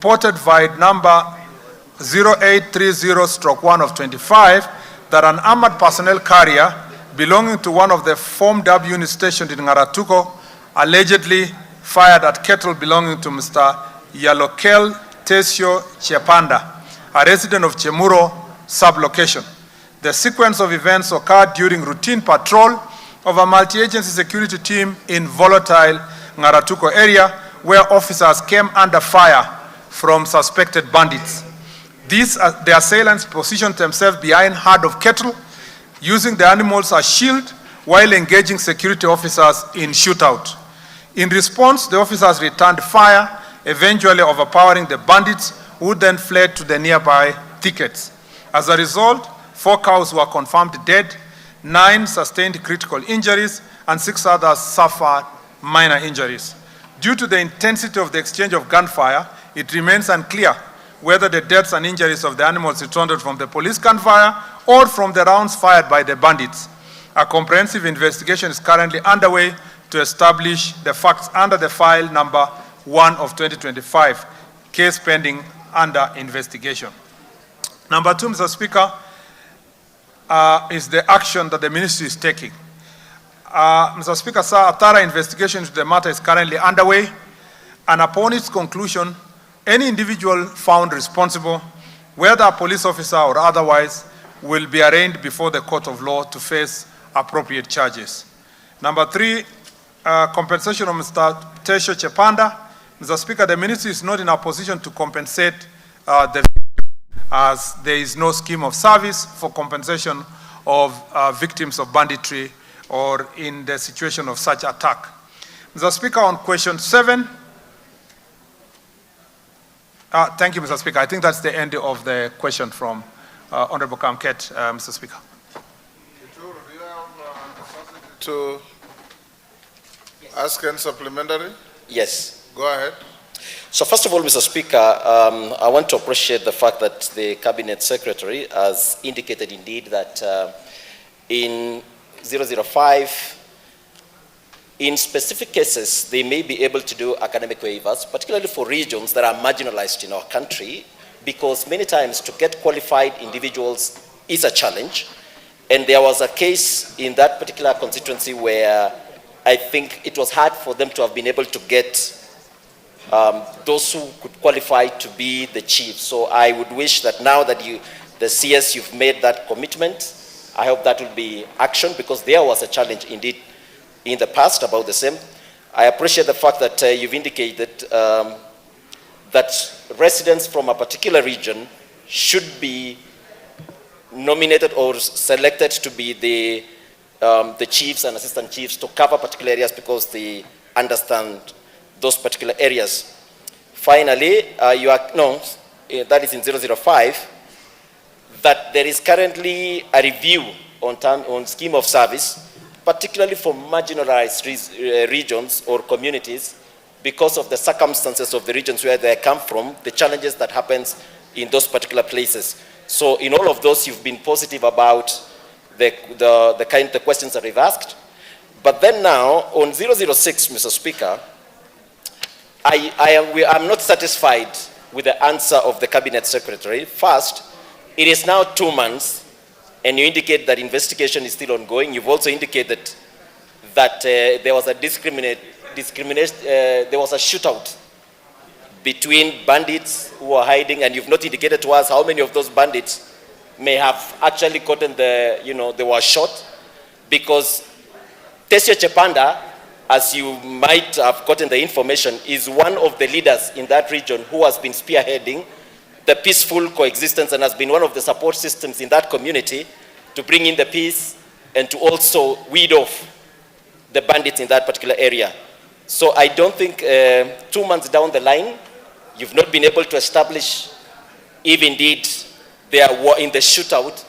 reported via number 0830/1 of 25 that an armored personnel carrier belonging to one of the formed units stationed in Ngaratuko allegedly fired at cattle belonging to Mr. Yalokel Tesio Chepanda, a resident of Chemuro sublocation. The sequence of events occurred during routine patrol of a multi-agency security team in volatile Ngaratuko area, where officers came under fire from suspected bandits. The assailants positioned themselves behind a herd of cattle, using the animals as shield while engaging security officers in shootout. In response, the officers returned fire, eventually overpowering the bandits, who then fled to the nearby thickets. As a result, 4 cows were confirmed dead, 9 sustained critical injuries, and 6 others suffered minor injuries. Due to the intensity of the exchange of gunfire, it remains unclear whether the deaths and injuries of the animals resulted from the police gunfire or from the rounds fired by the bandits. A comprehensive investigation is currently underway to establish the facts under the file number 1 of 2025, case pending under investigation. Number 2, Mr. Speaker, is the action that the ministry is taking. Mr. Speaker, sir, a thorough investigation into the matter is currently underway, and upon its conclusion, any individual found responsible, whether a police officer or otherwise, will be arraigned before the court of law to face appropriate charges. Number 3, compensation of Mr. Tesio Chepanda. Mr. Speaker, the ministry is not in a position to compensate the as there is no scheme of service for compensation of victims of banditry or in the situation of such attack. Mr. Speaker, on question 7, thank you, Mr. Speaker. I think that's the end of the question from Honorable Kamket, Mr. Speaker. Do you have to ask any supplementary? Yes. Go ahead. So first of all, Mr. Speaker, I want to appreciate the fact that the Cabinet Secretary has indicated indeed that in 005, in specific cases, they may be able to do academic waivers, particularly for regions that are marginalized in our country, because many times to get qualified individuals is a challenge. And there was a case in that particular constituency where I think it was hard for them to have been able to get those who could qualify to be the chief. So I would wish that now that the CS, you've made that commitment, I hope that will be action, because there was a challenge indeed in the past about the same. I appreciate the fact that you've indicated that residents from a particular region should be nominated or selected to be the chiefs and assistant chiefs to cover particular areas because they understand those particular areas. Finally, that is in 005, that there is currently a review on scheme of service, particularly for marginalized regions or communities, because of the circumstances of the regions where they come from, the challenges that happens in those particular places. So in all of those, you've been positive about the kind of questions that we've asked. But then now, on 006, Mr. Speaker, I'm not satisfied with the answer of the Cabinet Secretary. First, it is now 2 months, and you indicate that investigation is still ongoing. You've also indicated that there was a there was a shootout between bandits who were hiding, and you've not indicated to us how many of those bandits may have actually gotten they were shot, because Tesio Chepanda, as you might have gotten the information, is one of the leaders in that region who has been spearheading the peaceful coexistence and has been one of the support systems in that community to bring in the peace and to also weed off the bandits in that particular area. So I don't think 2 months down the line, you've not been able to establish if indeed they are in the shootout.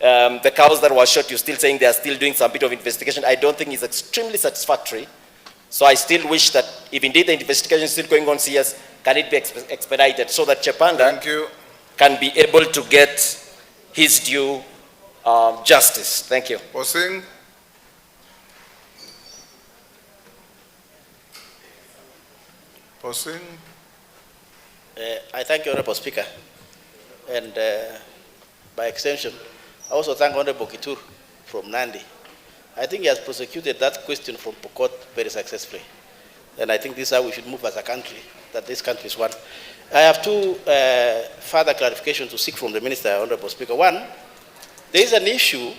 The cows that were shot, you're still saying they are still doing some bit of investigation. I don't think it's extremely satisfactory. So I still wish that if indeed the investigation is still going on, CS, can it be expedited so that Chepanda can be able to get his due justice. Thank you. Posing. Posing. I thank you, Honorable Speaker. And by extension, I also thank Honorable Kitur from Nandi. I think he has prosecuted that question from Pokot very successfully. And I think this is how we should move as a country, that this country is one. I have two further clarifications to seek from the Minister, Honorable Speaker. One, there is an issue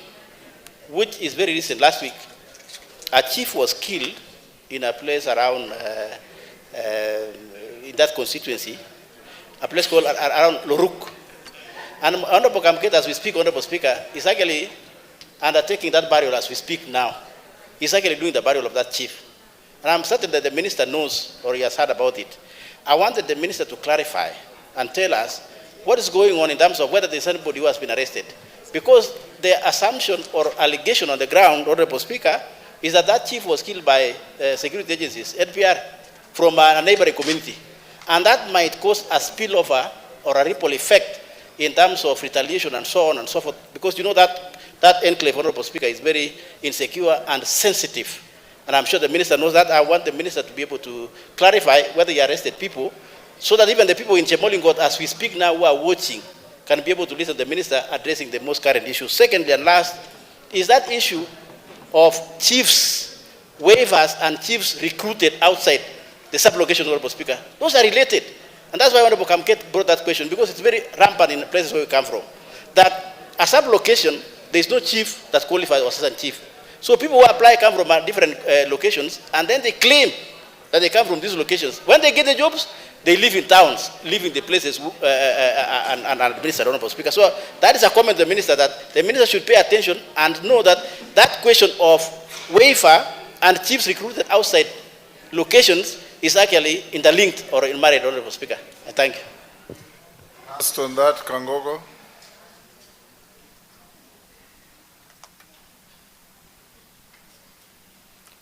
which is very recent. Last week, a chief was killed in a place around, in that constituency, a place called around Loruk. And Honorable Kamket, as we speak, Honorable Speaker, is actually undertaking that burial as we speak now. He's actually doing the burial of that chief. And I'm certain that the minister knows or he has heard about it. I wanted the minister to clarify and tell us what is going on in terms of whether there's anybody who has been arrested. Because the assumption or allegation on the ground, Honorable Speaker, is that that chief was killed by security agencies, NPR, from a neighboring community. And that might cause a spillover or a ripple effect in terms of retaliation and so on and so forth. Because you know that enclave, Honorable Speaker, is very insecure and sensitive. And I'm sure the minister knows that. I want the minister to be able to clarify whether he arrested people so that even the people in Chemolingot, as we speak now, who are watching, can be able to listen to the minister addressing the most current issues. Secondly and last, is that issue of chiefs, waivers, and chiefs recruited outside the sub-location, Honorable Speaker. Those are related. And that's why Honorable Kamket brought that question, because it's very rampant in the places where we come from. That a sub-location, there is no chief that qualifies as assistant chief. So people who apply come from different locations, and then they claim that they come from these locations. When they get the jobs, they live in towns, live in the places and administer, Honorable Speaker. So that is a comment to the minister, that the minister should pay attention and know that that question of waiver and chiefs recruited outside locations is actually interlinked or married, Honorable Speaker. I thank you. Last on that, Kangogo.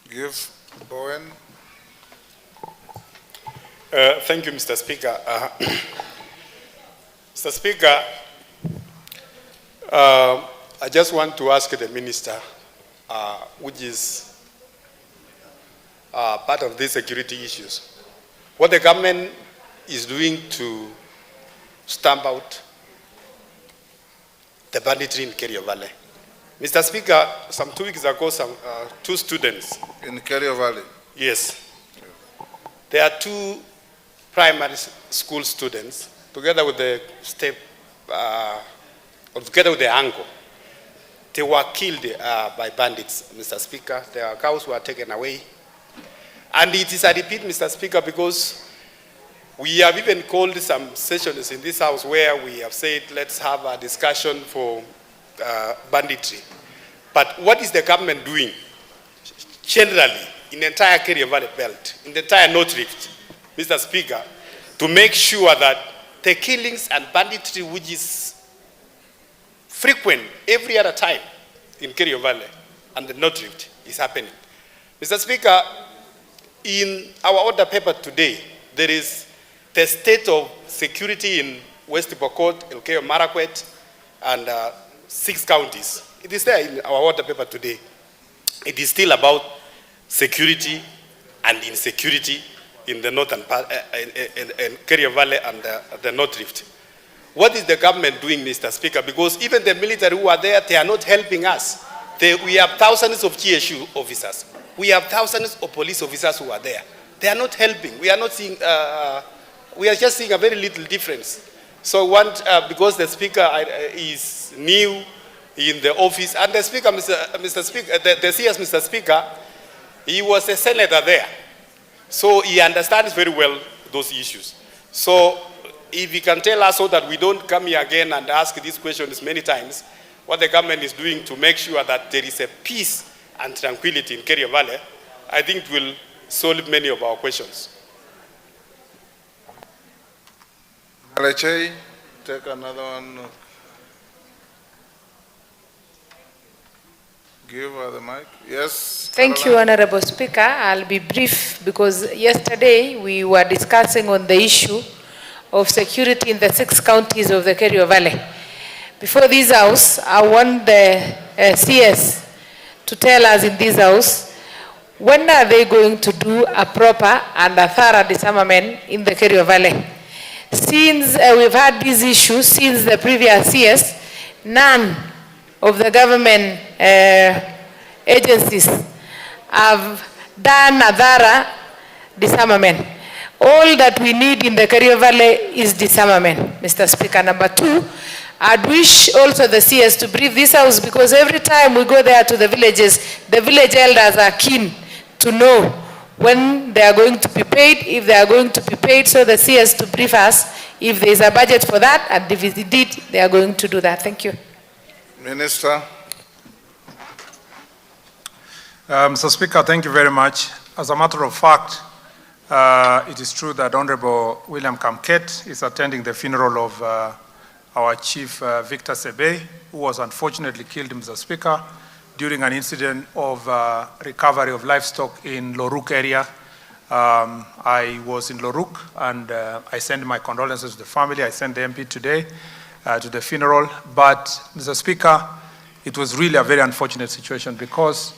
Give Bowen. Thank you, Mr. Speaker. Mr. Speaker, I just want to ask the minister, which is part of these security issues, what the government is doing to stamp out the banditry in Kerio Valley. Mr. Speaker, some 2 weeks ago, two students. In Kerio Valley? Yes. There are two primary school students, together with the together with the uncle. They were killed by bandits, Mr. Speaker. Their cows were taken away. And it is a repeat, Mr. Speaker, because we have even called some sessions in this house where we have said, let's have a discussion for banditry. But what is the government doing generally in the entire Kerio Valley belt, in the entire North Rift, Mr. Speaker, to make sure that the killings and banditry, which is frequent every other time in Kerio Valley and the North Rift, is happening? Mr. Speaker, in our order paper today, there is the state of security in West Pokot, Elgeyo Marakwet, and 6 counties. It is there in our order paper today. It is still about security and insecurity in the northern part, in Kerio Valley and the North Rift. What is the government doing, Mr. Speaker? Because even the military who are there, they are not helping us. We have thousands of GSU officers. We have thousands of police officers who are there. They are not helping. We are not seeing, we are just seeing a very little difference. So because the Speaker is new in the office, and the Speaker, Mr. Speaker, the CS, Mr. Speaker, he was a senator there. So he understands very well those issues. So if he can tell us so that we don't come here again and ask these questions many times, what the government is doing to make sure that there is a peace and tranquility in Kerio Valley, I think it will solve many of our questions. Alechei, take another one. Give her the mic. Yes. Thank you, Honorable Speaker. I'll be brief because yesterday we were discussing on the issue of security in the 6 counties of the Kerio Valley. Before this house, I want the CS to tell us in this house, when are they going to do a proper and a thorough disarmament in the Kerio Valley? since we've had these issues since the previous years, none of the government agencies have done a thorough disarmament. All that we need in the Kerio Valley is disarmament, Mr. Speaker. Number two, I'd wish also the CS to brief this house, because every time we go there to the villages, the village elders are keen to know when they are going to be paid, if they are going to be paid, so the CS to brief us if there is a budget for that, and if indeed they are going to do that. Thank you. Minister. Mr. Speaker, thank you very much. As a matter of fact, it is true that Honorable William Kamket is attending the funeral of our Chief Victor Sebe, who was unfortunately killed, Mr. Speaker, during an incident of recovery of livestock in Loruk area. I was in Loruk, and I sent my condolences to the family. I sent the MP today to the funeral. But, Mr. Speaker, it was really a very unfortunate situation, because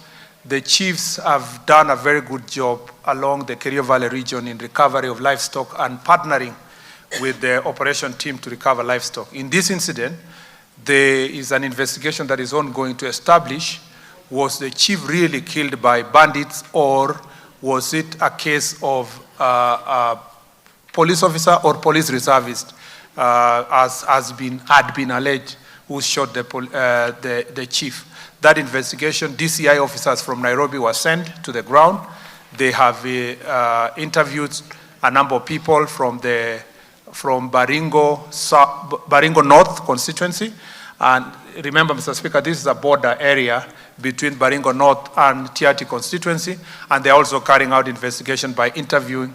the chiefs have done a very good job along the Kerio Valley region in recovery of livestock and partnering with the operation team to recover livestock. In this incident, there is an investigation that is ongoing to establish, was the chief really killed by bandits, or was it a case of a police officer or police reservist, as had been alleged, who shot the chief. That investigation, DCI officers from Nairobi were sent to the ground. They have interviewed a number of people from Baringo North constituency. And remember, Mr. Speaker, this is a border area between Baringo North and Tiati constituency, and they're also carrying out investigation by interviewing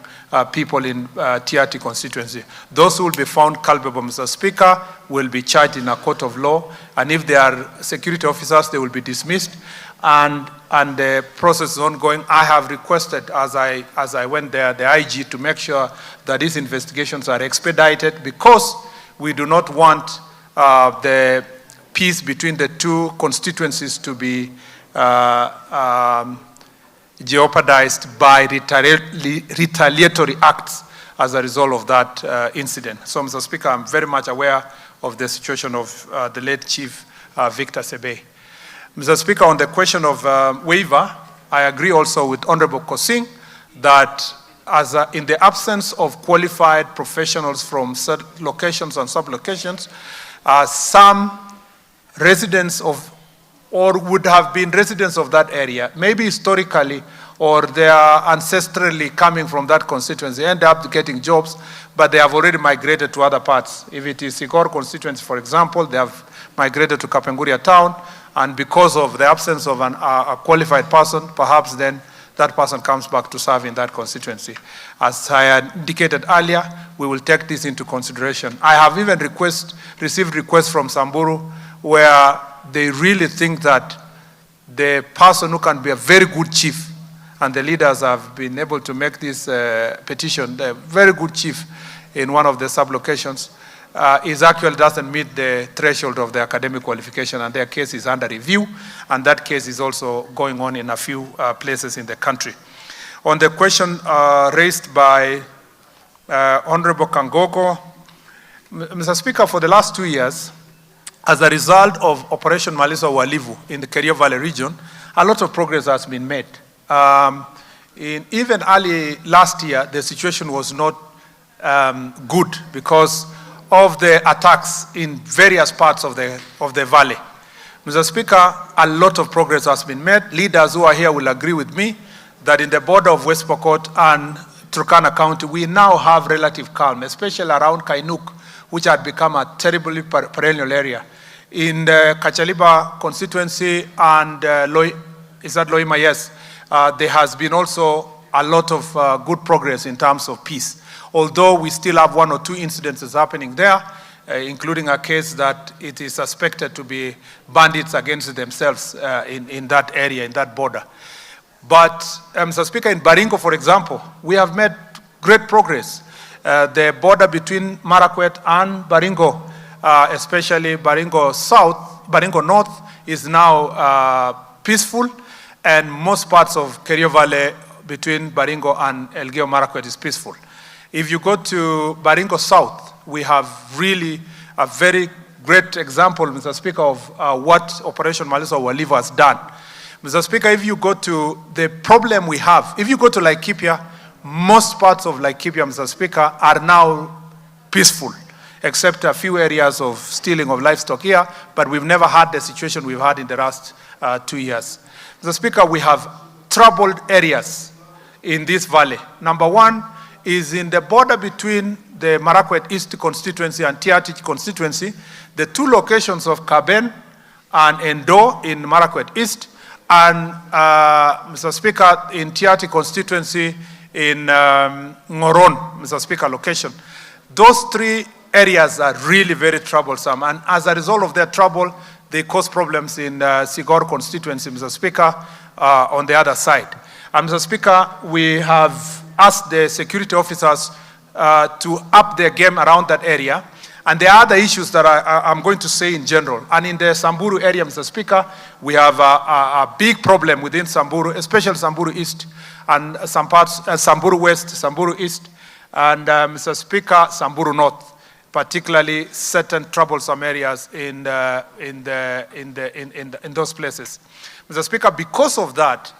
people in Tiati constituency. Those who will be found culpable, Mr. Speaker, will be charged in a court of law, and if they are security officers, they will be dismissed, and the process is ongoing. I have requested, as I went there, the IG to make sure that these investigations are expedited, because we do not want the peace between the two constituencies to be jeopardized by retaliatory acts as a result of that incident. So, Mr. Speaker, I'm very much aware of the situation of the late Chief Victor Sebe. Mr. Speaker, on the question of waiver, I agree also with Honorable Kosing that in the absence of qualified professionals from certain locations and sub-locations, some residents of, or would have been residents of that area, maybe historically, or they are ancestrally coming from that constituency, end up getting jobs, but they have already migrated to other parts. If it is Sigor constituency, for example, they have migrated to Kapenguria town, and because of the absence of a qualified person, perhaps then that person comes back to serve in that constituency. As I had indicated earlier, we will take this into consideration. I have even received requests from Samburu where they really think that the person who can be a very good chief, and the leaders have been able to make this petition, the very good chief in one of the sub-locations, is actually doesn't meet the threshold of the academic qualification, and their case is under review, and that case is also going on in a few places in the country. On the question raised by Honorable Kangogo, Mr. Speaker, for the last 2 years, as a result of Operation Maliza Walivu in the Kerio Valley region, a lot of progress has been made. Even early last year, the situation was not good because of the attacks in various parts of the valley. Mr. Speaker, a lot of progress has been made. Leaders who are here will agree with me that in the border of West Pokot and Turkana County, we now have relative calm, especially around Kainuk, which had become a terribly perennial area. In the Kachaliba constituency and Loima, yes, there has been also a lot of good progress in terms of peace. Although we still have 1 or 2 incidences happening there, including a case that it is suspected to be bandits against themselves in that area, in that border. But, Mr. Speaker, in Baringo, for example, we have made great progress. The border between Marakwet and Baringo, especially Baringo South, Baringo North, is now peaceful, and most parts of Kerio Valley between Baringo and Elgeyo Marakwet is peaceful. If you go to Baringo South, we have really a very great example, Mr. Speaker, of what Operation Malisa Walivo has done. Mr. Speaker, if you go to the problem we have, if you go to Laikipia, most parts of Laikipia, Mr. Speaker, are now peaceful, except a few areas of stealing of livestock here, but we've never had the situation we've had in the last 2 years. Mr. Speaker, we have troubled areas in this valley. Number one is in the border between the Marakwet East constituency and Tiatich constituency, the two locations of Kaben and Endo in Marakwet East, and Mr. Speaker, in Tiatich constituency in Ngoron, Mr. Speaker, location. Those three areas are really very troublesome, and as a result of their trouble, they cause problems in Sigor constituency, Mr. Speaker, on the other side. And Mr. Speaker, we have asked the security officers to up their game around that area. And there are other issues that I'm going to say in general. And in the Samburu area, Mr. Speaker, we have a big problem within Samburu, especially Samburu East and some parts, Samburu West, Samburu East, and Mr. Speaker, Samburu North, particularly certain troublesome areas in those places. Mr. Speaker, because of that,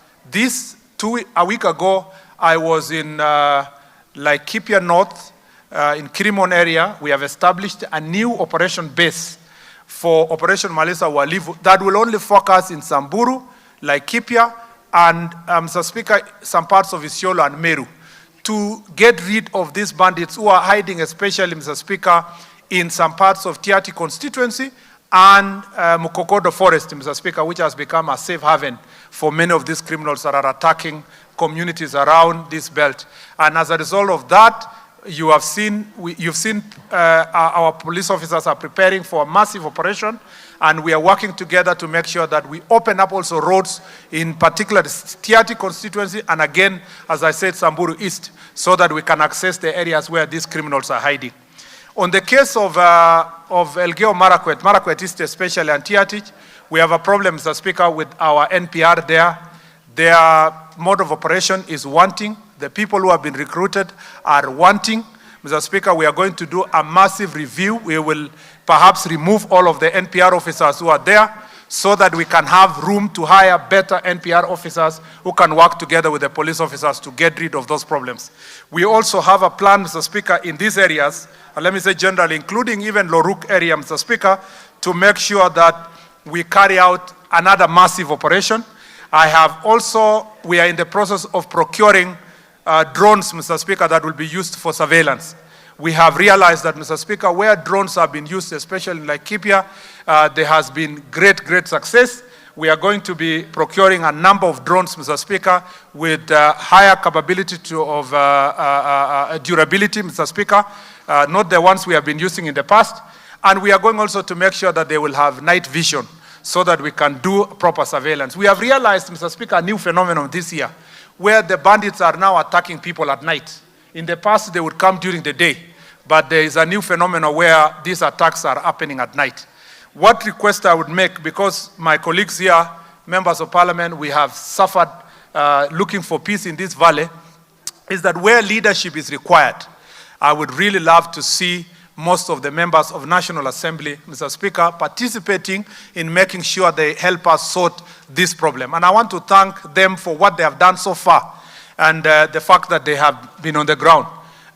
a week ago, I was in Laikipia North, in Kirimon area. We have established a new operation base for Operation Malisa Walivo that will only focus in Samburu, Laikipia, and Mr. Speaker, some parts of Isiolo and Meru, to get rid of these bandits who are hiding, especially, Mr. Speaker, in some parts of Tiati constituency and Mukokodo Forest, Mr. Speaker, which has become a safe haven for many of these criminals that are attacking communities around this belt. And as a result of that, you've seen our police officers are preparing for a massive operation, and we are working together to make sure that we open up also roads, in particular the Tiati constituency, and again, as I said, Samburu East, so that we can access the areas where these criminals are hiding. On the case of Elgeyo Marakwet East especially, and Tiati, we have a problem, Mr. Speaker, with our NPR there. Their mode of operation is wanting. The people who have been recruited are wanting. Mr. Speaker, we are going to do a massive review. We will perhaps remove all of the NPR officers who are there so that we can have room to hire better NPR officers who can work together with the police officers to get rid of those problems. We also have a plan, Mr. Speaker, in these areas, and let me say generally, including even Loruk area, Mr. Speaker, to make sure that we carry out another massive operation. We are in the process of procuring drones, Mr. Speaker, that will be used for surveillance. We have realized that, Mr. Speaker, where drones have been used, especially in Laikipia, there has been great success. We are going to be procuring a number of drones, Mr. Speaker, with higher capability of durability, Mr. Speaker, not the ones we have been using in the past. And we are going also to make sure that they will have night vision so that we can do proper surveillance. We have realized, Mr. Speaker, a new phenomenon this year, where the bandits are now attacking people at night. In the past, they would come during the day, but there is a new phenomenon where these attacks are happening at night. What request I would make, because my colleagues here, members of parliament, we have suffered looking for peace in this valley, is that where leadership is required, I would really love to see most of the members of National Assembly, Mr. Speaker, participating in making sure they help us sort this problem. And I want to thank them for what they have done so far and the fact that they have been on the ground.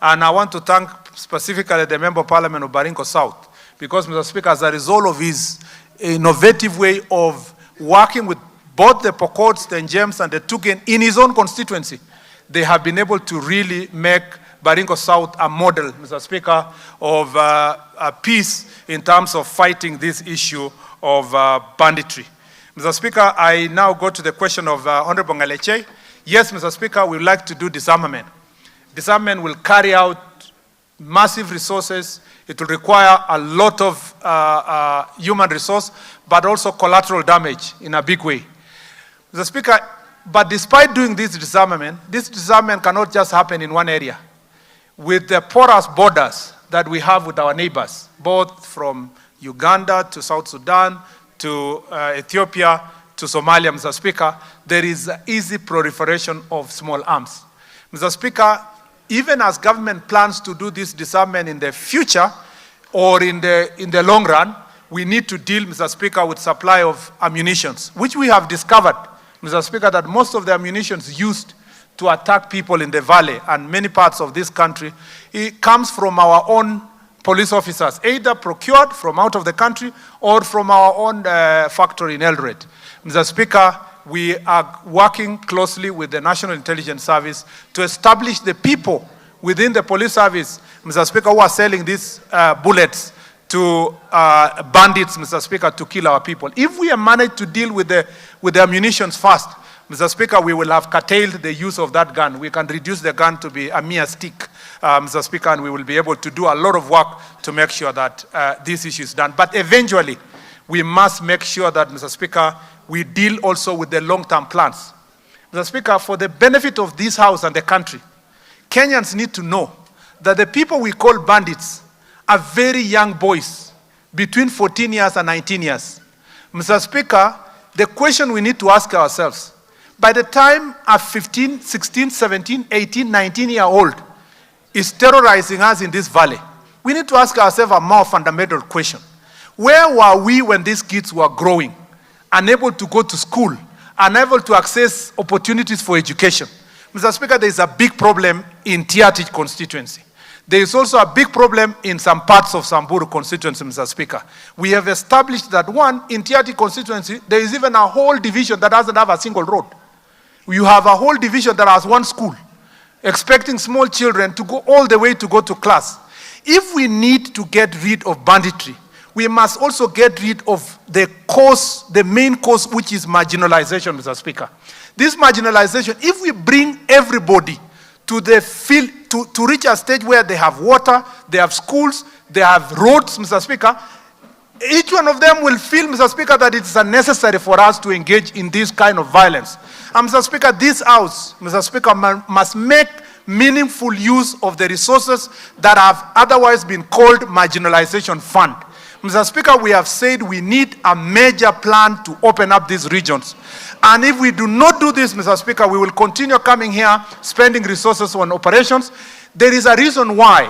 And I want to thank specifically the Member of Parliament of Baringo South, because, Mr. Speaker, as a result of his innovative way of working with both the Pokots, the Njems, and the Tugen in his own constituency, they have been able to really make Baringo South a model, Mr. Speaker, of peace in terms of fighting this issue of banditry. Mr. Speaker, I now go to the question of Honorable Ngaleche. Yes, Mr. Speaker, we would like to do disarmament. Disarmament will carry out massive resources. It will require a lot of human resource, but also collateral damage in a big way. Mr. Speaker, but despite doing this disarmament cannot just happen in one area. With the porous borders that we have with our neighbors, both from Uganda to South Sudan to Ethiopia to Somalia, Mr. Speaker, there is easy proliferation of small arms. Mr. Speaker, even as government plans to do this disarmament in the future or in the long run, we need to deal, Mr. Speaker, with supply of ammunitions, which we have discovered, Mr. Speaker, that most of the ammunitions used to attack people in the valley and many parts of this country, it comes from our own police officers, either procured from out of the country or from our own factory in Eldoret. Mr. Speaker, we are working closely with the National Intelligence Service to establish the people within the police service, Mr. Speaker, who are selling these bullets to bandits, Mr. Speaker, to kill our people. If we manage to deal with the ammunitions first, Mr. Speaker, we will have curtailed the use of that gun. We can reduce the gun to be a mere stick, Mr. Speaker, and we will be able to do a lot of work to make sure that this issue is done. But eventually, we must make sure that, Mr. Speaker, we deal also with the long-term plans. Mr. Speaker, for the benefit of this House and the country, Kenyans need to know that the people we call bandits are very young boys, between 14 years and 19 years. Mr. Speaker, the question we need to ask ourselves, by the time a 15, 16, 17, 18, 19-year-old is terrorizing us in this valley, we need to ask ourselves a more fundamental question. Where were we when these kids were growing, unable to go to school, unable to access opportunities for education? Mr. Speaker, there is a big problem in Tiaty constituency. There is also a big problem in some parts of Samburu constituency, Mr. Speaker. We have established that, one, in Tiaty constituency, there is even a whole division that doesn't have a single road. You have a whole division that has one school, expecting small children to go all the way to go to class. If we need to get rid of banditry, we must also get rid of the cause, the main cause, which is marginalization, Mr. Speaker. This marginalization, if we bring everybody to the field, to reach a stage where they have water, they have schools, they have roads, Mr. Speaker, each one of them will feel, Mr. Speaker, that it is unnecessary for us to engage in this kind of violence. And Mr. Speaker, this House, Mr. Speaker, must make meaningful use of the resources that have otherwise been called marginalization fund. Mr. Speaker, we have said we need a major plan to open up these regions. And if we do not do this, Mr. Speaker, we will continue coming here, spending resources on operations. There is a reason why,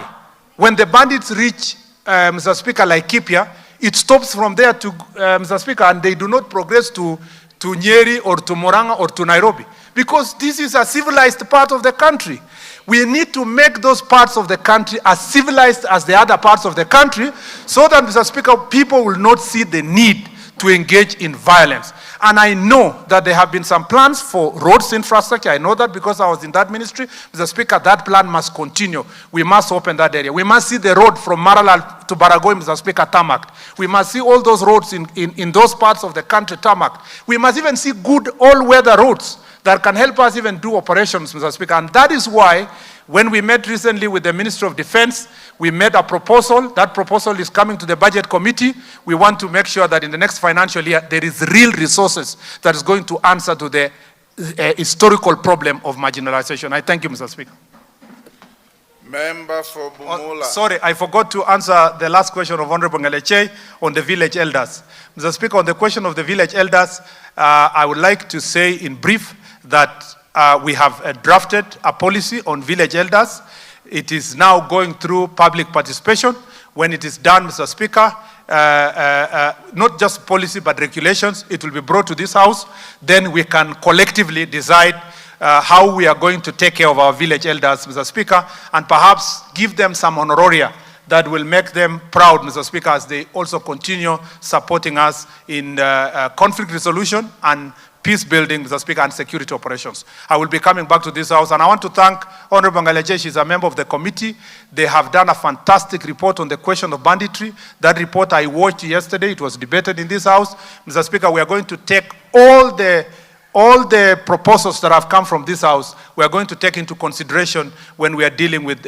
when the bandits reach, Mr. Speaker, Laikipia, it stops from there to, Mr. Speaker, and they do not progress to Nyeri or to Murang'a or to Nairobi. Because this is a civilized part of the country. We need to make those parts of the country as civilized as the other parts of the country, so that, Mr. Speaker, people will not see the need to engage in violence. And I know that there have been some plans for roads infrastructure. I know that because I was in that ministry. Mr. Speaker, that plan must continue. We must open that area. We must see the road from Maralal to Baragoi, Mr. Speaker, tarmac. We must see all those roads in those parts of the country tarmac. We must even see good all-weather roads that can help us even do operations, Mr. Speaker. And that is why, when we met recently with the Ministry of Defense, we made a proposal. That proposal is coming to the Budget Committee. We want to make sure that in the next financial year, there is real resources that is going to answer to the historical problem of marginalization. I thank you, Mr. Speaker. Member for Bumula. Sorry, I forgot to answer the last question of Honorable Ngaleche on the village elders. Mr. Speaker, on the question of the village elders, I would like to say in brief that we have drafted a policy on village elders. It is now going through public participation. When it is done, Mr. Speaker, not just policy but regulations, it will be brought to this House. Then we can collectively decide how we are going to take care of our village elders, Mr. Speaker, and perhaps give them some honoraria that will make them proud, Mr. Speaker, as they also continue supporting us in conflict resolution and peace building, Mr. Speaker, and security operations. I will be coming back to this House, and I want to thank Honorable Ngaleche. She's a member of the committee. They have done a fantastic report on the question of banditry. That report I watched yesterday. It was debated in this House. Mr. Speaker, we are going to take all the proposals that have come from this House, we are going to take into consideration when we are dealing with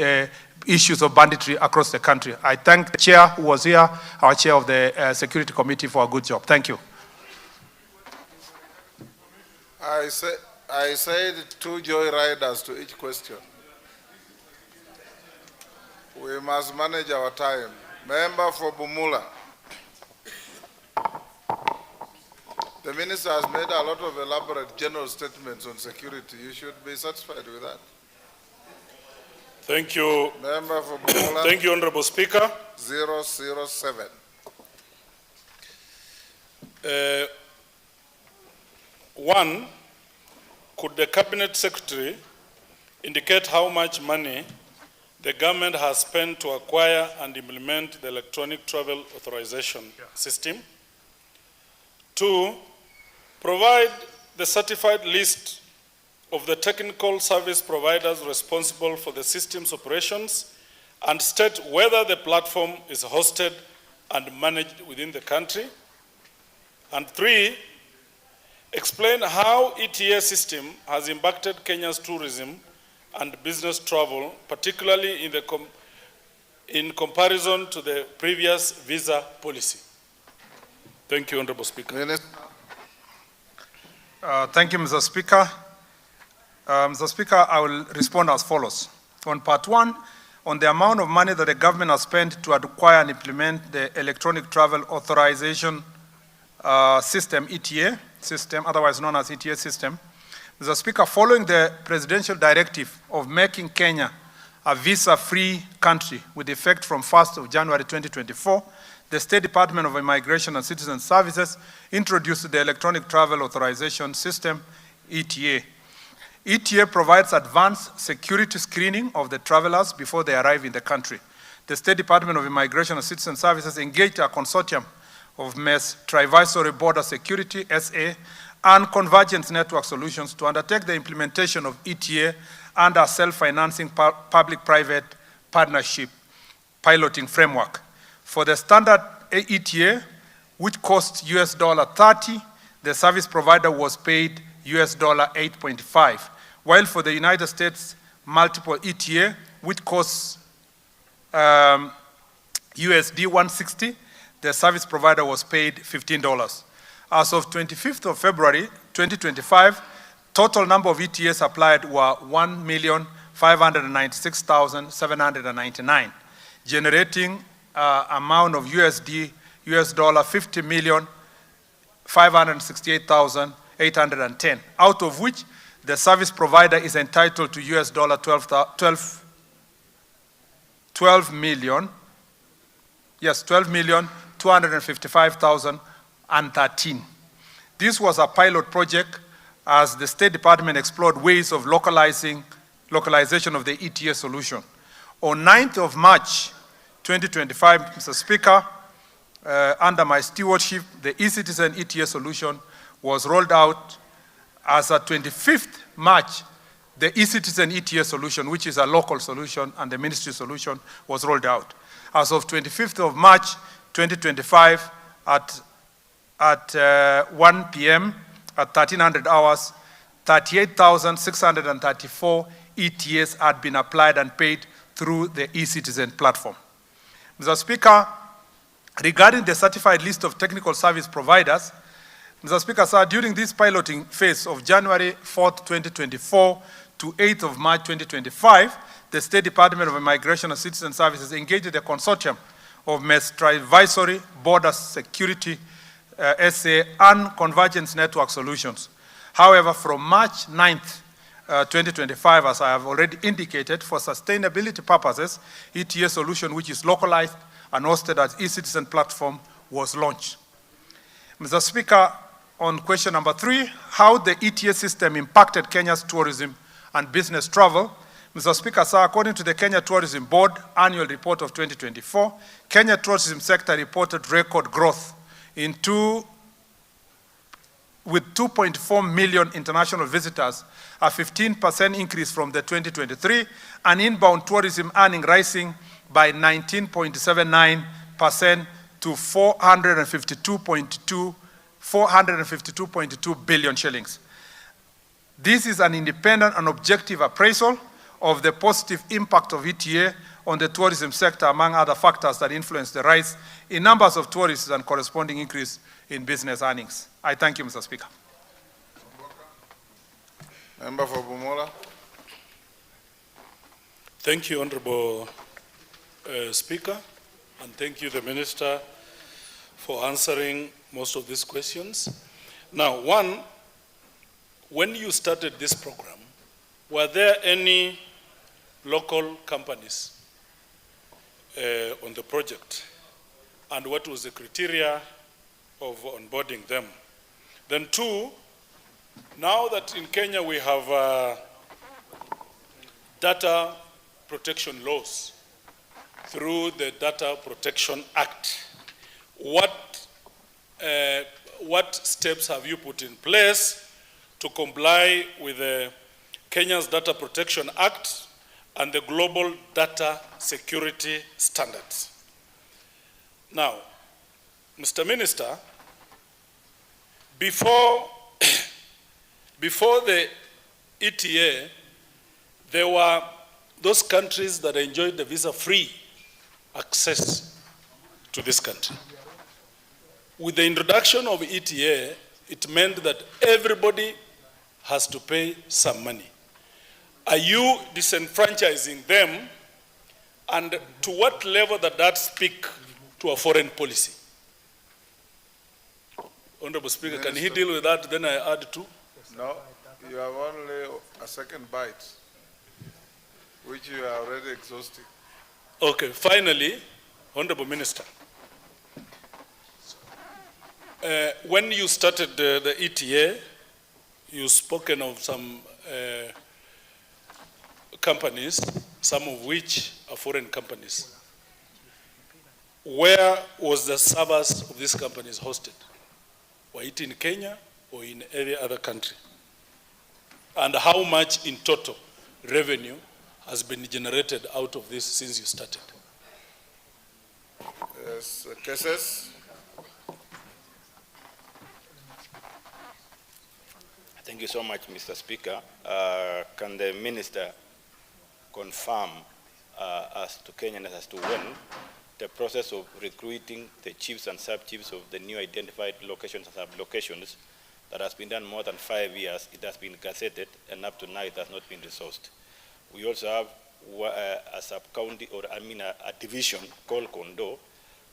issues of banditry across the country. I thank the chair who was here, our chair of the Security Committee, for a good job. Thank you. I said 2 joy riders to each question. We must manage our time. Member for Bumula. The minister has made a lot of elaborate general statements on security. You should be satisfied with that. Thank you. Member for Bumola, Thank you, Honorable Speaker. 007. One, could the Cabinet Secretary indicate how much money the government has spent to acquire and implement the electronic travel authorization system? Two, provide the certified list of the technical service providers responsible for the system's operations and state whether the platform is hosted and managed within the country. And three, explain how ETA system has impacted Kenya's tourism and business travel, particularly in comparison to the previous visa policy. Thank you, Honorable Speaker. Minister. Thank you, Mr. Speaker. Mr. Speaker, I will respond as follows. On part one, on the amount of money that the government has spent to acquire and implement the electronic travel authorization system, ETA system, otherwise known as ETA system. Mr. Speaker, following the presidential directive of making Kenya a visa-free country with effect from 1st of January 2024, the State Department of Immigration and Citizen Services introduced the electronic travel authorization system, ETA. ETA provides advanced security screening of the travelers before they arrive in the country. The State Department of Immigration and Citizen Services engaged a consortium of MES, Trivisory Border Security, SA, and Convergence Network Solutions to undertake the implementation of ETA under a self-financing public-private partnership piloting framework. For the standard ETA, which cost $30, the service provider was paid $8.5, while for the United States multiple ETA, which costs USD 160, the service provider was paid $15. As of 25th of February 2025, total number of ETAs applied were 1,596,799, generating amount of $50,568,810, out of which the service provider is entitled to $12,255,013. This was a pilot project as the State Department explored ways of localization of the ETA solution. On 9th of March 2025, Mr. Speaker, under my stewardship, the e-Citizen ETA solution was rolled out. As of 25th March, the e-Citizen ETA solution, which is a local solution and the ministry solution, was rolled out. As of 25th of March 2025, at 1 p.m., at 1300 hours, 38,634 ETAs had been applied and paid through the e-Citizen platform. Mr. Speaker, regarding the certified list of technical service providers, Mr. Speaker, sir, during this piloting phase of January 4th, 2024 to 8th of March 2025, the State Department of Immigration and Citizen Services engaged a consortium of MES, Trivisory Border Security, SA, and Convergence Network Solutions. However, from March 9th, 2025, as I have already indicated, for sustainability purposes, ETA solution, which is localized and hosted as e-Citizen platform, was launched. Mr. Speaker, on question number 3, how the ETA system impacted Kenya's tourism and business travel. Mr. Speaker, sir, according to the Kenya Tourism Board annual report of 2024, Kenya tourism sector reported record growth with 2.4 million international visitors, a 15% increase from the 2023, and inbound tourism earning rising by 19.79% to 452.2 billion shillings. This is an independent and objective appraisal of the positive impact of ETA on the tourism sector, among other factors that influence the rise in numbers of tourists and corresponding increase in business earnings. I thank you, Mr. Speaker. Member for Bumola. Thank you, Honorable Speaker, and thank you, the Minister, for answering most of these questions. Now, one, when you started this program, were there any local companies on the project, and what was the criteria of onboarding them. Then 2, now that in Kenya we have data protection laws through the Data Protection Act, what steps have you put in place to comply with the Kenya's Data Protection Act and the global data security standards? Now, Mr. Minister, before the ETA, there were those countries that enjoyed the visa-free access to this country. With the introduction of ETA, it meant that everybody has to pay some money. Are you disenfranchising them, and to what level does that speak to a foreign policy? Honorable Speaker, can he deal with that? Then I add 2. No, you have only a second bite, which you are already exhausting. Okay, finally, Honorable Minister, when you started the ETA, you spoken of some companies, some of which are foreign companies. Where was the servers of these companies hosted? Were it in Kenya or in any other country? And how much in total revenue has been generated out of this since you started? Yes, cases. Thank you so much, Mr. Speaker. Can the Minister confirm as to Kenyans as to when the process of recruiting the chiefs and sub-chiefs of the new identified locations and sub-locations that has been done more than 5 years, it has been gazetted, and up to now it has not been resourced. We also have a sub-county, or I mean a division called Kondo.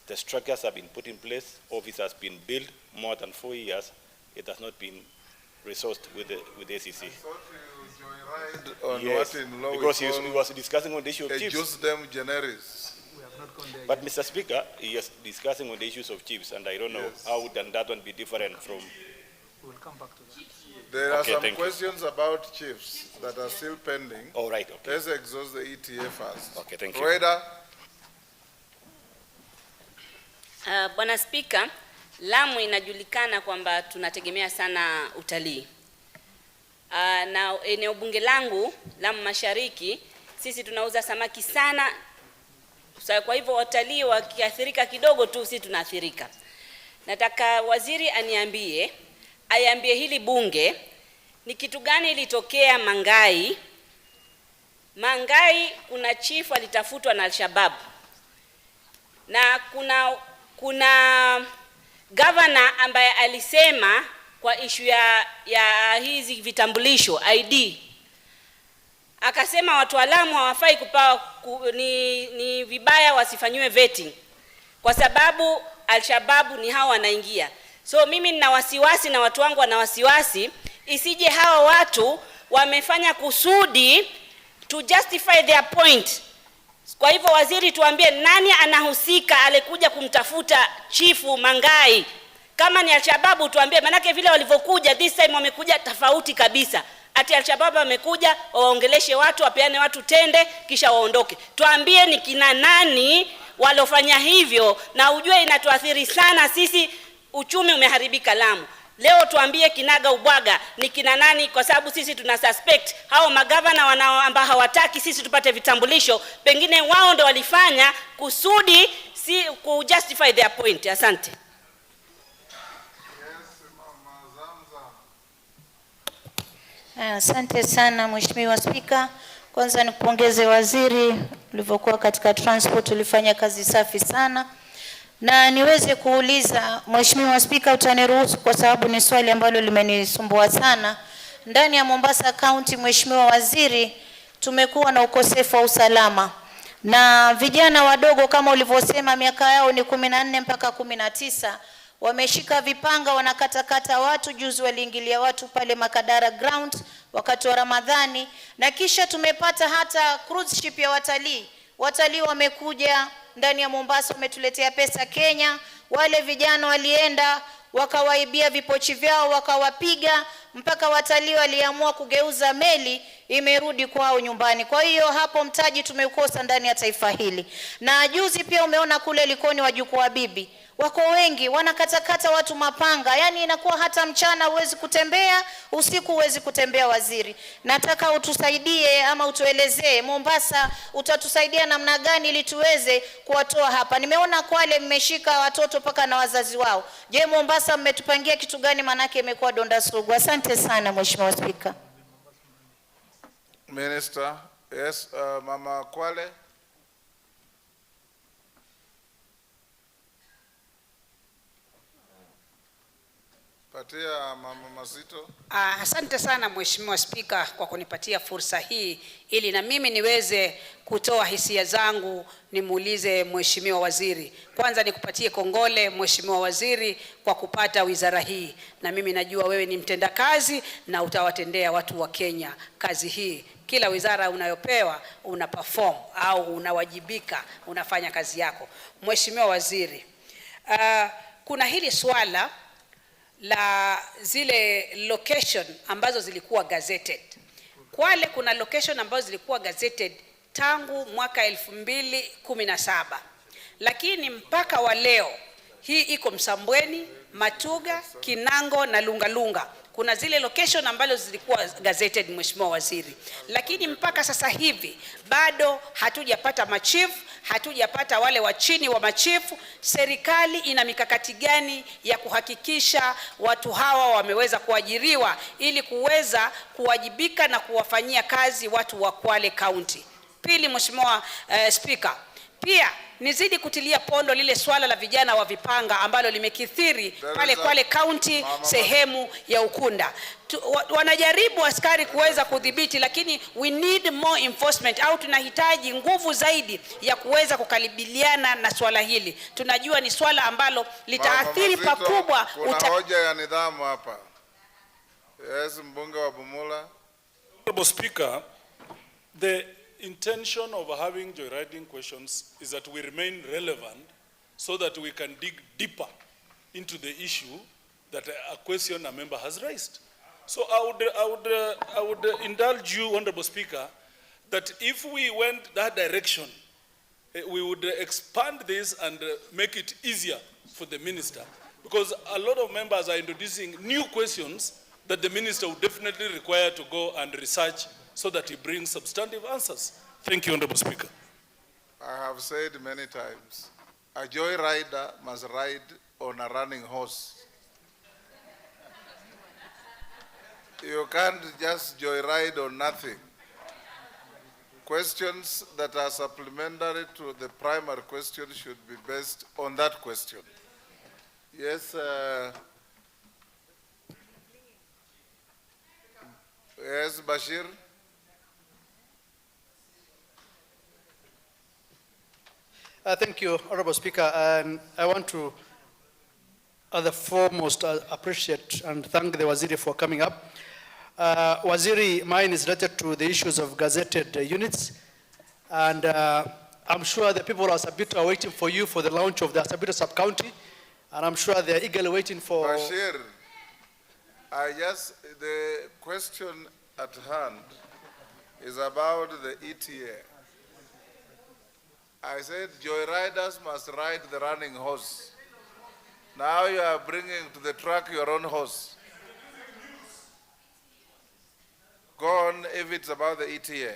The structures have been put in place, office has been built more than 4 years, it has not been resourced with the ACC. I thought you joyride on yes, what in law because he was discussing on the issue of chiefs. Use them generis. But Mr. Speaker, he is discussing on the issues of chiefs, and I don't know how would that one be different from. We'll come back to that. There are some questions about chiefs that are still pending. All right, okay. Let's exhaust the ETA first. Okay, thank you. Rweda. Bwana Spika, Lamu inajulikana kwamba tunategemea sana utalii. Na eneo bunge langu, Lamu Mashariki, sisi tunauza samaki sana. Kwa hivyo watalii wakiathirika kidogo tu, sisi tunaathirika. Nataka waziri aiambie hili bunge ni kitu gani ilitokea Mangai. Mangai kuna chief alitafutwa na Al-Shabaab. Na kuna governor ambaye alisema kwa issue ya hizi vitambulisho ID. Akasema watu wa Lamu hawafai kupawa ni vibaya wasifanywe vetting kwa sababu Al-Shabaab ni hao wanaingia. So mimi nina wasiwasi na watu wangu wana wasiwasi isije hawa watu wamefanya kusudi to justify their point. Kwa hivyo waziri, tuambie nani anahusika alikuja kumtafuta chifu Mangai. Kama ni Al-Shabaab tuambie, manake vile walivyokuja this time wamekuja tofauti kabisa. Ati Al-Shabaab wamekuja waongeleshe watu, wapeane watu tende kisha waondoke. Tuambie ni kina nani walofanya hivyo, na ujue inatuathiri sana sisi, uchumi umeharibika Lamu. Leo tuambie kinaga ubwaga ni kina nani, kwa sababu sisi tuna suspect hao magavana ambao hawataki sisi tupate vitambulisho, pengine wao ndo walifanya kusudi si ku justify their point. Asante. Asante sana Mheshimiwa Spika. Kwanza nikupongeze waziri, ulivyokuwa katika transport ulifanya kazi safi sana. Na niweze kuuliza Mheshimiwa Spika, utaniruhusu kwa sababu ni swali ambalo limenisumbua sana. Ndani ya Mombasa County, Mheshimiwa Waziri, tumekuwa na ukosefu wa usalama. Na vijana wadogo kama ulivyosema miaka yao ni 14 mpaka 19 wameshika vipanga wanakatakata watu. Juzi waliingilia watu pale Makadara ground wakati wa Ramadhani, na kisha tumepata hata cruise ship ya watalii. Watalii wamekuja ndani ya Mombasa, wametuletea pesa Kenya. Wale vijana walienda wakawaibia vipochi vyao, wakawapiga, mpaka watalii waliamua kugeuza meli, imerudi kwao nyumbani. Kwa hiyo hapo mtaji tumeukosa ndani ya taifa hili. Na juzi pia umeona kule Likoni wajukuu wa bibi wako wengi, wanakatakata watu mapanga, yani inakuwa hata mchana huwezi kutembea, usiku huwezi kutembea. Waziri, nataka utusaidie ama utuelezee Mombasa utatusaidia namna gani ili tuweze kuwatoa hapa. Nimeona Kwale mmeshika watoto paka na wazazi wao. Je, Mombasa mmetupangia kitu gani? Manake imekuwa donda sugu. Asante sana Mheshimiwa Spika. Minister, yes, Mama Kwale. Patia Mama Mazito. Asante sana Mheshimiwa Spika kwa kunipatia fursa hii ili na mimi niweze kutoa hisia zangu, nimuulize Mheshimiwa Waziri. Kwanza nikupatie kongole Mheshimiwa Waziri kwa kupata wizara hii, na mimi najua wewe ni mtendakazi na utawatendea watu wa Kenya kazi hii. Kila wizara unayopewa una perform au unawajibika, unafanya kazi yako. Mheshimiwa Waziri, kuna hili swala la zile location ambazo zilikuwa gazetted. Kwale kuna location ambazo zilikuwa gazetted tangu mwaka 2017. Lakini mpaka wa leo hii iko Msambweni, Matuga, Kinango na Lungalunga. Kuna zile location ambazo zilikuwa gazetted Mheshimiwa Waziri. Lakini mpaka sasa hivi bado hatujapata machifu, hatujapata wale wa chini wa machifu. Serikali ina mikakati gani ya kuhakikisha watu hawa wameweza kuajiriwa ili kuweza kuwajibika na kuwafanyia kazi watu wa Kwale County? Pili, Mheshimiwa Speaker, pia nizidi kutilia pondo lile swala la vijana wa vipanga ambalo limekithiri pale Kwale County sehemu ya Ukunda. Wanajaribu askari kuweza kudhibiti, lakini we need more enforcement, au tunahitaji nguvu zaidi ya kuweza kukabiliana na swala hili. Tunajua ni swala ambalo litaathiri pakubwa. Kuna hoja ya nidhamu hapa. Yes, mbunge wa Bumula. Honorable Speaker, the intention of having joyriding questions is that we remain relevant so that we can dig deeper into the issue that a question a member has raised. So I would indulge you, Honorable Speaker, that if we went that direction, we would expand this and make it easier for the minister, because a lot of members are introducing new questions that the minister would definitely require to go and research so that he brings substantive answers. Thank you, Honorable Speaker. I have said many times, a joyrider must ride on a running horse. You can't just joyride on nothing. Questions that are supplementary to the primary question should be based on that question. Yes, yes, Bashir. Thank you, Honorable Speaker. I want to, the foremost, appreciate and thank the Waziri for coming up. Waziri, mine is related to the issues of gazetted units. And I'm sure the people of Sabito are waiting for you for the launch of the Sabito sub-county. And I'm sure they're eagerly waiting for... Bashir, the question at hand is about the ETA. I said joyriders must ride the running horse. Now you are bringing to the track your own horse. Go on if it's about the ETA.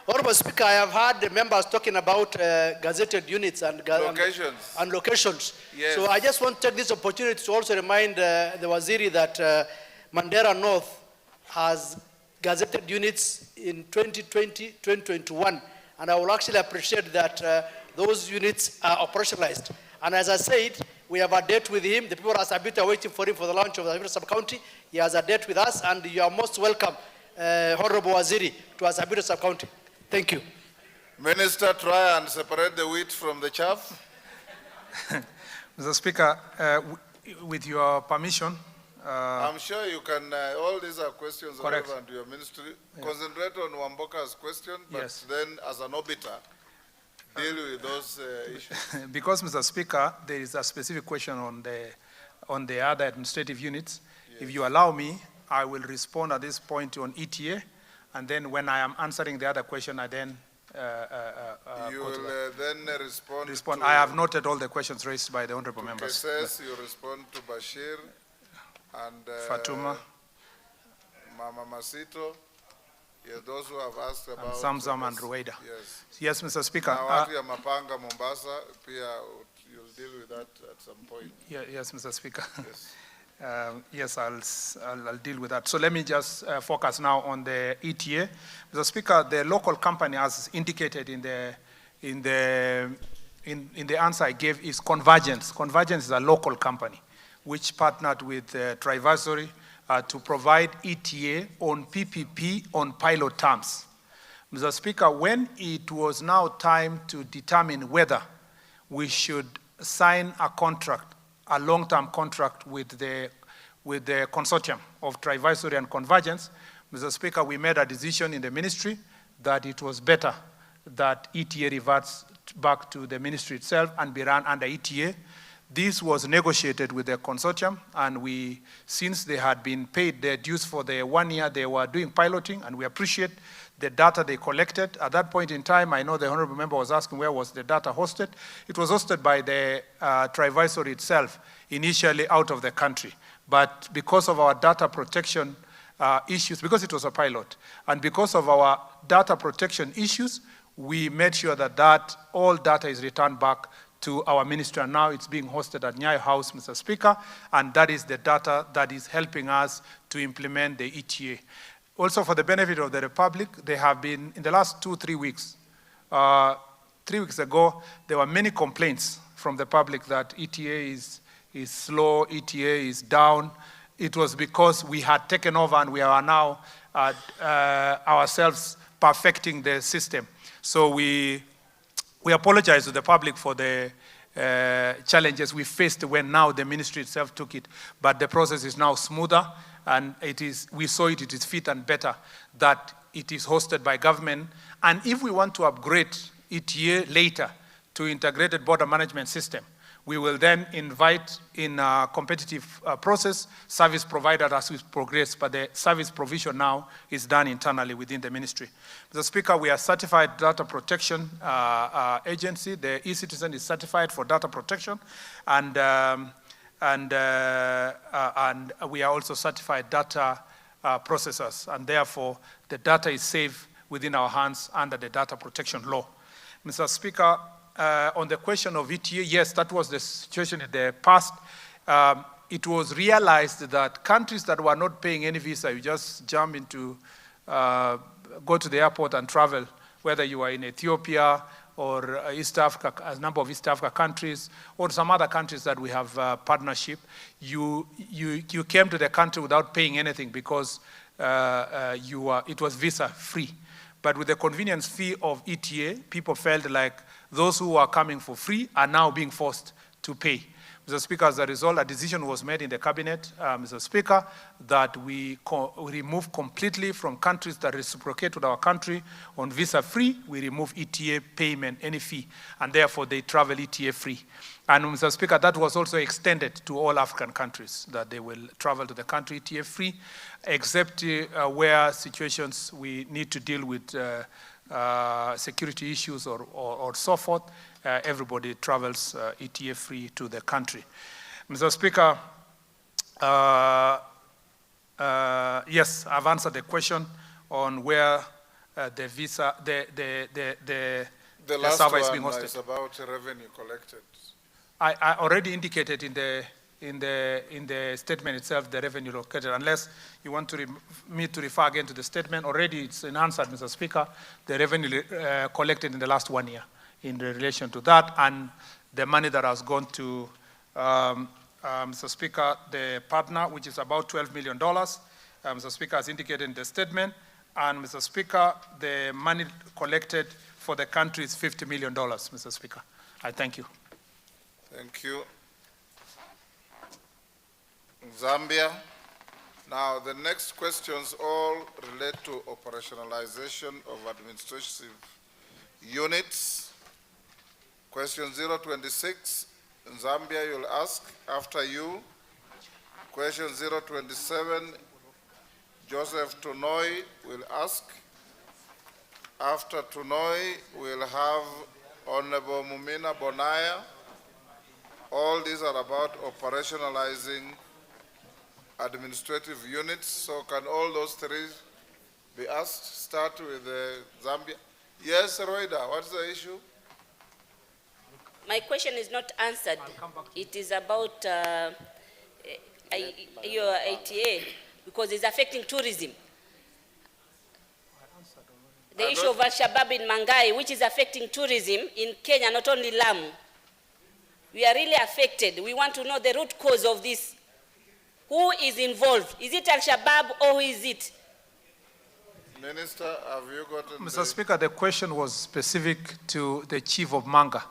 Honorable Speaker, I have heard the members talking about gazetted units and locations. And locations. Yes. So I just want to take this opportunity to also remind the Waziri that Mandera North has gazetted units in 2020, 2021. And I will actually appreciate that those units are operationalized. And as I said, we have a date with him. The people of Sabito are waiting for him for the launch of the Sabito sub-county. He has a date with us, and you are most welcome, Honorable Waziri, to our Sabito sub-county. Thank you. Minister, try and separate the wheat from the chaff. Mr. Speaker, with your permission, I'm sure you can, all these are questions correct. relevant to your ministry. Yeah. Concentrate on Wamboka's question, but yes. then as an orbiter, deal with those issues. Because, Mr. Speaker, there is a specific question on the other administrative units. Yes. If you allow me, I will respond at this point on ETA, and then when I am answering the other question, I then you will then respond to, I have noted all the questions raised by the honorable members. Cases, you respond to Bashir and Fatuma, Mama Masito. Yes, those who have asked about and Zamzam and Rueda. Yes. Yes, Mr. Speaker. Mapanga, Mombasa, you'll deal with that at some point. Yeah, yes, Mr. Speaker. Yes. Yes, I'll deal with that. So let me just focus now on the ETA. Mr. Speaker, the local company, as indicated in the answer I gave, is Convergence. Convergence is a local company which partnered with Trivasory to provide ETA on PPP on pilot terms. Mr. Speaker, when it was now time to determine whether we should sign a contract, a long-term contract with the consortium of Trivasory and Convergence, Mr. Speaker, we made a decision in the ministry that it was better that ETA reverts back to the ministry itself and be run under ETA. This was negotiated with the consortium, and since they had been paid their dues for the 1 year they were doing piloting, and we appreciate the data they collected. At that point in time, I know the honorable member was asking where was the data hosted. It was hosted by the Trivasory itself, initially out of the country. But because of our data protection issues, because it was a pilot, and because of our data protection issues, we made sure that all data is returned back to our ministry, and now it's being hosted at Nyayo House, Mr. Speaker, and that is the data that is helping us to implement the ETA. Also, for the benefit of the Republic, they have been, in the last 2-3 weeks, 3 weeks ago, there were many complaints from the public that ETA is slow, ETA is down. It was because we had taken over and we are now ourselves perfecting the system. So we apologize to the public for the challenges we faced when now the ministry itself took it, but the process is now smoother, and we saw it is fit and better that it is hosted by government. And if we want to upgrade ETA later to integrated border management system, we will then invite in a competitive process service provider as we progress, but the service provision now is done internally within the ministry. Mr. Speaker, we are certified data protection agency. The e-citizen is certified for data protection, and we are also certified data processors, and therefore the data is safe within our hands under the data protection law. Mr. Speaker, on the question of ETA, yes, that was the situation in the past. It was realized that countries that were not paying any visa, you just jump into, go to the airport and travel, whether you are in Ethiopia or East Africa, a number of East Africa countries, or some other countries that we have partnership, you came to the country without paying anything because it was visa free. But with the convenience fee of ETA, people felt like those who are coming for free are now being forced to pay. Mr. Speaker, as a result, a decision was made in the cabinet, Mr. Speaker, that we remove completely from countries that reciprocate with our country on visa-free, we remove ETA payment, any fee, and therefore they travel ETA-free. And Mr. Speaker, that was also extended to all African countries, that they will travel to the country ETA-free, except where situations we need to deal with security issues or so forth. Everybody travels ETA-free to the country. Mr. Speaker, yes, I've answered the question on where the visa, the last server is being hosted. Is about revenue collected. I already indicated in the statement itself the revenue located. Unless you want me to refer again to the statement, already it's in answer, Mr. Speaker, the revenue collected in the last 1 year in relation to that, and the money that has gone to, Mr. Speaker, the partner, which is about $12 million. Mr. Speaker has indicated in the statement, and Mr. Speaker, the money collected for the country is $50 million, Mr. Speaker. I thank you. Thank you. Zambia. Now, the next questions all relate to operationalization of administrative units. Question 026, Zambia, you'll ask. After you, question 027, Joseph Tunoi will ask. After Tunoi, we'll have Honorable Mumina Bonaya. All these are about operationalizing administrative units. So can all those three be asked? Start with Zambia. Yes, Roida, what's the issue? My question is not answered. It is about your ATA, because it's affecting tourism. The issue of Al-Shabaab in Mangai, which is affecting tourism in Kenya, not only Lamu. We are really affected. We want to know the root cause of this. Who is involved? Is it Al-Shabaab or who is it? Minister, have you gotten Mr. Speaker, the question was specific to the chief of Manga.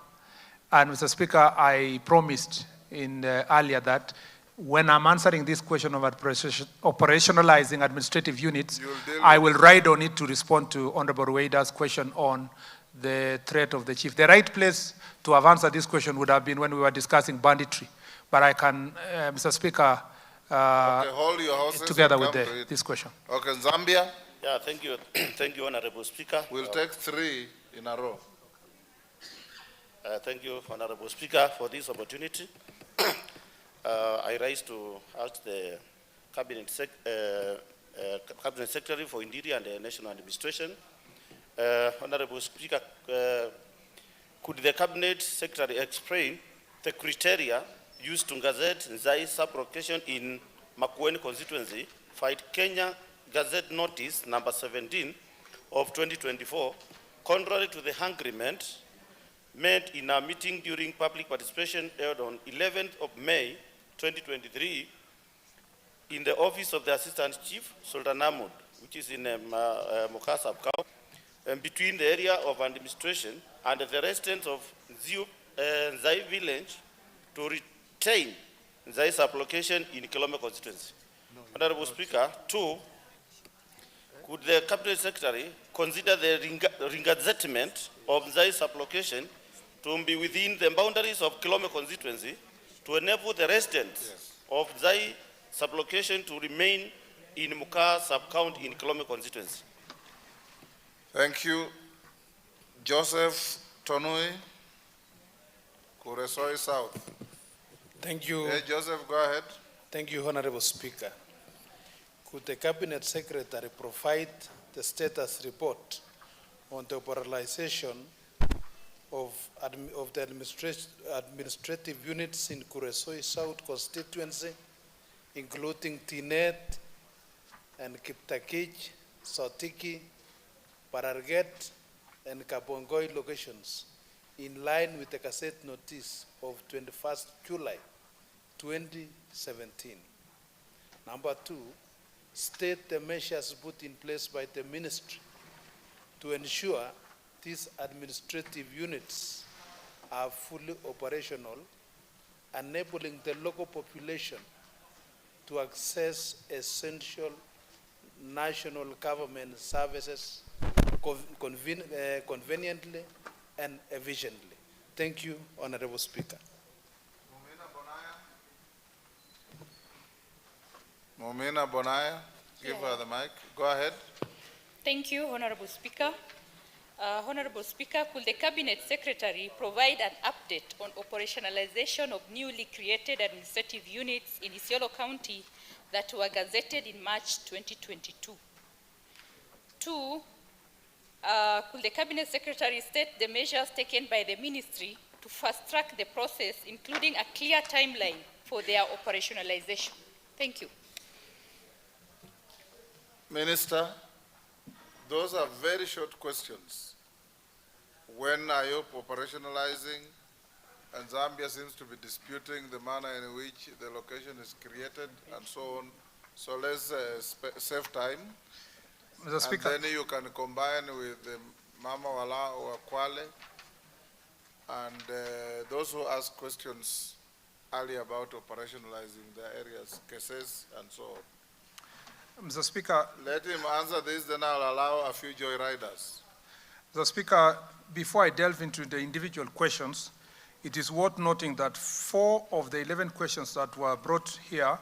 And Mr. Speaker, I promised earlier that when I'm answering this question of operationalizing administrative units, I will ride on it to respond to Honorable Rueida's question on the threat of the chief. The right place to have answered this question would have been when we were discussing banditry. But I can, Mr. Speaker, okay, hold your horses together with this question. Okay, Zambia. Yeah, thank you. Thank you, Honorable Speaker. We'll take three in a row. Thank you, Honorable Speaker, for this opportunity. I rise to ask the Cabinet Secretary for Interior and the National Administration. Honorable Speaker, could the Cabinet Secretary explain the criteria used to gazette Nzai sub-location in Makueni constituency, Fight Kenya Gazette Notice number 17 of 2024, contrary to the agreement made in a meeting during public participation held on 11th of May 2023 in the office of the Assistant Chief, Sultan Ahmud, which is in Mukah Sub-County, and between the area of administration and the residents of Nzai village to retain Nzai sub-location in Kilome constituency. Honorable Speaker, 2, could the Cabinet Secretary consider the regazettement of Nzai sub-location to be within the boundaries of Kilome constituency to enable the residents of Nzai sub-location to remain in Mukah sub-county in Kilome constituency? Thank you. Joseph Tonui, Kuresoi South. Thank you. Hey, Joseph, go ahead. Thank you, Honorable Speaker. Could the Cabinet Secretary provide the status report on the operationalization of the administrative units in Kuresoi South constituency, including Tinet and Kiptakij, Sotiki, Pararget, and Kabongoi locations, in line with the Gazette Notice of 21st July 2017. Number 2, state the measures put in place by the ministry to ensure these administrative units are fully operational, enabling the local population to access essential national government services conveniently and efficiently. Thank you, Honorable Speaker. Mumina Bonaya, give her the mic. Go ahead. Thank you, Honorable Speaker. Honorable Speaker, could the Cabinet Secretary provide an update on operationalization of newly created administrative units in Isiolo County that were gazetted in March 2022? 2, could the Cabinet Secretary state the measures taken by the Ministry to fast-track the process, including a clear timeline for their operationalization? Thank you. Minister, those are very short questions. When are you operationalizing? And Zambia seems to be disputing the manner in which the location is created and so on. So let's save time. Mr. Speaker. And then you can combine with Mama Wala or Kwale And those who asked questions earlier about operationalizing the areas, cases, and so on. Mr. Speaker, let him answer this, then I'll allow a few joyriders. Mr. Speaker, before I delve into the individual questions, it is worth noting that 4 of the 11 questions that were brought here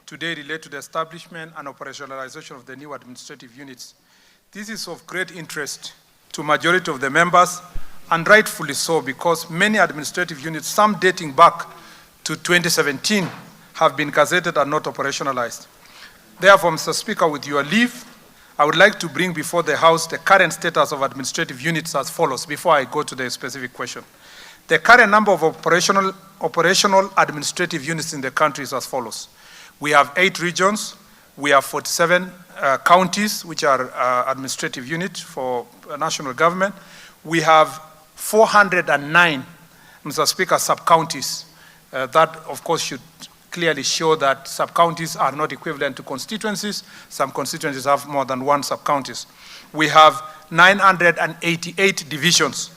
today relate to the establishment and operationalization of the new administrative units. This is of great interest to majority of the members, and rightfully so, because many administrative units, some dating back to 2017, have been gazetted and not operationalized. Therefore, Mr. Speaker, with your leave, I would like to bring before the House the current status of administrative units as follows, before I go to the specific question. The current number of operational administrative units in the country is as follows. We have 8 regions, we have 47 counties, which are administrative units for national government. We have 409, Mr. Speaker, sub-counties. That, of course, should clearly show that sub-counties are not equivalent to constituencies. Some constituencies have more than 1 sub-counties. We have 988 divisions,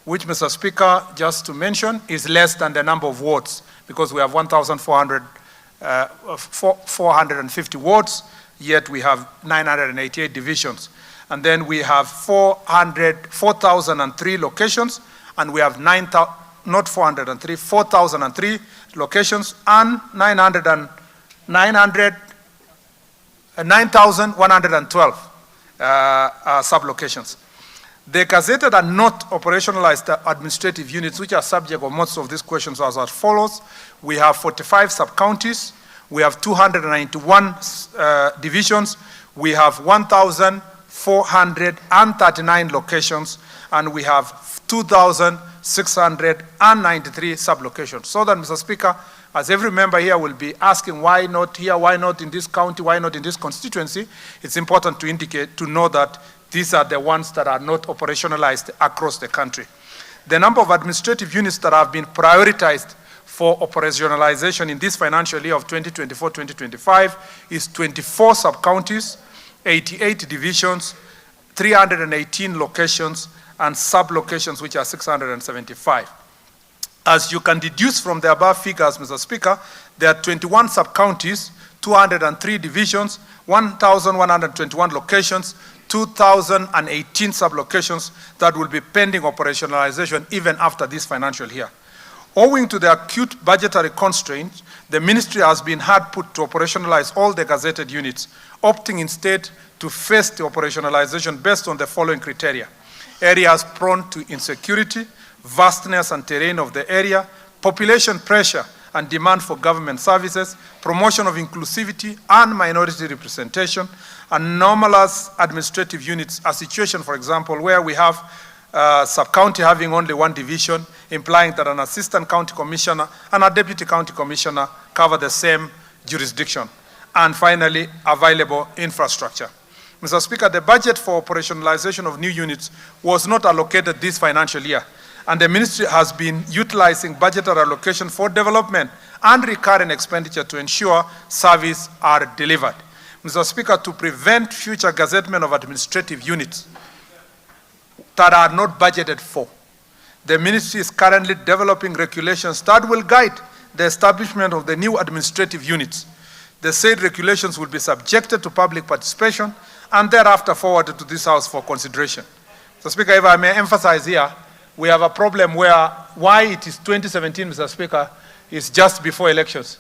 which, Mr. Speaker, just to mention, is less than the number of wards, because we have 450 wards, yet we have 988 divisions. And then we have 4,003 locations, and we have 4,003 locations, and 9,112 sub-locations. The gazetted and not operationalized administrative units, which are subject of most of these questions, are as follows. We have 45 sub-counties, we have 291 divisions, we have 1,439 locations, and we have 2,693 sub-locations. So that, Mr. Speaker, as every member here will be asking why not here, why not in this county, why not in this constituency, it's important to indicate, to know that these are the ones that are not operationalized across the country. The number of administrative units that have been prioritized for operationalization in this financial year of 2024-2025 is 24 sub-counties, 88 divisions, 318 locations, and sub-locations, which are 675. As you can deduce from the above figures, Mr. Speaker, there are 21 sub-counties, 203 divisions, 1,121 locations, 2,018 sub-locations that will be pending operationalization even after this financial year. Owing to the acute budgetary constraints, the ministry has been hard put to operationalize all the gazetted units, opting instead to face the operationalization based on the following criteria: areas prone to insecurity, vastness and terrain of the area, population pressure and demand for government services, promotion of inclusivity and minority representation, anomalous administrative units, a situation, for example, where we have sub-county having only 1 division, implying that an assistant county commissioner and a deputy county commissioner cover the same jurisdiction. And finally, available infrastructure. Mr. Speaker, the budget for operationalization of new units was not allocated this financial year, and the ministry has been utilizing budgetary allocation for development and recurring expenditure to ensure service are delivered. Mr. Speaker, to prevent future gazettement of administrative units that are not budgeted for, the ministry is currently developing regulations that will guide the establishment of the new administrative units. The said regulations will be subjected to public participation and thereafter forwarded to this House for consideration. Mr. Speaker, if I may emphasize here, we have a problem where why it is 2017, Mr. Speaker, is just before elections.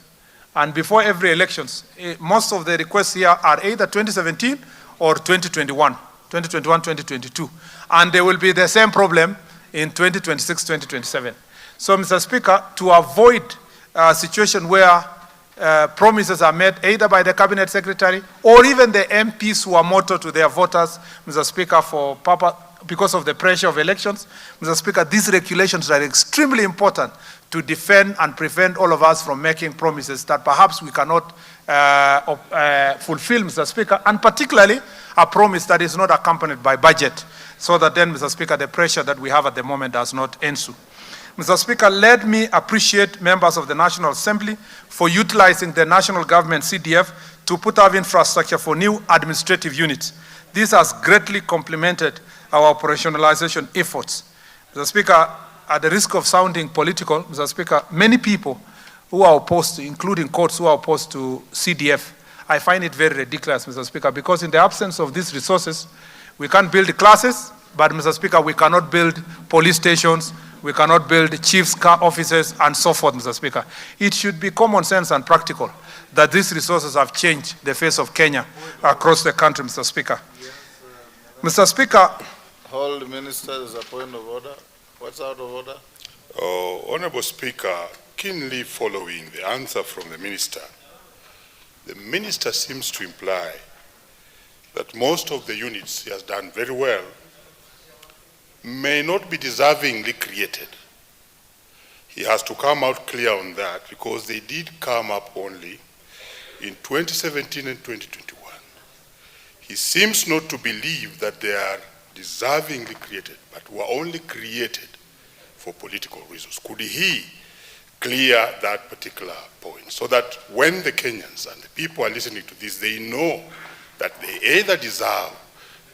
And before every elections, most of the requests here are either 2017 or 2021, 2022. And there will be the same problem in 2026, 2027. So, Mr. Speaker, to avoid a situation where promises are made either by the Cabinet Secretary or even the MPs who are motto to their voters, Mr. Speaker, because of the pressure of elections, Mr. Speaker, these regulations are extremely important to defend and prevent all of us from making promises that perhaps we cannot fulfill, Mr. Speaker, and particularly a promise that is not accompanied by budget, so that then, Mr. Speaker, the pressure that we have at the moment does not ensue. Mr. Speaker, let me appreciate members of the National Assembly for utilizing the national government CDF to put up infrastructure for new administrative units. This has greatly complemented our operationalization efforts. Mr. Speaker, at the risk of sounding political, Mr. Speaker, many people who are opposed, including courts who are opposed to CDF, I find it very ridiculous, Mr. Speaker, because in the absence of these resources, we can't build classes, but Mr. Speaker, we cannot build police stations, we cannot build chief's offices, and so forth, Mr. Speaker. It should be common sense and practical that these resources have changed the face of Kenya across the country, Mr. Speaker. Mr. Speaker. Hold, Minister, there's a point of order. What's out of order? Honorable Speaker, keenly following the answer from the Minister seems to imply that most of the units he has done very well may not be deservingly created. He has to come out clear on that because they did come up only in 2017 and 2021. He seems not to believe that they are deservingly created, but were only created for political reasons. Could he clear that particular point so that when the Kenyans and the people are listening to this, they know that they either deserve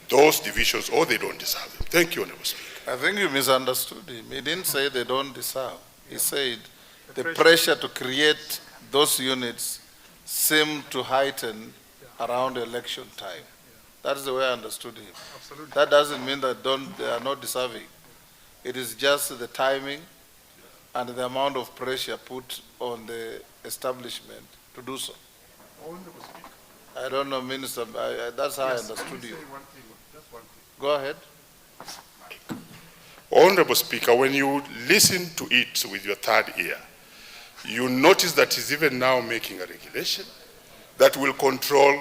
those divisions or they don't deserve them? Thank you, Honorable Speaker. I think you misunderstood him. He didn't say they don't deserve. He said the pressure to create those units seemed to heighten around election time. That's the way I understood him. Absolutely. That doesn't mean that they are not deserving. It is just the timing and the amount of pressure put on the establishment to do so. I don't know, Minister, that's how I understood you. Go ahead. Honorable Speaker, when you listen to it with your third ear, you notice that he's even now making a regulation that will control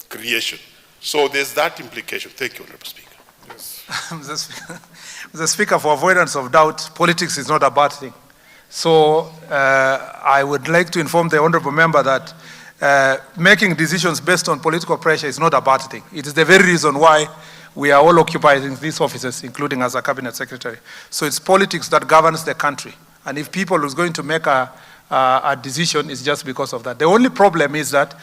creation. So there's that implication. Thank you, Honorable Speaker. Yes. Mr. Speaker, for avoidance of doubt, politics is not a bad thing. So I would like to inform the honorable member that making decisions based on political pressure is not a bad thing. It is the very reason why we are all occupying these offices, including as a cabinet secretary. So it's politics that governs the country. And if people are going to make a decision, it's just because of that. The only problem is that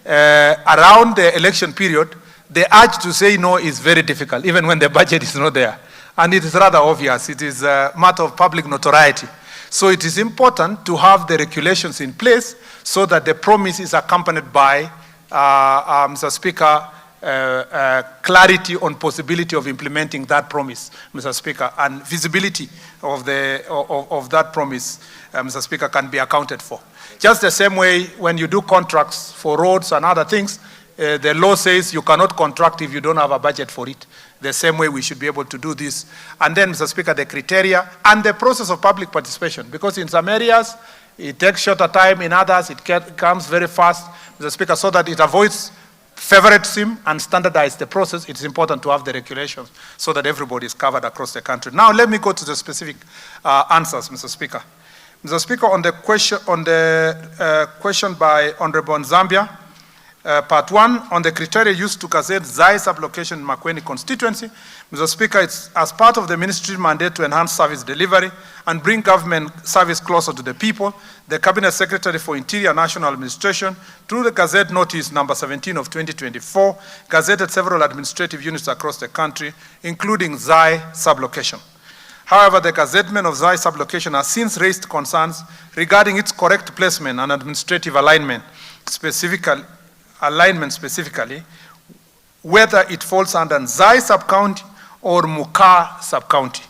around the election period, the urge to say no is very difficult, even when the budget is not there. And it is rather obvious. It is a matter of public notoriety. So it is important to have the regulations in place so that the promise is accompanied by, Mr. Speaker, clarity on possibility of implementing that promise, Mr. Speaker, and visibility of that promise, Mr. Speaker, can be accounted for. Just the same way when you do contracts for roads and other things, the law says you cannot contract if you don't have a budget for it. The same way we should be able to do this. And then, Mr. Speaker, the criteria and the process of public participation, because in some areas it takes shorter time, in others it comes very fast, Mr. Speaker, so that it avoids favoritism and standardize the process. It's important to have the regulations so that everybody is covered across the country. Now let me go to the specific answers, Mr. Speaker. Mr. Speaker, on the question by Honorable Zambia, Part 1, on the criteria used to gazette Zai sublocation in Makueni constituency, Mr. Speaker, it's as part of the ministry mandate to enhance service delivery and bring government service closer to the people, the Cabinet Secretary for Interior National Administration, through the Gazette Notice number 17 of 2024, gazetted several administrative units across the country, including Zai sublocation. However, the gazettement of Zai sublocation has since raised concerns regarding its correct placement and administrative alignment, specifically, whether it falls under Zai sub-county or Mukah sub-county.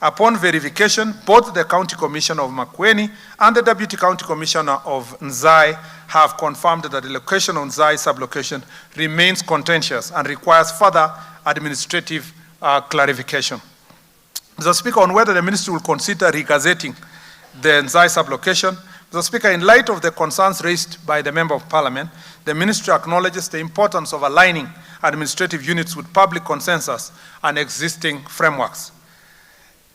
Upon verification, both the County Commissioner of Makueni and the Deputy County Commissioner of Nzai have confirmed that the location of Nzai sublocation remains contentious and requires further administrative clarification. Mr. Speaker, on whether the ministry will consider regazetting the Nzai sublocation, Mr. Speaker, in light of the concerns raised by the Member of Parliament, the ministry acknowledges the importance of aligning administrative units with public consensus and existing frameworks.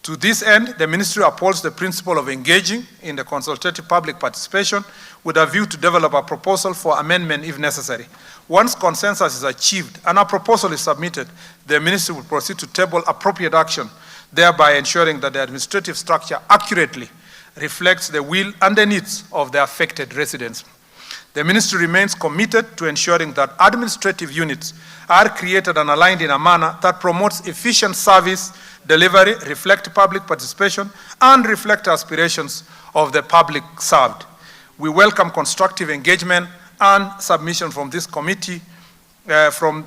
To this end, the ministry upholds the principle of engaging in the consultative public participation with a view to develop a proposal for amendment if necessary. Once consensus is achieved and a proposal is submitted, the ministry will proceed to table appropriate action, thereby ensuring that the administrative structure accurately reflects the will and the needs of the affected residents. The ministry remains committed to ensuring that administrative units are created and aligned in a manner that promotes efficient service delivery, reflect public participation, and reflect aspirations of the public served. We welcome constructive engagement and submission from this committee, from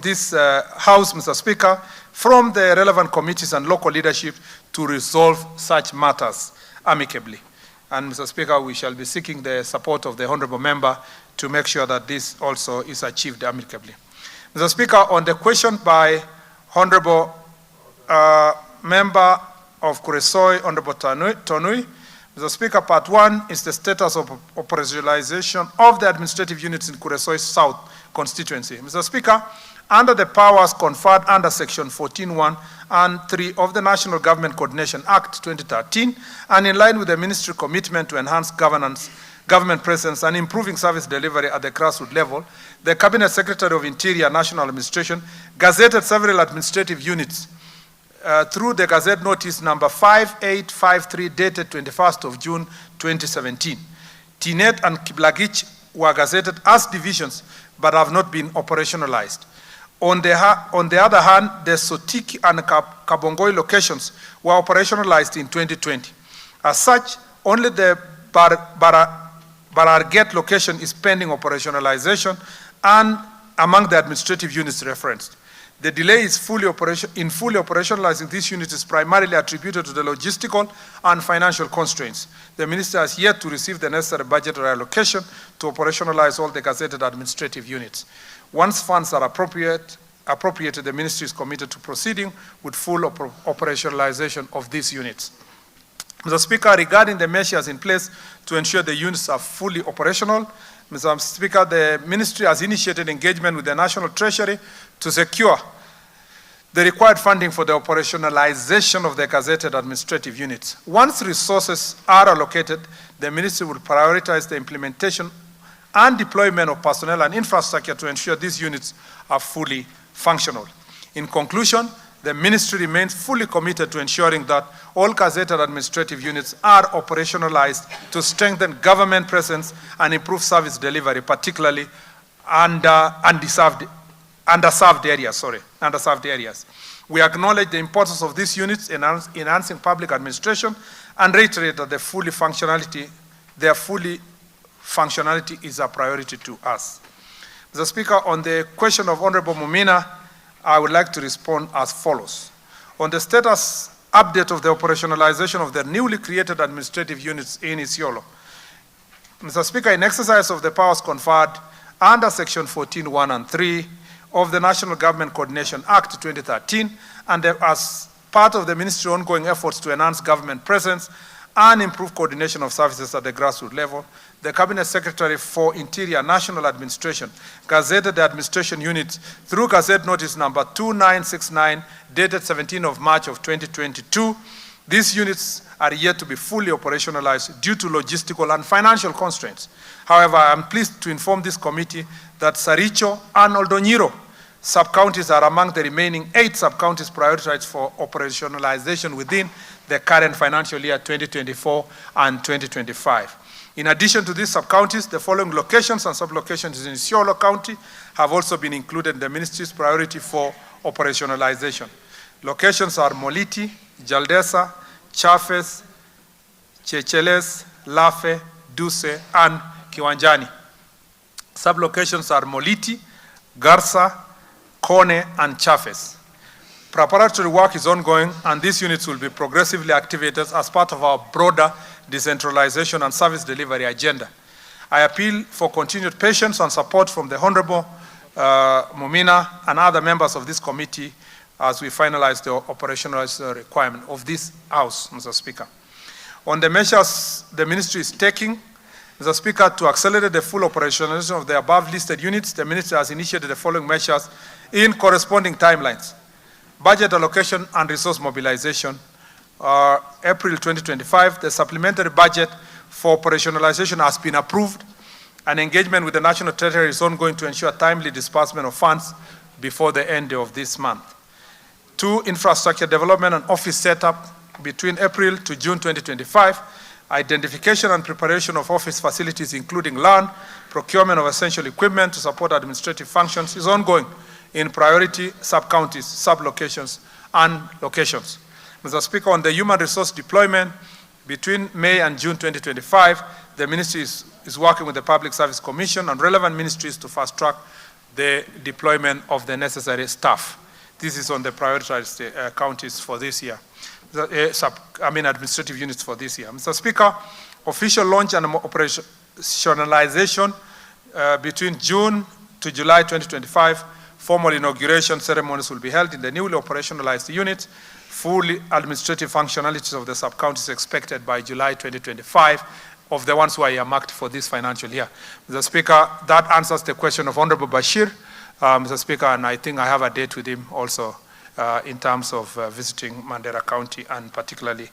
this House, Mr. Speaker, from the relevant committees and local leadership to resolve such matters amicably. And Mr. Speaker, we shall be seeking the support of the Honorable Member to make sure that this also is achieved amicably. Mr. Speaker, on the question by Honorable Member of Kuresoi, Honorable Tonui, Mr. Speaker, part 1 is the status of operationalization of the administrative units in Kuresoi South constituency. Mr. Speaker, under the powers conferred under Section 14(1) and 3 of the National Government Coordination Act 2013, and in line with the ministry commitment to enhance governance, government presence, and improving service delivery at the grassroots level, the Cabinet Secretary of Interior National Administration gazetted several administrative units through the Gazette Notice number 5853 dated 21st of June 2017. Tinet and Kiblagich were gazetted as divisions but have not been operationalized. On the other hand, the Sotiki and Kabongoi locations were operationalized in 2020. As such, only the Bararget location is pending operationalization and among the administrative units referenced. The delay is fully operationalizing this unit is primarily attributed to the logistical and financial constraints. The Minister has yet to receive the necessary budgetary allocation to operationalize all the gazetted administrative units. Once funds are appropriated, the Ministry is committed to proceeding with full operationalization of these units. Mr. Speaker, regarding the measures in place to ensure the units are fully operational, Mr. Speaker, the Ministry has initiated engagement with the National Treasury to secure the required funding for the operationalization of the gazetted administrative units. Once resources are allocated, the Ministry will prioritize the implementation and deployment of personnel and infrastructure to ensure these units are fully functional. In conclusion, the Ministry remains fully committed to ensuring that all gazetted administrative units are operationalized to strengthen government presence and improve service delivery, particularly underserved areas. We acknowledge the importance of these units in enhancing public administration and reiterate that their full functionality is a priority to us. Mr. Speaker, on the question of Honorable Mumina, I would like to respond as follows. On the status update of the operationalization of the newly created administrative units in Isiolo, Mr. Speaker, in exercise of the powers conferred under Section 14(1) and 3 of the National Government Coordination Act 2013, and as part of the Ministry's ongoing efforts to enhance government presence and improve coordination of services at the grassroots level, the Cabinet Secretary for Interior National Administration gazetted the administration units through Gazette Notice number 2969 dated 17th of March of 2022. These units are yet to be fully operationalized due to logistical and financial constraints. However, I am pleased to inform this committee that Saricho and Oldonyiro sub-counties are among the remaining 8 sub-counties prioritized for operationalization within the current financial year 2024 and 2025. In addition to these sub-counties, the following locations and sub-locations in Isiolo County have also been included in the Ministry's priority for operationalization. Locations are Moliti, Jaldesa, Chafes, Checheles, Lafe, Duse, and Kiwanjani. Sub-locations are Moliti, Garsa, Kone, and Chafes. Preparatory work is ongoing, and these units will be progressively activated as part of our broader decentralization and service delivery agenda. I appeal for continued patience and support from the Honorable Mumina and other members of this committee as we finalize the operational requirement of this House, Mr. Speaker. On the measures the Ministry is taking, Mr. Speaker, to accelerate the full operationalization of the above listed units, the Ministry has initiated the following measures in corresponding timelines. Budget allocation and resource mobilization. April 2025, the supplementary budget for operationalization has been approved, and engagement with the National Treasury is ongoing to ensure timely disbursement of funds before the end of this month. 2, infrastructure development and office setup between April to June 2025. Identification and preparation of office facilities, including land, procurement of essential equipment to support administrative functions, is ongoing in priority sub-counties, sub-locations, and locations. Mr. Speaker, on the human resource deployment, between May and June 2025, the ministry is working with the Public Service Commission and relevant ministries to fast-track the deployment of the necessary staff. This is on the prioritized counties for this year. Administrative units for this year. Mr. Speaker, official launch and operationalization between June to July 2025, formal inauguration ceremonies will be held in the newly operationalized units. Fully administrative functionalities of the sub-counties expected by July 2025 of the ones who are earmarked for this financial year. Mr. Speaker, that answers the question of Honorable Bashir, Mr. Speaker, and I think I have a date with him also in terms of visiting Mandera County and particularly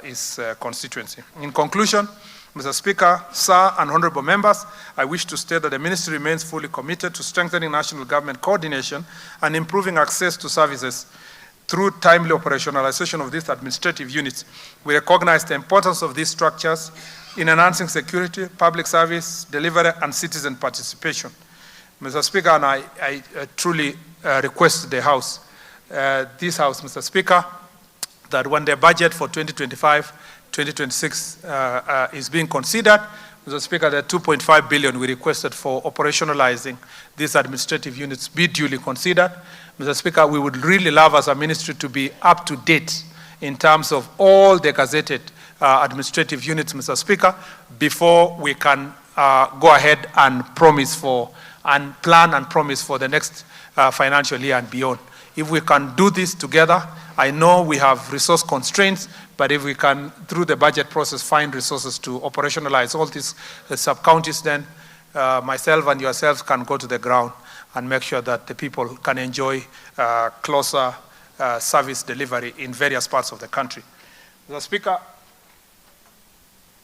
his constituency. In conclusion, Mr. Speaker, Sir and Honorable Members, I wish to state that the Ministry remains fully committed to strengthening national government coordination and improving access to services through timely operationalization of these administrative units. We recognize the importance of these structures in enhancing security, public service, delivery, and citizen participation. Mr. Speaker, and I truly request the House, this House, Mr. Speaker, that when the budget for 2025-2026 is being considered, Mr. Speaker, the 2.5 billion we requested for operationalizing these administrative units be duly considered. Mr. Speaker, we would really love as a ministry to be up to date in terms of all the gazetted administrative units, Mr. Speaker, before we can go ahead and promise for and plan and promise for the next financial year and beyond. If we can do this together, I know we have resource constraints, but if we can, through the budget process, find resources to operationalize all these sub-counties, then myself and yourselves can go to the ground and make sure that the people can enjoy closer service delivery in various parts of the country.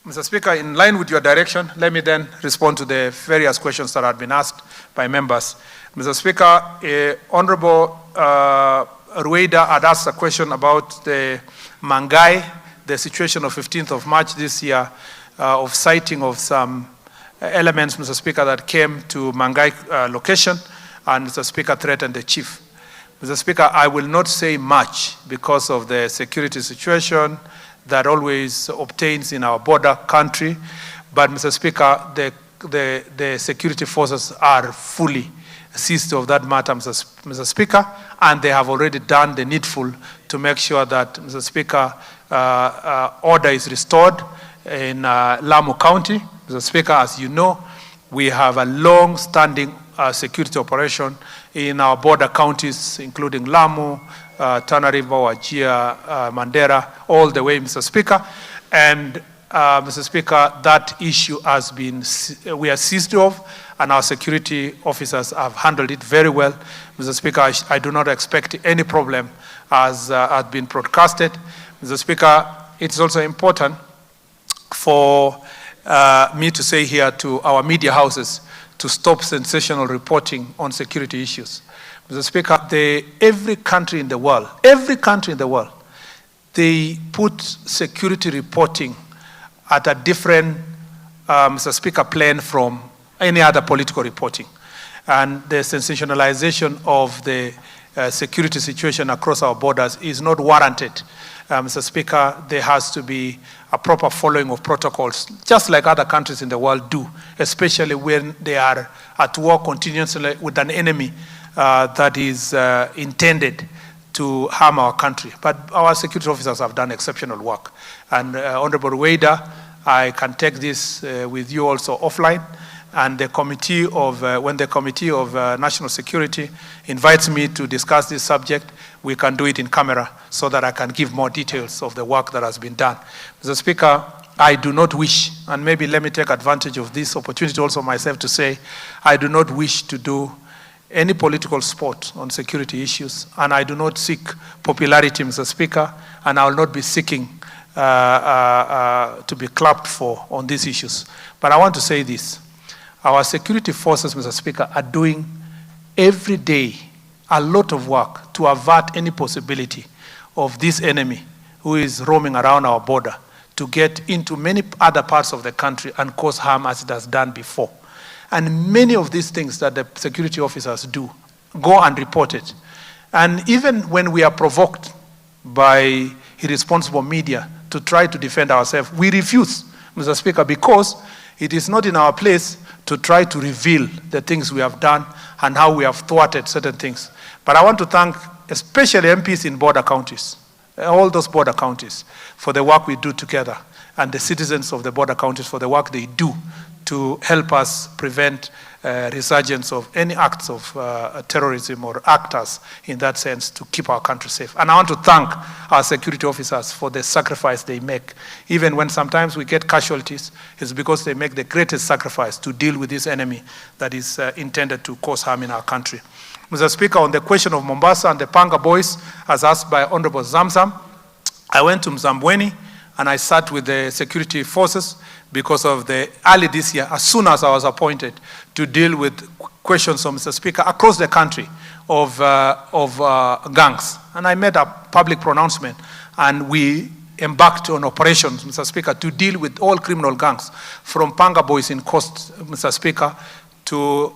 Mr. Speaker, in line with your direction, let me then respond to the various questions that have been asked by members. Mr. Speaker, Honorable Rueda had asked a question about the Mangai, the situation of 15th of March this year, of sighting of some elements, Mr. Speaker, that came to Mangai location, and Mr. Speaker threatened the chief. Mr. Speaker, I will not say much because of the security situation that always obtains in our border country, but Mr. Speaker, the security forces are fully seized of that matter, Mr. Speaker, and they have already done the needful to make sure that, Mr. Speaker, order is restored in Lamu County. Mr. Speaker, as you know, we have a long-standing security operation in our border counties, including Lamu, Tana River, Wajir, Mandera, all the way, Mr. Speaker. And Mr. Speaker, that issue has been, we are seized of, and our security officers have handled it very well. Mr. Speaker, I do not expect any problem as has been broadcasted. Mr. Speaker, it's also important for me to say here to our media houses to stop sensational reporting on security issues. Mr. Speaker, every country in the world, they put security reporting at a different, Mr. Speaker, plane from any other political reporting. And the sensationalization of the security situation across our borders is not warranted. Mr. Speaker, there has to be a proper following of protocols, just like other countries in the world do, especially when they are at war continuously with an enemy that is intended to harm our country. But our security officers have done exceptional work. And Honorable Wada, I can take this with you also offline. And the committee of, when the Committee of National Security invites me to discuss this subject, we can do it in camera so that I can give more details of the work that has been done. Mr. Speaker, I do not wish, and maybe let me take advantage of this opportunity also myself to say, I do not wish to do any political sport on security issues, and I do not seek popularity, Mr. Speaker, and I will not be seeking to be clapped for on these issues. But I want to say this. Our security forces, Mr. Speaker, are doing every day a lot of work to avert any possibility of this enemy who is roaming around our border to get into many other parts of the country and cause harm as it has done before. And many of these things that the security officers do go unreported. And even when we are provoked by irresponsible media to try to defend ourselves, we refuse, Mr. Speaker, because it is not in our place to try to reveal the things we have done and how we have thwarted certain things. But I want to thank especially MPs in border counties, all those border counties, for the work we do together, and the citizens of the border counties for the work they do to help us prevent resurgence of any acts of terrorism or actors in that sense to keep our country safe. And I want to thank our security officers for the sacrifice they make. Even when sometimes we get casualties, it's because they make the greatest sacrifice to deal with this enemy that is intended to cause harm in our country. Mr. Speaker, on the question of Mombasa and the Panga boys, as asked by Honorable Zamzam, I went to Mzambweni and I sat with the security forces because of the early this year, as soon as I was appointed, to deal with questions from Mr. Speaker across the country of gangs. And I made a public pronouncement, and we embarked on operations, Mr. Speaker, to deal with all criminal gangs, from Panga boys in Coast, Mr. Speaker, to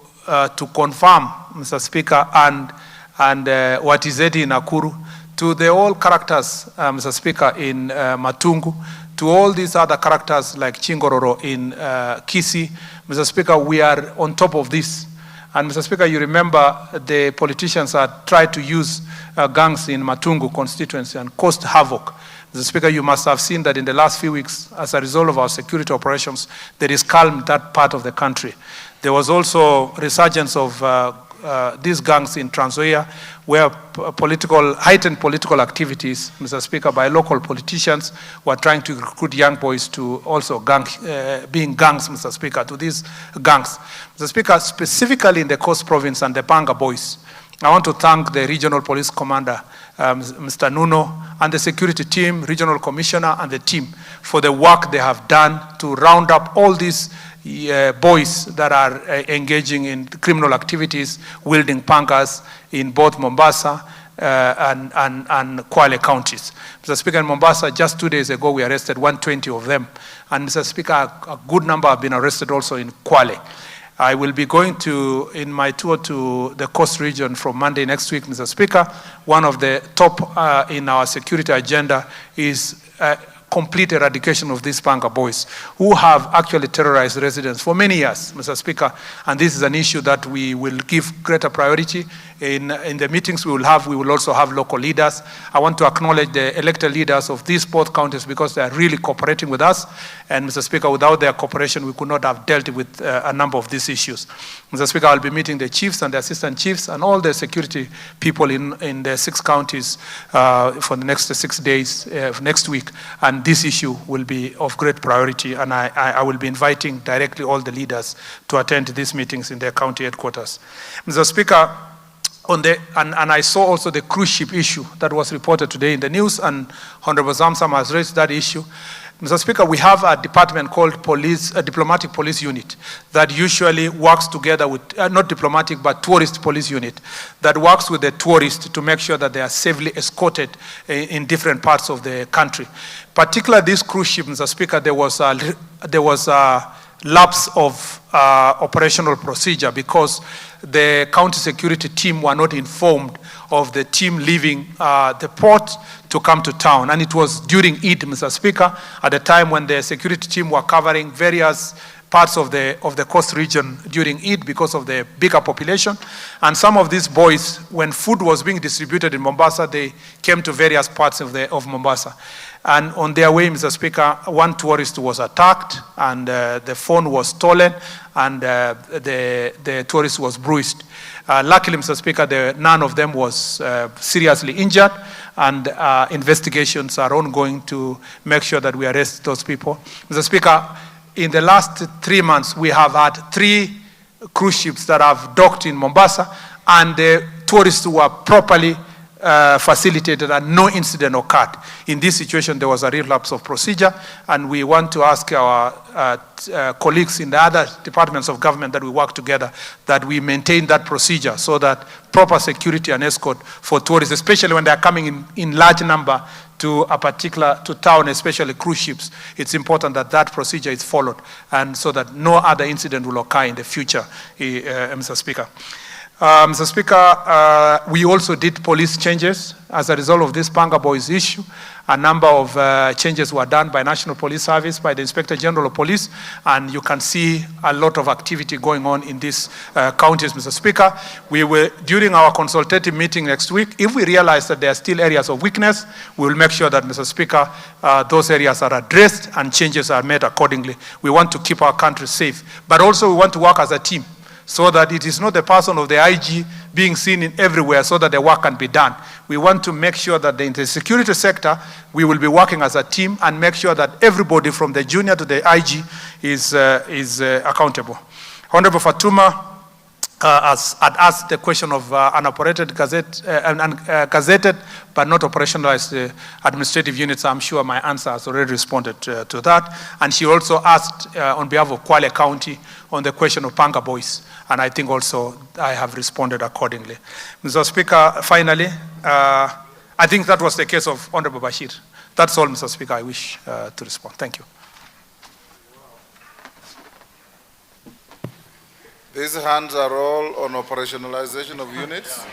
confirm, Mr. Speaker, and Watizedi in Nakuru, to the all characters, Mr. Speaker, in Matungu, to all these other characters like Chingororo in Kisii. Mr. Speaker, we are on top of this. And Mr. Speaker, you remember the politicians had tried to use gangs in Matungu constituency and caused havoc. Mr. Speaker, you must have seen that in the last few weeks, as a result of our security operations, there is calm in that part of the country. There was also resurgence of these gangs in Trans Nzoia, where heightened political activities, Mr. Speaker, by local politicians were trying to recruit young boys to also being gangs, Mr. Speaker, to these gangs. Mr. Speaker, specifically in the Coast Province and the Panga boys, I want to thank the regional police commander, Mr. Nuno, and the security team, regional commissioner, and the team for the work they have done to round up all these boys that are engaging in criminal activities, wielding pangas in both Mombasa and Kwale counties. Mr. Speaker, in Mombasa, just 2 days ago, we arrested 120 of them. And Mr. Speaker, a good number have been arrested also in Kwale. I will be going in my tour to the coast region from Monday next week, Mr. Speaker. One of the top in our security agenda is complete eradication of these Panga boys who have actually terrorized residents for many years, Mr. Speaker. And this is an issue that we will give greater priority. In the meetings we will also have local leaders. I want to acknowledge the elected leaders of these both counties because they are really cooperating with us. And Mr. Speaker, without their cooperation, we could not have dealt with a number of these issues. Mr. Speaker, I'll be meeting the chiefs and the assistant chiefs and all the security people in the 6 counties for the next 6 days next week. And this issue will be of great priority. And I will be inviting directly all the leaders to attend these meetings in their county headquarters. Mr. Speaker, and I saw also the cruise ship issue that was reported today in the news, and Honorable Zamzam has raised that issue. Mr. Speaker, we have a department called a diplomatic police unit that usually works together with, not diplomatic, but tourist police unit, that works with the tourists to make sure that they are safely escorted in different parts of the country. Particularly this cruise ship, Mr. Speaker, there was a lapse of operational procedure because the county security team were not informed of the team leaving the port to come to town. And it was during Eid, Mr. Speaker, at the time when the security team were covering various parts of the coast region during Eid because of the bigger population. And some of these boys, when food was being distributed in Mombasa, they came to various parts of Mombasa. And on their way, Mr. Speaker, one tourist was attacked and the phone was stolen and the tourist was bruised. Luckily, Mr. Speaker, none of them was seriously injured, and investigations are ongoing to make sure that we arrest those people. Mr. Speaker, in the last 3 months, we have had 3 cruise ships that have docked in Mombasa, and the tourists were properly facilitated and no incident occurred. In this situation, there was a relapse of procedure, and we want to ask our colleagues in the other departments of government that we work together that we maintain that procedure so that proper security and escort for tourists, especially when they are coming in large number to town, especially cruise ships, it's important that that procedure is followed, and so that no other incident will occur in the future, Mr. Speaker. Mr. Speaker, we also did police changes as a result of this Panga Boys issue. A number of changes were done by National Police Service, by the Inspector General of Police, and you can see a lot of activity going on in these counties, Mr. Speaker. We will, during our consultative meeting next week, if we realize that there are still areas of weakness, we will make sure that, Mr. Speaker, those areas are addressed and changes are made accordingly. We want to keep our country safe, but also we want to work as a team, so that it is not the person of the IG being seen in everywhere so that the work can be done. We want to make sure that in the security sector, we will be working as a team and make sure that everybody from the junior to the IG is accountable. Honorable Fatuma had asked the question of unoperated gazetted but not operationalized administrative units. I'm sure my answer has already responded to that. And she also asked on behalf of Kwale County on the question of Panga Boys. And I think also I have responded accordingly. Mr. Speaker, finally, I think that was the case of Honorable Bashir. That's all, Mr. Speaker, I wish to respond. Thank you. These hands are all on operationalization of units.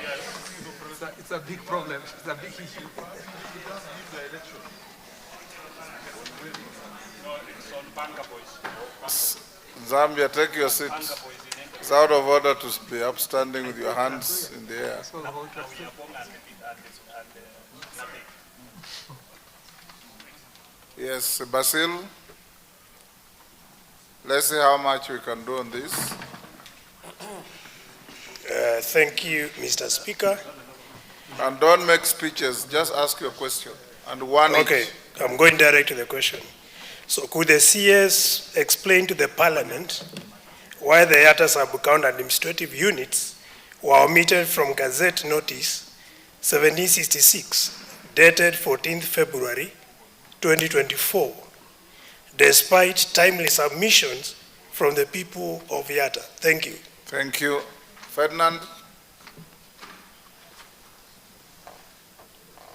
It's a big problem. It's a big issue. Zambia, take your seat. It's out of order to be upstanding with your hands in the air. Yes, Basil, let's see how much we can do on this. Thank you, Mr. Speaker. And don't make speeches, just ask your question. And one Okay, I'm going direct to the question. So could the CS explain to the Parliament why the Yatta sub-county administrative units were omitted from Gazette Notice 1766, dated 14th February 2024, despite timely submissions from the people of Yatta? Thank you. Thank you. Ferdinand?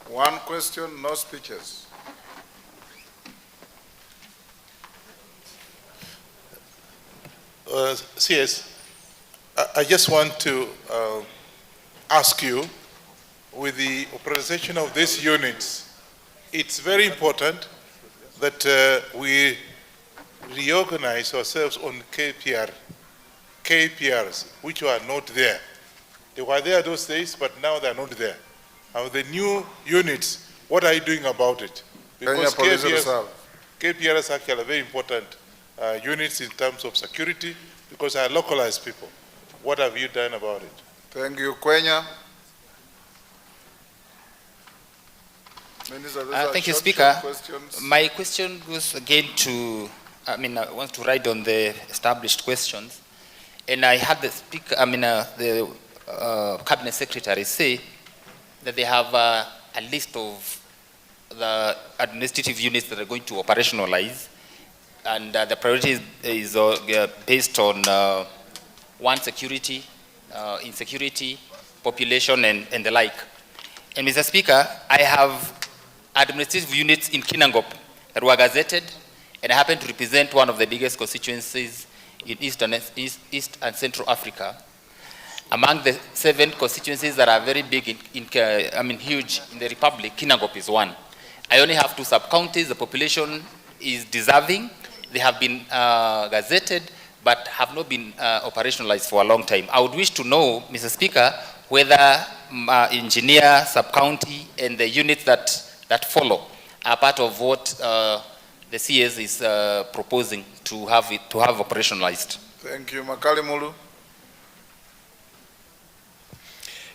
One question, no speeches. CS, I just want to ask you, with the authorization of these units, it's very important that we reorganize ourselves on KPRs, which were not there. They were there those days, but now they're not there. Now the new units, what are you doing about it? Because KPRs actually are very important units in terms of security, because they are localized people. What have you done about it? Thank you. Kwenya? Thank you, Speaker. My question goes again to, I want to ride on the established questions. And I had the Speaker, the Cabinet Secretary say that they have a list of the administrative units that are going to operationalize. And the priority is based on one, security, insecurity, population, and the like. And Mr. Speaker, I have administrative units in Kinangop that were gazetted, and I happen to represent one of the biggest constituencies in East and Central Africa. Among the 7 constituencies that are very big, huge in the Republic, Kinangop is one. I only have 2 sub-counties. The population is deserving. They have been gazetted, but have not been operationalized for a long time. I would wish to know, Mr. Speaker, whether engineer, sub-county, and the units that follow are part of what the CS is proposing to have operationalized. Thank you. Makali Mulu.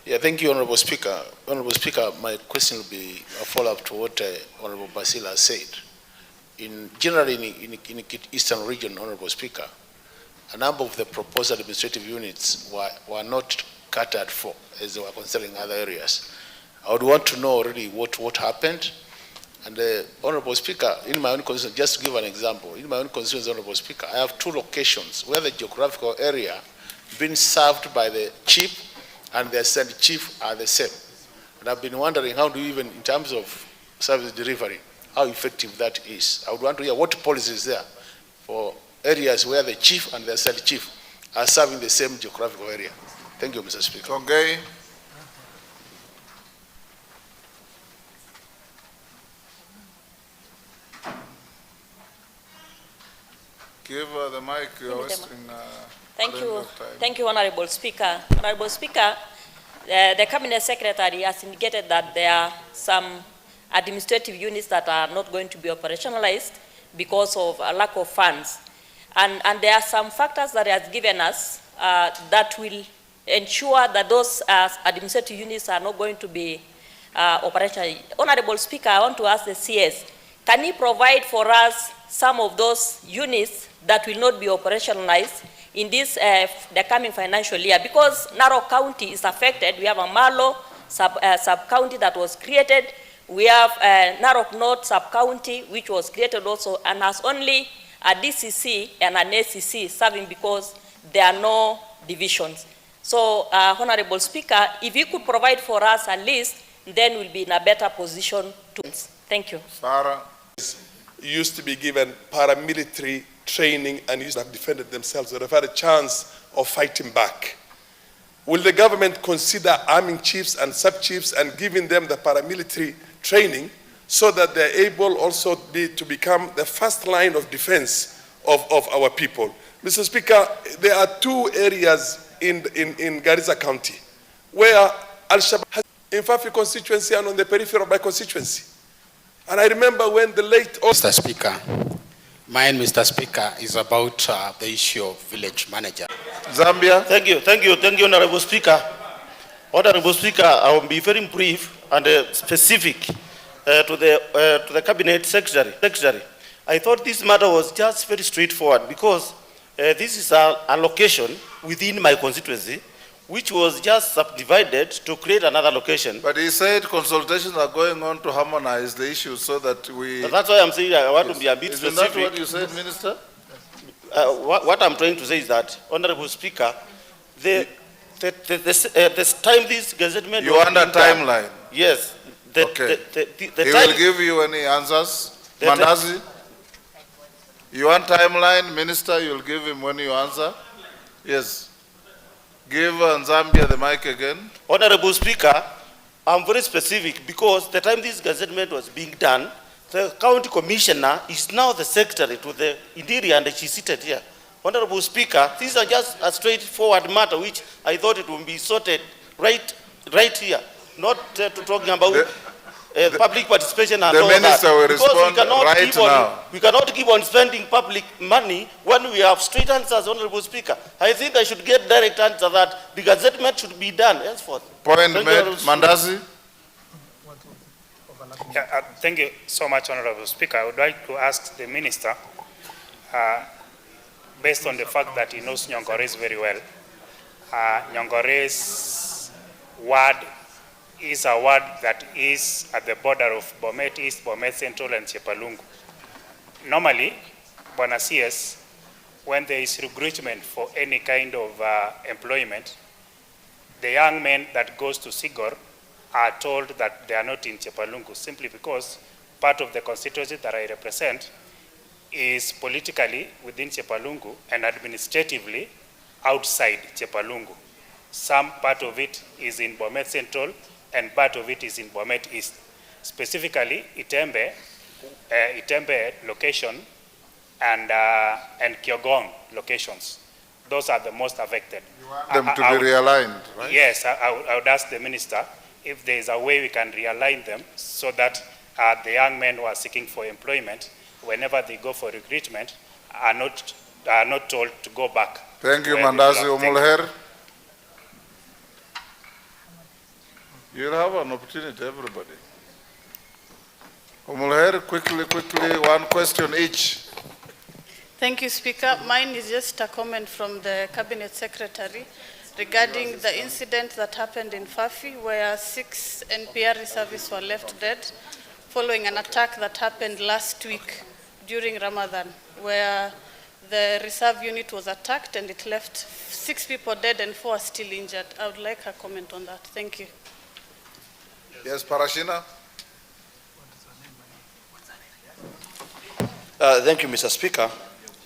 Yeah, thank you, Honorable Speaker. Honorable Speaker, my question will be a follow-up to what Honorable Basil has said. Generally in Eastern region, Honorable Speaker, a number of the proposed administrative units were not catered for as they were considering other areas. I would want to know already what happened. And Honorable Speaker, in my own constituency, just to give an example, in my own constituency, Honorable Speaker, I have 2 locations where the geographical area being served by the chief and the assistant chief are the same. And I've been wondering how do you even, in terms of service delivery, how effective that is. I would want to hear what policy is there for areas where the chief and the assistant chief are serving the same geographical area. Thank you, Mr. Speaker. Okay. Give the mic. Thank you, Honorable Speaker. Honorable Speaker, the Cabinet Secretary has indicated that there are some administrative units that are not going to be operationalized because of a lack of funds. And there are some factors that he has given us that will ensure that those administrative units are not going to be operational. Honorable Speaker, I want to ask the CS, can he provide for us some of those units that will not be operationalized in this the coming financial year? Because Narok County is affected. We have a Malo sub-county that was created. We have Narok North sub-county, which was created also, and has only a DCC and an ACC serving because there are no divisions. So, Honorable Speaker, if you could provide for us a list, then we'll be in a better position to. Thank you. Sarah. Used to be given paramilitary training and used to have defended themselves, would have had a chance of fighting back. Will the government consider arming chiefs and sub-chiefs and giving them the paramilitary training so that they're able also to become the first line of defense of our people? Mr. Speaker, there are two areas in Garissa County where Al-Shabaab has in Fafi constituency and on the periphery of my constituency. And I remember when the late... Mr. Speaker, mine, Mr. Speaker, is about the issue of village manager. Zambia. Thank you, Honorable Speaker. Honorable Speaker, I will be very brief and specific to the Cabinet Secretary. I thought this matter was just very straightforward because this is a location within my constituency which was just subdivided to create another location. But he said consultations are going on to harmonize the issues so that we... That's why I'm saying I want to be a bit specific. Isn't that what you said, Minister? What I'm trying to say is that, Honorable Speaker, the time this gazettement... You want a timeline? Yes. Okay. He will give you any answers? Mandazi? You want timeline, Minister? You'll give him when you answer? Yes. Give Zambia the mic again. Honorable Speaker, I'm very specific because the time this gazettement was being done, the county commissioner is now the secretary to the interior and she's seated here. Honorable Speaker, these are just a straightforward matter which I thought it would be sorted right here, not to talking about public participation and all that. The minister will respond right now. We cannot keep on spending public money when we have straight answers, Honorable Speaker. I think I should get direct answer that the gazettement should be done henceforth. Point made. Mandazi. Yeah, thank you so much, Honorable Speaker. I would like to ask the minister, based on the fact that he knows Nyongores very well, Nyongores ward is a ward that is at the border of Bomet East, Bomet Central, and Chepalungu. Normally, Bwana CS, when there is recruitment for any kind of employment, the young men that goes to Sigor are told that they are not in Chepalungu simply because part of the constituency that I represent is politically within Chepalungu and administratively outside Chepalungu. Some part of it is in Bomet Central and part of it is in Bomet East. Specifically, Itembe location and Kyogong locations. Those are the most affected. You want them to be realigned, right? Yes, I would ask the minister if there is a way we can realign them so that the young men who are seeking for employment, whenever they go for recruitment, are not told to go back. Thank you, Mandazi Umulher. You'll have an opportunity, everybody. Umulher, quickly, one question each. Thank you, Speaker. Mine is just a comment from the Cabinet Secretary regarding the incident that happened in Fafi where 6 NPR reservists were left dead following an attack that happened last week during Ramadan where the reserve unit was attacked and it left 6 people dead and 4 are still injured. I would like a comment on that. Thank you. Yes, Parashina. Thank you, Mr. Speaker.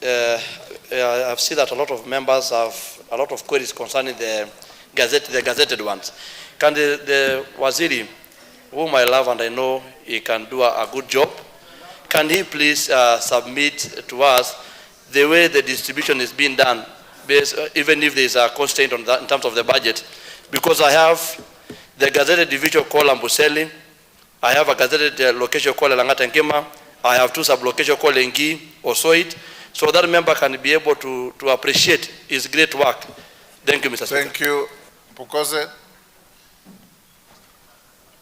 I've seen that a lot of members have a lot of queries concerning the the gazetted ones. Can the Waziri, whom I love and I know he can do a good job, can he please submit to us the way the distribution is being done, even if there is a constraint on that in terms of the budget? Because I have the gazetted division called Amboseli, I have a gazetted location called Langata Nkema, I have 2 sub-locations called Engi or Soit, so that member can be able to appreciate his great work. Thank you, Mr. Speaker. Thank you. Mpukoze.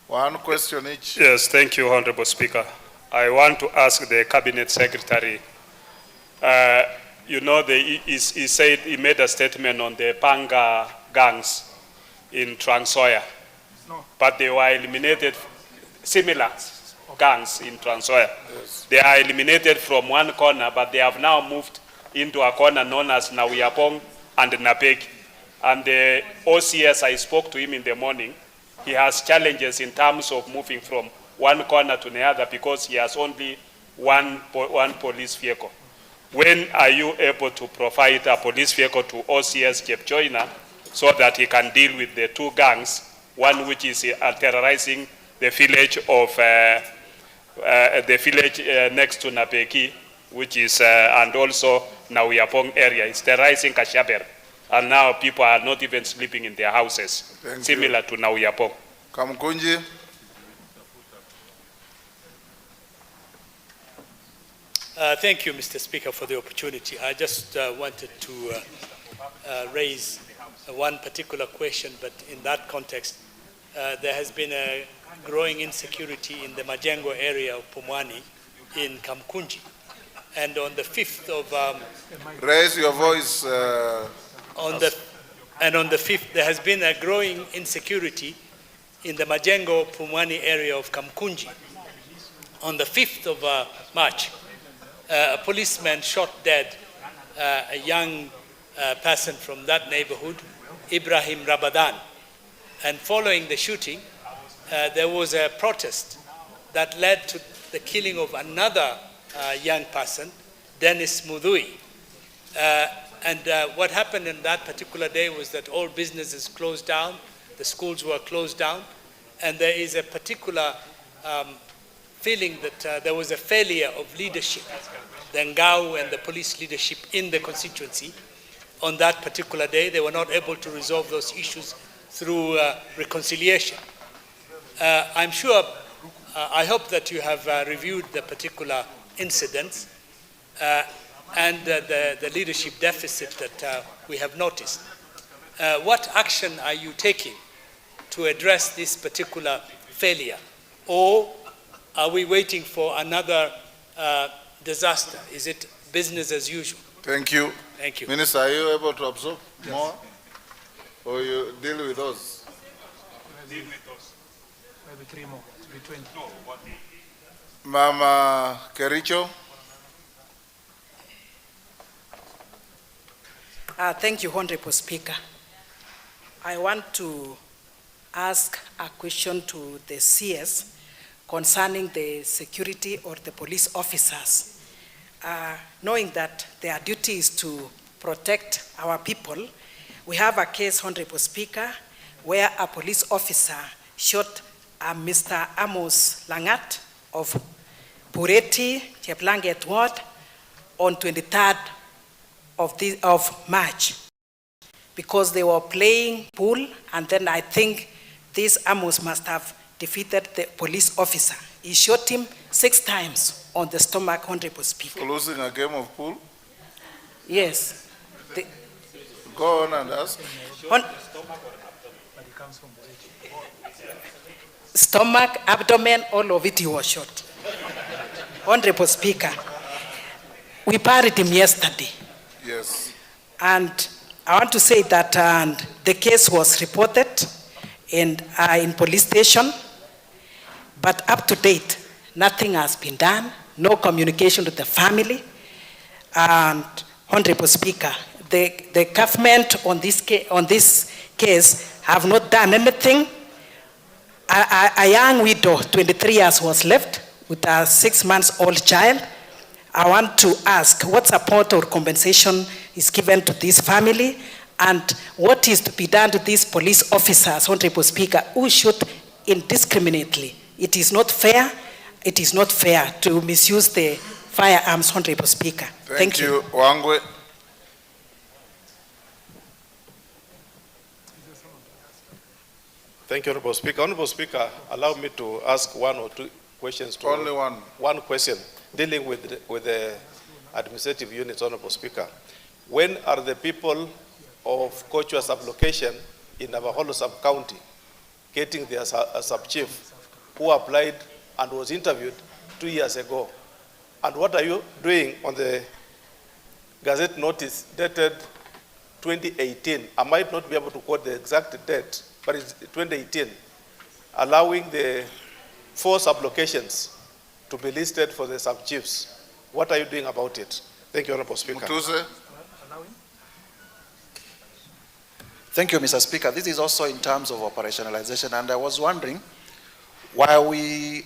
One question each. Yes, thank you, Honorable Speaker. I want to ask the Cabinet Secretary, you know, he said he made a statement on the Panga gangs in Transoya, but they were eliminated, similar gangs in Transoya. Yes. They are eliminated from one corner, but they have now moved into a corner known as Nawiyapong and Napeki. And the OCS, I spoke to him in the morning, he has challenges in terms of moving from one corner to the other because he has only one police vehicle. When are you able to provide a police vehicle to OCS Jepchoina so that he can deal with the 2 gangs, one which is terrorizing the village of next to Napeki, which is and also Nawiyapong area. It's terrorizing Kashaber, and now people are not even sleeping in their houses. Similar to Nawiyapong. Kamkunji. Thank you, Mr. Speaker, for the opportunity. I just wanted to raise one particular question, but in that context, there has been a growing insecurity in the Majengo area of Pumwani in Kamkunji. And on the 5th of... raise your voice. On the 5th, there has been a growing insecurity in the Majengo Pumwani area of Kamkunji. On the 5th of March, a policeman shot dead a young person from that neighborhood, Ibrahim Rabadan. And following the shooting, there was a protest that led to the killing of another young person, Dennis Mudui. And what happened in that particular day was that all businesses closed down, the schools were closed down, and there is a particular feeling that there was a failure of leadership, the Ngau and the police leadership in the constituency. On that particular day, they were not able to resolve those issues through reconciliation. I'm sure, I hope that you have reviewed the particular incidents and the leadership deficit that we have noticed. What action are you taking to address this particular failure? Or are we waiting for another disaster? Is it business as usual? Thank you. Thank you. Minister, are you able to absorb more? Or you deal with those? Deal with those. Maybe 3 more. Between. No, what? Mama Kericho. Thank you, Honorable Speaker. I want to ask a question to the CS concerning the security or the police officers. Knowing that their duty is to protect our people, we have a case, Honorable Speaker, where a police officer shot Mr. Amos Langat of Pureti, Cheplanget Ward, on 23rd of March, because they were playing pool, and then I think this Amos must have defeated the police officer. He shot him 6 times on the stomach, Honorable Speaker. For losing a game of pool? Yes. Go on and ask. Stomach, abdomen, all of it he was shot. Honorable Speaker, we buried him yesterday. Yes. And I want to say that the case was reported in police station, but up to date, nothing has been done, no communication with the family. And Honorable Speaker, the government on this case have not done anything. A young widow, 23 years, was left with a 6-month-old child. I want to ask what support or compensation is given to this family, And what is to be done to these police officers, Honorable Speaker, who shoot indiscriminately? It is not fair. It is not fair to misuse the firearms, Honorable Speaker. Thank you. Wangwe. Thank you, Honorable Speaker. Honorable Speaker, allow me to ask one or two questions. Only one. One question dealing with the administrative units, Honorable Speaker. When are the people of Kochua sublocation in Navajo sub-county getting their sub-chief who applied and was interviewed 2 years ago? And what are you doing on the Gazette notice dated 2018? I might not be able to quote the exact date, but it's 2018, allowing the 4 sublocations to be listed for the sub-chiefs. What are you doing about it? Thank you, Honorable Speaker. Mutuse. Thank you, Mr. Speaker. This is also in terms of operationalization, and I was wondering why we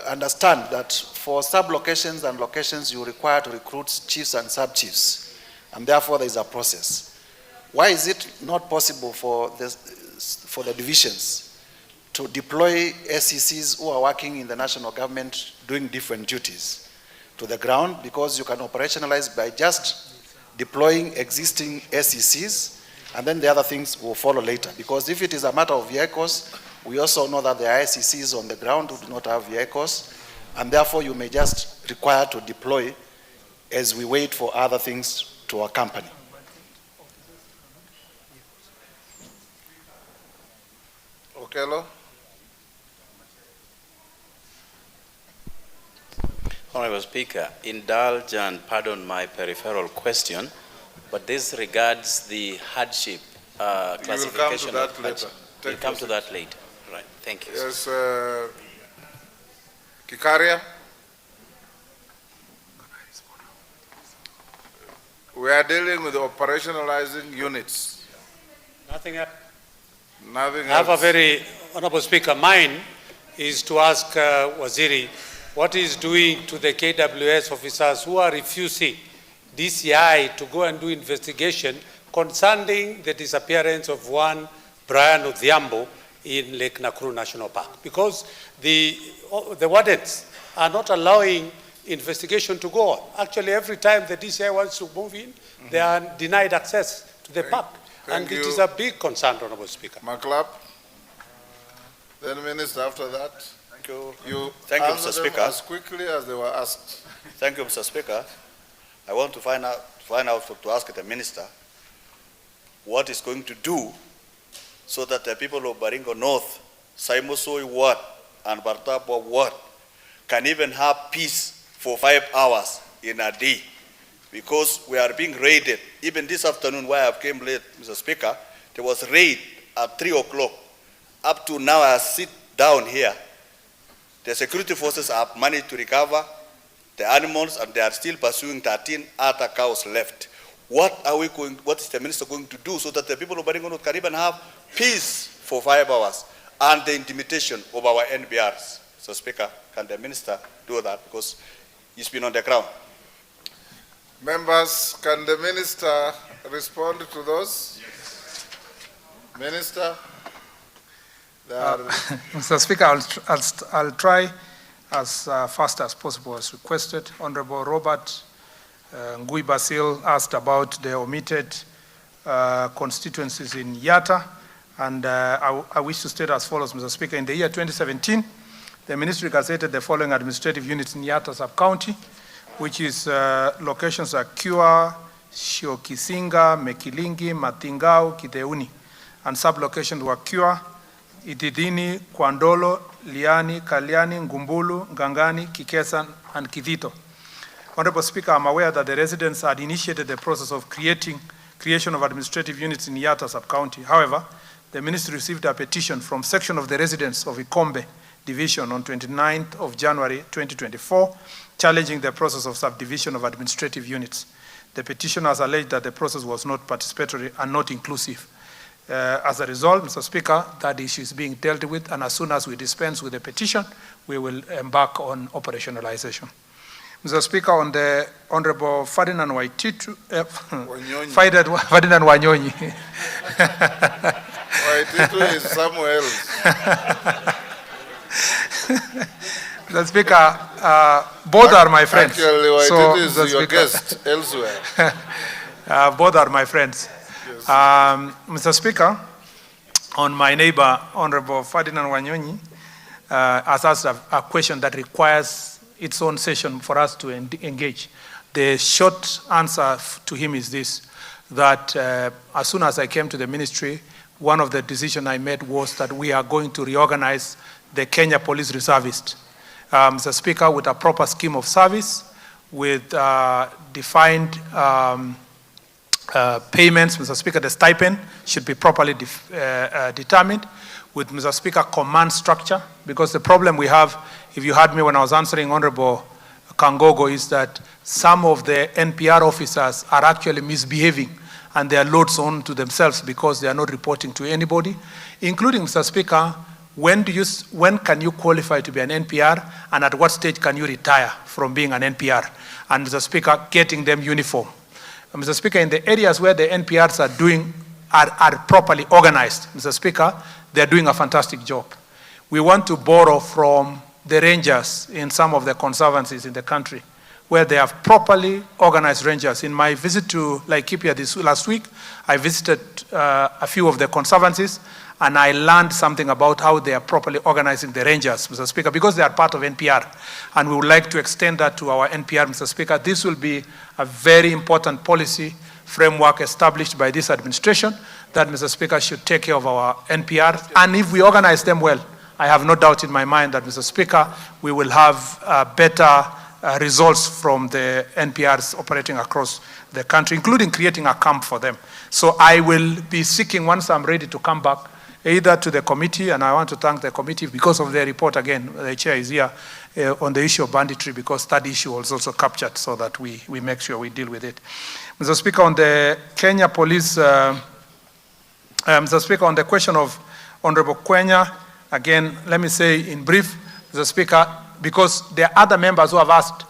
understand that for sub-locations and locations you require to recruit chiefs and sub-chiefs, and therefore there is a process. Why is it not possible for the divisions to deploy SECs who are working in the national government doing different duties to the ground? Because you can operationalize by just deploying existing SECs, and then the other things will follow later. Because if it is a matter of vehicles, we also know that there are SECs on the ground who do not have vehicles, and therefore you may just require to deploy as we wait for other things to accompany. Okello. Honorable Speaker, indulge and pardon my peripheral question, but this regards the hardship classification. You will come to that later. We'll come to that later. Right. Thank you. Yes, Kikaria. We are dealing with operationalizing units. Nothing else. Nothing else. I have a very honorable Speaker. Mine is to ask Waziri what he's doing to the KWS officers who are refusing DCI to go and do investigation concerning the disappearance of one Brian Odhiambo in Lake Nakuru National Park, because the wardens are not allowing investigation to go on. Actually, every time the DCI wants to move in, they are denied access to the park. And it is a big concern, Honorable Speaker. Maclap. Then Minister after that. Thank you. You Thank you, answer Mr. them Speaker. as quickly as they were asked. Thank you, Mr. Speaker. I want to find out to ask the Minister what is going to do so that the people of Baringo North, Saimosoi Ward, and Bartabo Ward can even have peace for 5 hours in a day, because we are being raided. Even this afternoon, why I came late, Mr. Speaker, there was raid at 3 o'clock. Up to now, I sit down here. The security forces have managed to recover the animals, and they are still pursuing 13 other cows left. What is the minister going to do so that the people of Baringo North can even have peace for 5 hours and the intimidation of our NBRs? So, Speaker, can the minister do that? Because he's been on the ground. Members, can the minister respond to those? Yes. Minister? Mr. Speaker, I'll try as fast as possible as requested. Honorable Robert Ngui Basil asked about the omitted constituencies in Yatta, and I wish to state as follows, Mr. Speaker. In the year 2017, the ministry gazetted the following administrative units in Yatta sub-county, which is locations are Kua, Shiokisinga, Mekilingi, Matingau, Kiteuni, and sub-locations were Kua, Itidini, Kwandolo, Liani, Kaliani, Ngumbulu, Ngangani, Kikesan, and Kivito. Honorable Speaker, I'm aware that the residents had initiated the process of creation of administrative units in Yatta sub-county. However, the ministry received a petition from section of the residents of Ikombe division on 29th of January 2024, challenging the process of subdivision of administrative units. The petitioners alleged that the process was not participatory and not inclusive. As a result, Mr. Speaker, that issue is being dealt with, and as soon as we dispense with the petition, we will embark on operationalization. Mr. Speaker, on the Honorable Ferdinand Waititu, Ferdinand Wanyonyi. Waititu is somewhere else. Mr. Speaker, both are my friends. Actually, Waititu is your guest elsewhere. Both are my friends. Yes. Mr. Speaker, on my neighbor, Honorable Ferdinand Wanyonyi, has asked a question that requires its own session for us to engage. The short answer to him is this, that as soon as I came to the ministry, one of the decisions I made was that we are going to reorganize the Kenya Police Reservists. Mr. Speaker, with a proper scheme of service, with defined payments. Mr. Speaker, the stipend should be properly determined. With, Mr. Speaker, command structure, because the problem we have, if you heard me when I was answering Honorable Kangogo, is that some of the NPR officers are actually misbehaving and they are loads on to themselves because they are not reporting to anybody, including, Mr. Speaker, when can you qualify to be an NPR, and at what stage can you retire from being an NPR? And, Mr. Speaker, getting them uniform. Mr. Speaker, in the areas where the NPRs are properly organized, Mr. Speaker, they're doing a fantastic job. We want to borrow from the rangers in some of the conservancies in the country where they have properly organized rangers. In my visit to Laikipia last week, I visited a few of the conservancies, and I learned something about how they are properly organizing the rangers, Mr. Speaker, because they are part of NPR. And we would like to extend that to our NPR, Mr. Speaker. This will be a very important policy framework established by this administration that, Mr. Speaker, should take care of our NPR. And if we organize them well, I have no doubt in my mind that, Mr. Speaker, we will have better results from the NPRs operating across the country, including creating a camp for them. So I will be seeking, once I'm ready to come back, either to the committee, and I want to thank the committee because of their report again. The chair is here on the issue of banditry, because that issue was also captured so that we make sure we deal with it. Mr. Speaker, on the Kenya Police, Mr. Speaker, on the question of Honorable Kwenya, again, let me say in brief, Mr. Speaker, because there are other members who have asked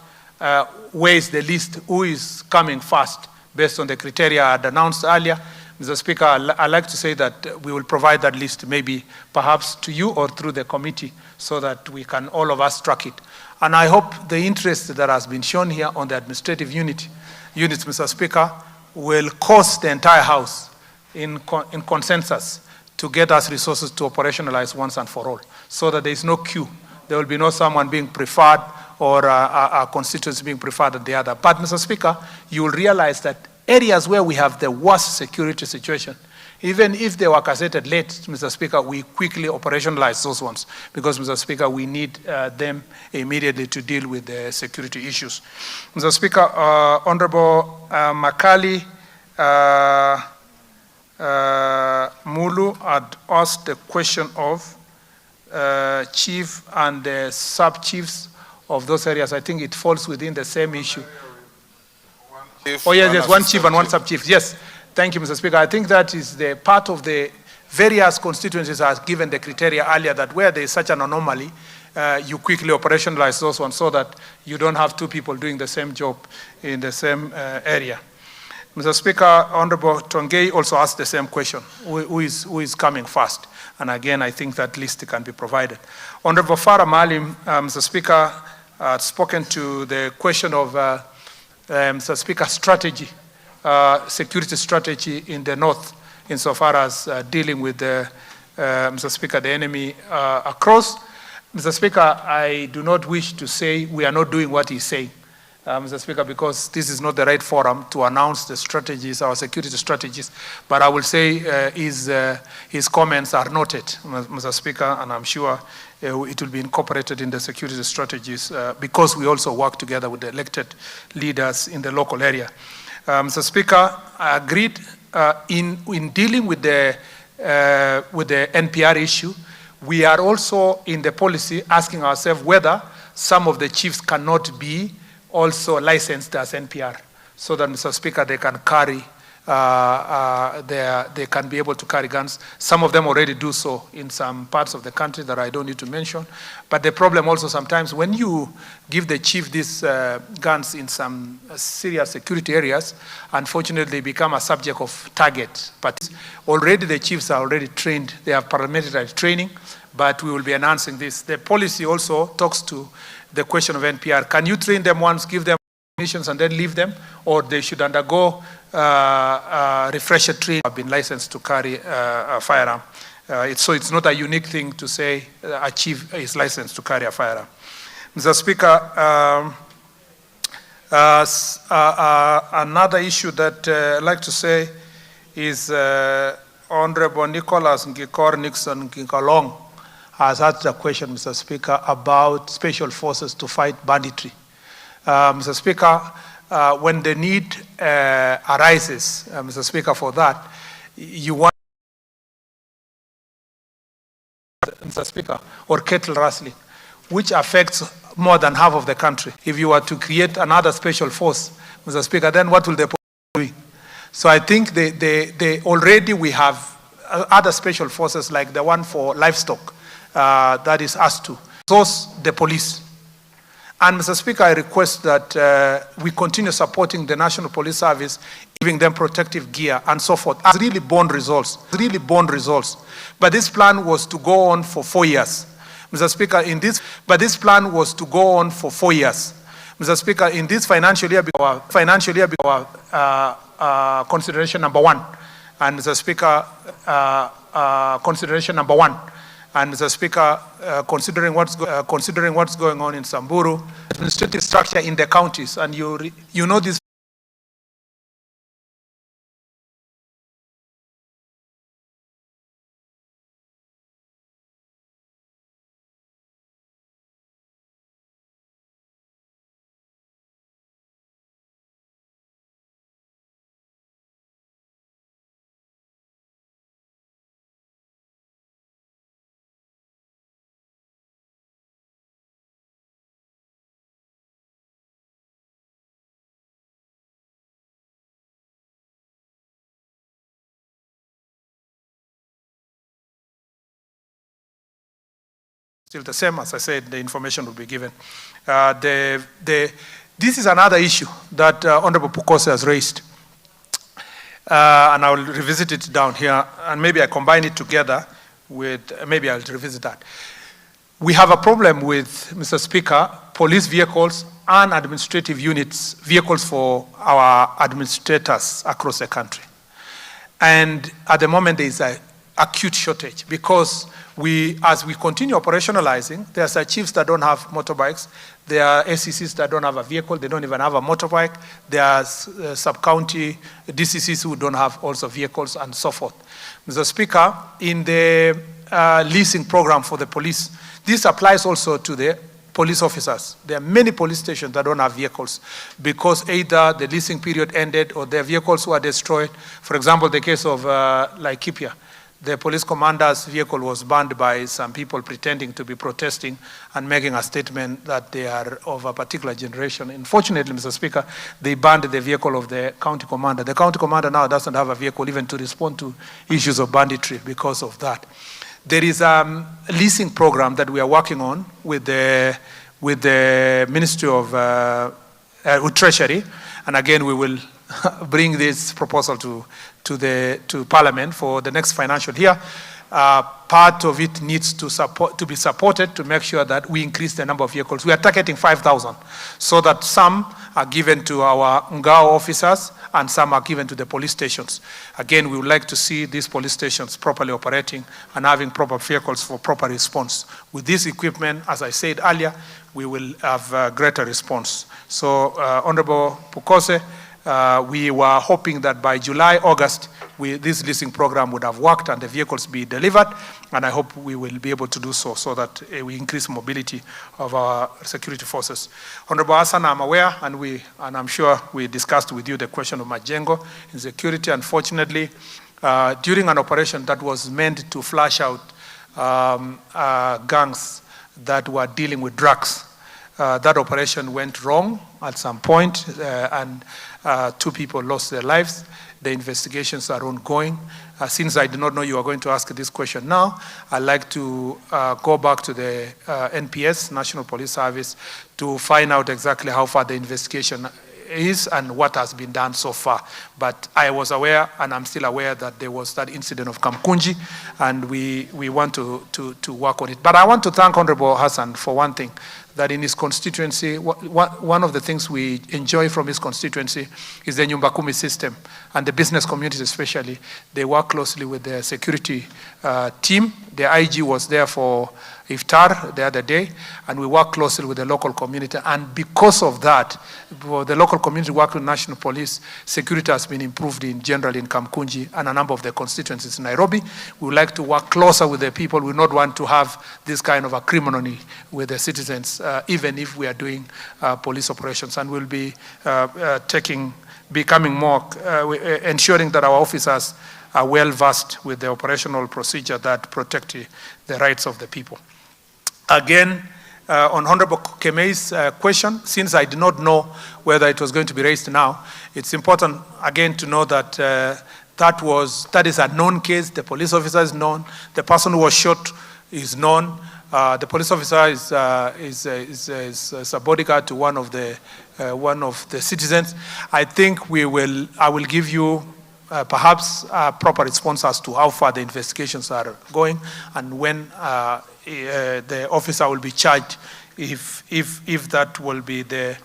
where is the list, who is coming first, based on the criteria I had announced earlier. Mr. Speaker, I'd like to say that we will provide that list maybe perhaps to you or through the committee so that we can all of us track it. And I hope the interest that has been shown here on the administrative units, Mr. Speaker, will cause the entire House in consensus to get us resources to operationalize once and for all, so that there is no queue. There will be no someone being preferred or a constituency being preferred than the other. But, Mr. Speaker, you will realize that areas where we have the worst security situation, even if they were gazetted late, Mr. Speaker, we quickly operationalize those ones because, Mr. Speaker, we need them immediately to deal with the security issues. Mr. Speaker, Honorable Makali Mulu had asked the question of chief and sub-chiefs of those areas. I think it falls within the same issue. Oh, yes, one chief and one sub-chief. Yes, thank you, Mr. Speaker. I think that is the part of the various constituencies has given the criteria earlier that where there is such an anomaly, you quickly operationalize those ones so that you don't have two people doing the same job in the same area. Mr. Speaker, Honorable Tongei also asked the same question, who is coming first? And again, I think that list can be provided. Honorable Farah Maalim, Mr. Speaker, spoken to the question of Mr. Speaker, strategy, security strategy in the north, insofar as dealing with the, Mr. Speaker, the enemy across. Mr. Speaker, I do not wish to say we are not doing what he's saying, Mr. Speaker, because this is not the right forum to announce the strategies, our security strategies. But I will say his comments are noted, Mr. Speaker, and I'm sure it will be incorporated in the security strategies because we also work together with the elected leaders in the local area. Mr. Speaker, I agreed in dealing with the NPR issue. We are also in the policy asking ourselves whether some of the chiefs cannot be also licensed as NPR, so that, Mr. Speaker, they can carry they can be able to carry guns. Some of them already do so in some parts of the country that I don't need to mention. But the problem also sometimes when you give the chief these guns in some serious security areas, unfortunately they become a subject of target. But already the chiefs are already trained. They have paramilitary training, but we will be enhancing this. The policy also talks to the question of NPR. Can you train them once, give them missions and then leave them, or they should undergo refresher training, have been licensed to carry a firearm. So it's not a unique thing to say a chief is licensed to carry a firearm. Mr. Speaker, another issue that I'd like to say is Honorable Nicholas Ngikor Nixon Ngikolong has asked a question, Mr. Speaker, about special forces to fight banditry. Mr. Speaker, when the need arises, Mr. Speaker, for that, you want, Mr. Speaker, or cattle rustling, which affects more than half of the country. If you were to create another special force, Mr. Speaker, then what will the police be doing? So I think already we have other special forces like the one for livestock that is asked to source the police. And Mr. Speaker, I request that we continue supporting the National Police Service, giving them protective gear and so forth. Has really borne results, But this plan was to go on for 4 years. Mr. Speaker, this plan was to go on for 4 years. Mr. Speaker, in this financial year, consideration number one. And Mr. Speaker, consideration number one. And Mr. Speaker, considering what's going on in Samburu, administrative structure in the counties, and you know this. Still the same, as I said, the information will be given. This is another issue that Honorable Pukose has raised. And I will revisit it down here, and maybe I combine it together with, maybe I'll revisit that. We have a problem with, Mr. Speaker, police vehicles and administrative units, vehicles for our administrators across the country. And at the moment, there is an acute shortage because as we continue operationalizing, there are chiefs that don't have motorbikes. There are SCCs that don't have a vehicle. They don't even have a motorbike. There are sub-county DCCs who don't have also vehicles and so forth. Mr. Speaker, in the leasing program for the police, this applies also to the police officers. There are many police stations that don't have vehicles because either the leasing period ended or their vehicles were destroyed. For example, the case of Laikipia. The police commander's vehicle was banned by some people pretending to be protesting and making a statement that they are of a particular generation. Unfortunately, Mr. Speaker, they banned the vehicle of the county commander. The county commander now doesn't have a vehicle even to respond to issues of banditry because of that. There is a leasing program that we are working on with the Ministry of Treasury, and again we will bring this proposal to Parliament for the next financial year. Part of it needs to be supported to make sure that we increase the number of vehicles. We are targeting 5,000, so that some are given to our Ngao officers and some are given to the police stations. Again, we would like to see these police stations properly operating and having proper vehicles for proper response. With this equipment, as I said earlier, we will have greater response. So, Honorable Pukose, we were hoping that by July, August, this leasing program would have worked and the vehicles be delivered, and I hope we will be able to do so that we increase mobility of our security forces. Honorable Hassan, I'm aware, and I'm sure we discussed with you the question of Majengo insecurity. Unfortunately, during an operation that was meant to flush out gangs that were dealing with drugs, that operation went wrong at some point, and 2 people lost their lives. The investigations are ongoing. Since I did not know you were going to ask this question now, I'd like to go back to the NPS, National Police Service, to find out exactly how far the investigation is and what has been done so far. But I was aware, and I'm still aware, that there was that incident of Kamkunji, and we want to work on it. But I want to thank Honorable Hassan for one thing, that in his constituency, one of the things we enjoy from his constituency is the Nyumba Kumi system, and the business communities especially. They work closely with the security team. The IG was there for Iftar the other day, and we work closely with the local community. And because of that, the local community work with National Police, security has been improved in general in Kamkunji and a number of the constituencies in Nairobi. We would like to work closer with the people. We would not want to have this kind of acrimony with the citizens, even if we are doing police operations. And we'll be becoming more, ensuring that our officers are well versed with the operational procedure that protect the rights of the people. Again, on Honorable Kemei's question, since I did not know whether it was going to be raised now, it's important again to know that that is a known case. The police officer is known. The person who was shot is known. The police officer is a bodyguard to one of the citizens. I think I will give you perhaps a proper response as to how far the investigations are going and when the officer will be charged, if that will be the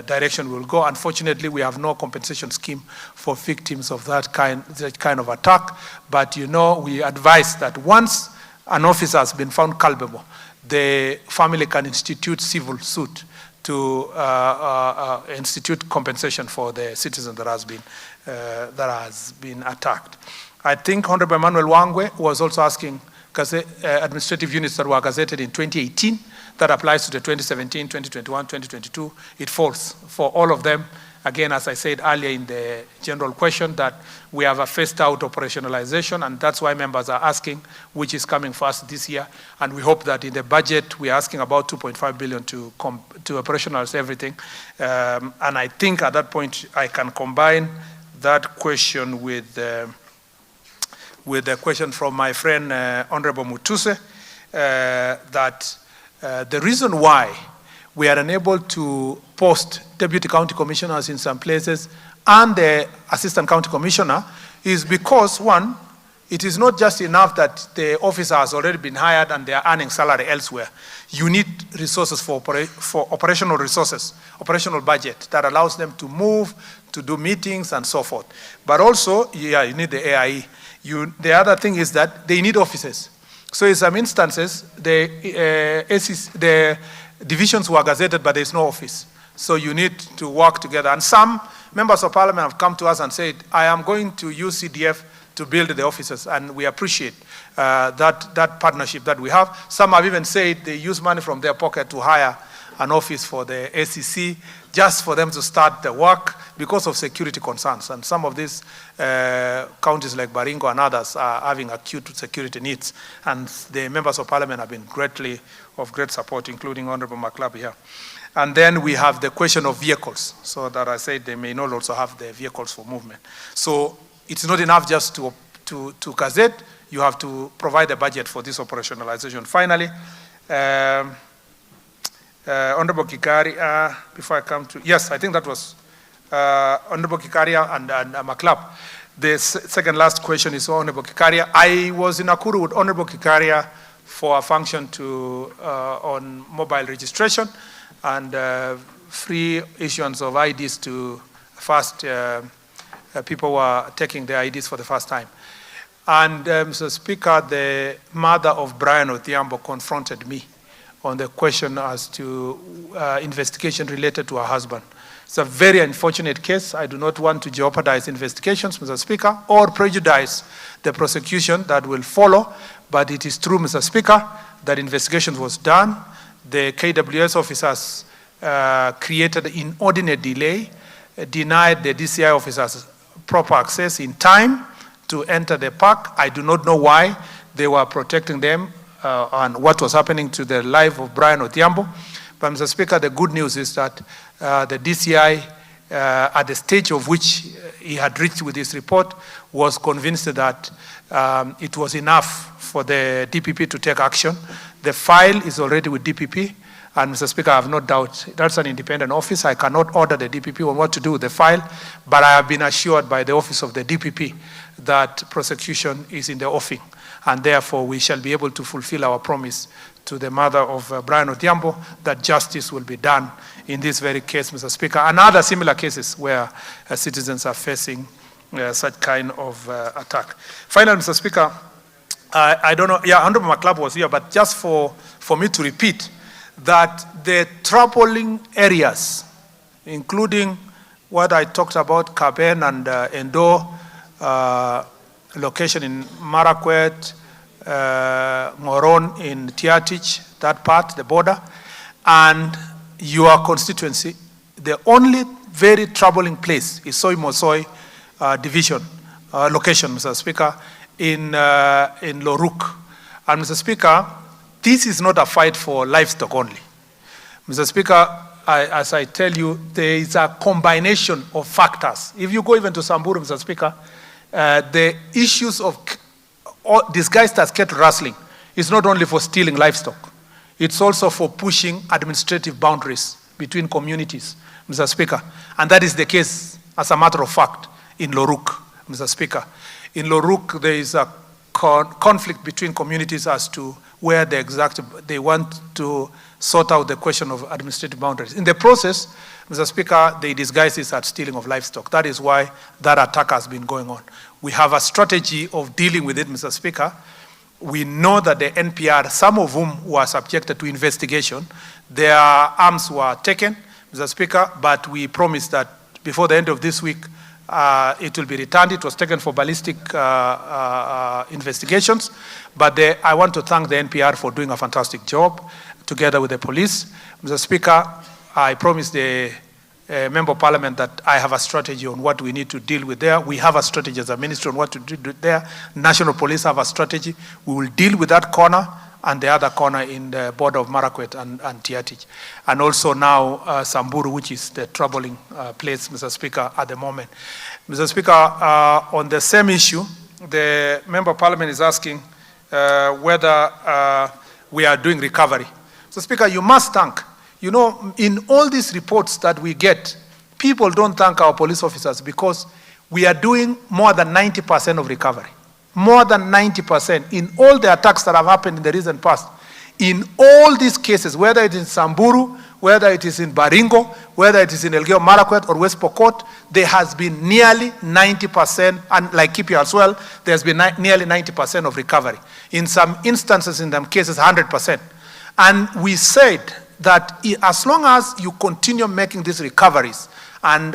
direction we'll go. Unfortunately, we have no compensation scheme for victims of that kind of attack. But we advise that once an officer has been found culpable, the family can institute civil suit to institute compensation for the citizen that has been attacked. I think Honorable Emmanuel Wangwe was also asking administrative units that were gazetted in 2018. That applies to the 2017, 2021, 2022. It falls for all of them. Again, as I said earlier in the general question, that we have a phased out operationalization, and that's why members are asking which is coming first this year. And we hope that in the budget, we are asking about 2.5 billion to operationalize everything. And I think at that point, I can combine that question with the question from my friend Honorable Mutuse, that the reason why we are unable to post deputy county commissioners in some places and the assistant county commissioner is because, one, it is not just enough that the officer has already been hired and they are earning salary elsewhere. You need resources for operational resources, operational budget that allows them to move, to do meetings and so forth. But also, you need the AIE. The other thing is that they need offices. So in some instances, the divisions were gazetted, but there's no office. So you need to work together. And some members of parliament have come to us and said, I am going to use CDF to build the offices, and we appreciate that partnership that we have. Some have even said they use money from their pocket to hire an office for the ACC, just for them to start the work because of security concerns. And some of these counties like Baringo and others are having acute security needs. And the members of parliament have been of great support, including Honorable McLeod here. And then we have the question of vehicles. So that I said they may not also have the vehicles for movement. So it's not enough just to gazette. You have to provide a budget for this operationalization. Finally, Honorable Kikaria, before I come to, yes, I think that was Honorable Kikaria and McLeod. The second last question is Honorable Kikaria. I was in Nakuru with Honorable Kikaria for a function on mobile registration and free issuance of IDs to first people were taking their IDs for the first time. And Mr. Speaker, the mother of Brian Odhiambo confronted me on the question as to investigation related to her husband. It's a very unfortunate case. I do not want to jeopardize investigations, Mr. Speaker, or prejudice the prosecution that will follow, but it is true, Mr. Speaker, that investigation was done. The KWS officers created inordinate delay, denied the DCI officers proper access in time to enter the park. I do not know why they were protecting them and what was happening to the life of Brian Odhiambo. But Mr. Speaker, the good news is that the DCI, at the stage of which he had reached with his report, was convinced that it was enough for the DPP to take action. The file is already with DPP, and Mr. Speaker, I have no doubt that's an independent office. I cannot order the DPP on what to do with the file, but I have been assured by the office of the DPP that prosecution is in the offing, and therefore we shall be able to fulfill our promise to the mother of Brian Odhiambo that justice will be done in this very case, Mr. Speaker, and other similar cases where citizens are facing such kind of attack. Finally, Mr. Speaker, I don't know, Honorable McClub was here, but just for me to repeat that the troubling areas, including what I talked about, Kaben and Endo, location in Marakwet, Moron in Tiatich, that part, the border, and your constituency, the only very troubling place is Soy Mosoi division, location, Mr. Speaker, in Loruk. And Mr. Speaker, this is not a fight for livestock only. Mr. Speaker, as I tell you, there is a combination of factors. If you go even to Samburu, Mr. Speaker, the issues of disguised as cattle rustling is not only for stealing livestock, it's also for pushing administrative boundaries between communities, Mr. Speaker. And that is the case, as a matter of fact, in Loruk, Mr. Speaker. In Loruk, there is a conflict between communities as to where they want to sort out the question of administrative boundaries. In the process, Mr. Speaker, they disguise this as stealing of livestock. That is why that attack has been going on. We have a strategy of dealing with it, Mr. Speaker. We know that the NPR, some of whom were subjected to investigation, their arms were taken, Mr. Speaker, but we promised that before the end of this week, it will be returned. It was taken for ballistic investigations. But I want to thank the NPR for doing a fantastic job together with the police. Mr. Speaker, I promised the Member of Parliament that I have a strategy on what we need to deal with there. We have a strategy as a ministry on what to do there. National Police have a strategy. We will deal with that corner and the other corner in the border of Marakwet and Tiatich. And also now Samburu, which is the troubling place, Mr. Speaker, at the moment. Mr. Speaker, on the same issue, the Member of Parliament is asking whether we are doing recovery. Mr. Speaker, you must thank. You know, in all these reports that we get, people don't thank our police officers because we are doing more than 90% of recovery. More than 90% in all the attacks that have happened in the recent past. In all these cases, whether it is in Samburu, whether it is in Baringo, whether it is in Elgeyo Marakwet or West Pokot, there has been nearly 90%, and like Kipi as well, there's been nearly 90% of recovery. In some instances, in some cases, 100%. And we said that as long as you continue making these recoveries and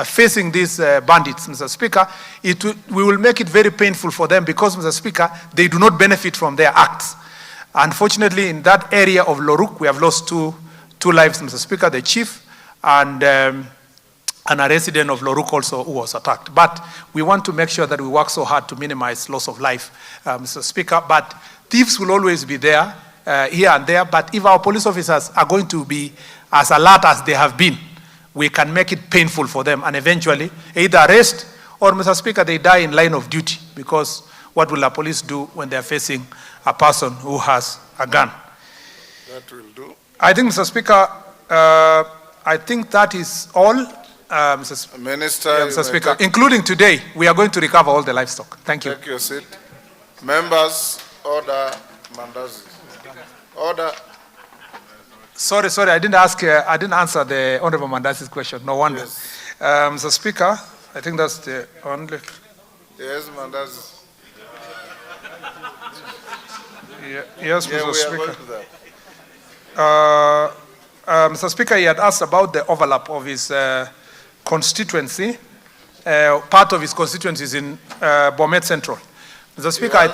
facing these bandits, Mr. Speaker, we will make it very painful for them because, Mr. Speaker, they do not benefit from their acts. Unfortunately, in that area of Loruk, we have lost two lives, Mr. Speaker, the chief and a resident of Loruk also who was attacked. But we want to make sure that we work so hard to minimize loss of life, Mr. Speaker. But thieves will always be there, here and there. But if our police officers are going to be as alert as they have been, we can make it painful for them and eventually either arrest or, Mr. Speaker, they die in line of duty because what will the police do when they are facing a person who has a gun? That will do. I think, Mr. Speaker, I think that is all, Mr. Minister, Mr. Speaker, including today, we are going to recover all the livestock. Thank you. Take your seat. Members, order. Mandazi. Order. Sorry, I didn't answer the Honorable Mandazi's question. No wonder. Yes. Mr. Speaker, I think that's the only. Yes, Mandazi. Yes, Mr. We Speaker. are going to that. Mr. Speaker, he had asked about the overlap of his constituency. Part of his constituency is in Bomet Central. Mr. Speaker, I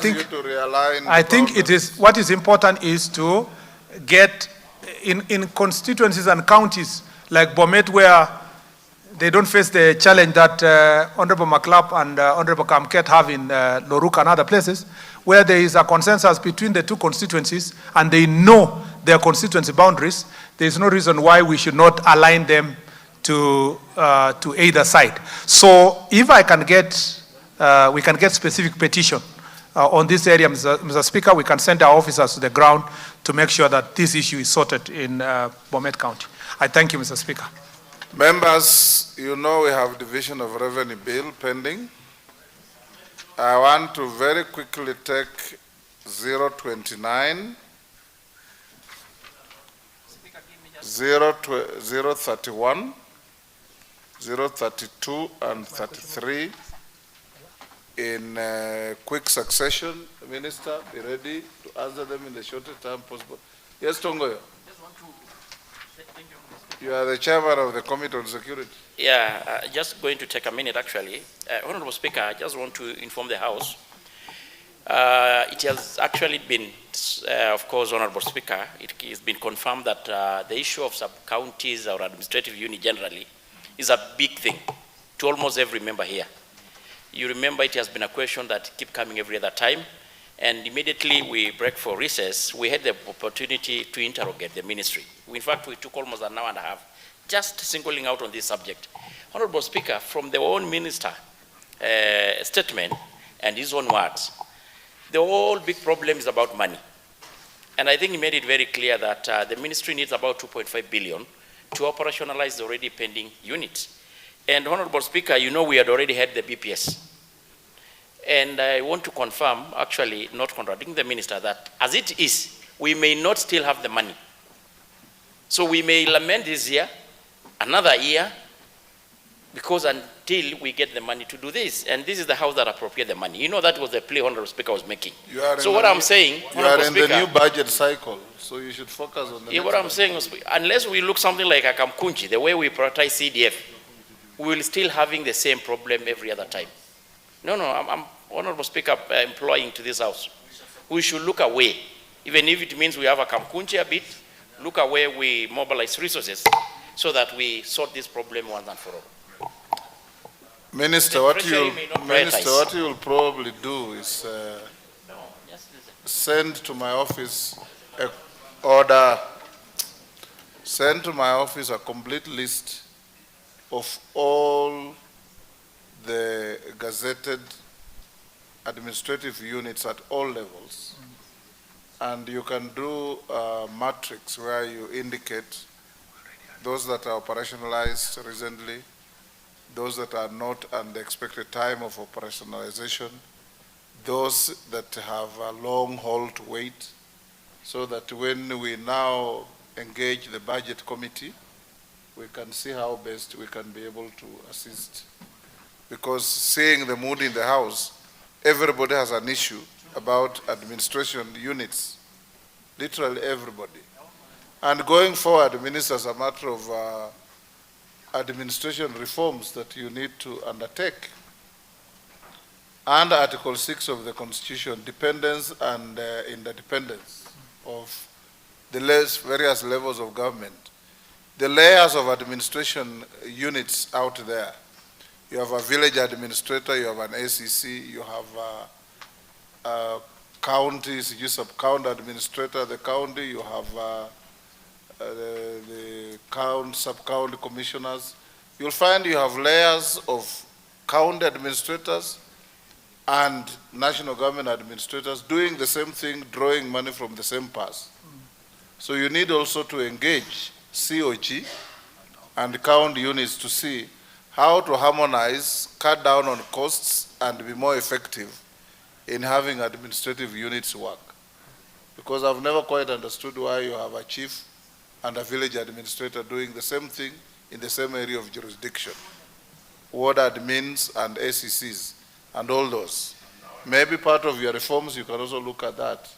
think it is what is important is to get in constituencies and counties like Bomet, where they don't face the challenge that Honorable Maklap and Honorable Kamket have in Loruk and other places, where there is a consensus between the two constituencies and they know their constituency boundaries, there is no reason why we should not align them to either side. So if I can get, we can get specific petition on this area, Mr. Speaker, we can send our officers to the ground to make sure that this issue is sorted in Bomet County. I thank you, Mr. Speaker. Members, you know we have division of revenue bill pending. I want to very quickly take 029, 031, 032, and 33 in quick succession. Minister, be ready to answer them in the shortest time possible. Yes, Tongoyo. You are the chairman of the Committee on Security. Yeah, just going to take a minute actually. Honorable Speaker, I just want to inform the House. It has actually been, of course, Honorable Speaker, it has been confirmed that the issue of sub-counties or administrative unit generally is a big thing to almost every member here. You remember it has been a question that keep coming every other time, and immediately we break for recess, we had the opportunity to interrogate the ministry. In fact, we took almost an hour and a half just singling out on this subject. Honorable Speaker, from the own minister statement and his own words, the whole big problem is about money. And I think he made it very clear that the ministry needs about 2.5 billion to operationalize the already pending units. And Honorable Speaker, you know we had already had the BPS. And I want to confirm, actually not contradicting the minister, that as it is, we may not still have the money. So we may lament this year, another year, because until we get the money to do this. And this is the House that appropriate the money. You know that was the plea Honorable Speaker was making. So what I'm saying, you are in the new budget cycle, so you should focus on the what I'm saying is, unless we look something like a Kamkunji, the way we prioritize CDF, we will still having the same problem every other time. No, I'm Honorable Speaker, employing to this House. We should look away, even if it means we have a Kamkunji a bit, look away, we mobilize resources so that we sort this problem once and for all. Minister, what you will probably do is send to my office send to my office a complete list of all the gazetted administrative units at all levels. And you can do a matrix where you indicate those that are operationalized recently, those that are not, and the expected time of operationalization, those that have a long haul to wait, so that when we now engage the budget committee, we can see how best we can be able to assist. Because seeing the mood in the House, everybody has an issue about administration units, literally everybody. And going forward, Minister, as a matter of administration reforms that you need to undertake. Under Article 6 of the Constitution, dependence and interdependence of the various levels of government. The layers of administration units out there. You have a village administrator, you have an ACC, you have counties, you sub-county administrator, the county, you have the sub-county commissioners. You'll find you have layers of county administrators and national government administrators doing the same thing, drawing money from the same purse. So you need also to engage COG and county units to see how to harmonize, cut down on costs, and be more effective in having administrative units work. Because I've never quite understood why you have a chief and a village administrator doing the same thing in the same area of jurisdiction. Ward admins and ACCs and all those. Maybe part of your reforms, you can also look at that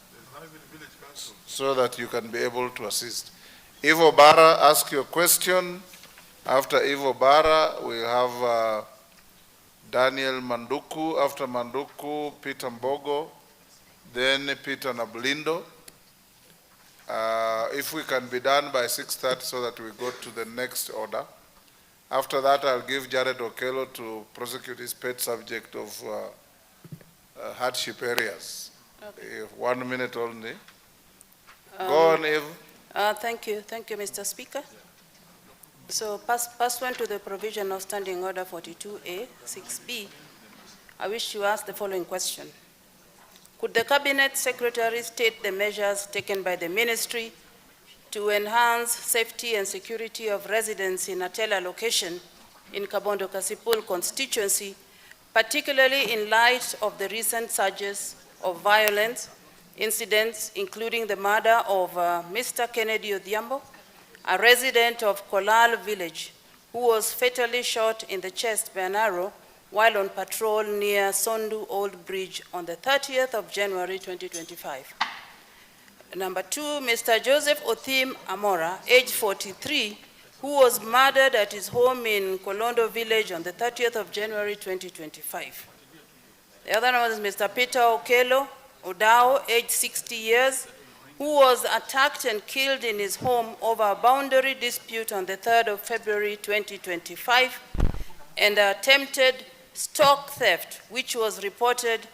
so that you can be able to assist. Ivo Bara, ask your question. After Ivo Bara, we have Daniel Manduku. After Manduku, Peter Mbogo, then Peter Nablindo. If we can be done by 6:30 so that we go to the next order. After that, I'll give Jared Okello to prosecute his pet subject of hardship areas. Okay. 1 minute only. Go on, Eve. Thank you, Mr. Speaker. So, pursuant to the provision of Standing Order 42A, 6B, I wish to ask the following question. Could the Cabinet Secretary state the measures taken by the Ministry to enhance safety and security of residents in Atela location in Kabondo Kasipul constituency, particularly in light of the recent surges of violence incidents, including the murder of Mr. Kennedy Odhiambo, a resident of Kolal village, who was fatally shot in the chest by an arrow while on patrol near Sondu Old Bridge on the 30th of January 2025. Number 2, Mr. Joseph Othim Amora, age 43, who was murdered at his home in Kolondo village on the 30th of January 2025. The other one is Mr. Peter Okelo Odao, age 60 years, who was attacked and killed in his home over a boundary dispute on the 3rd of February 2025, and attempted stock theft, which was reported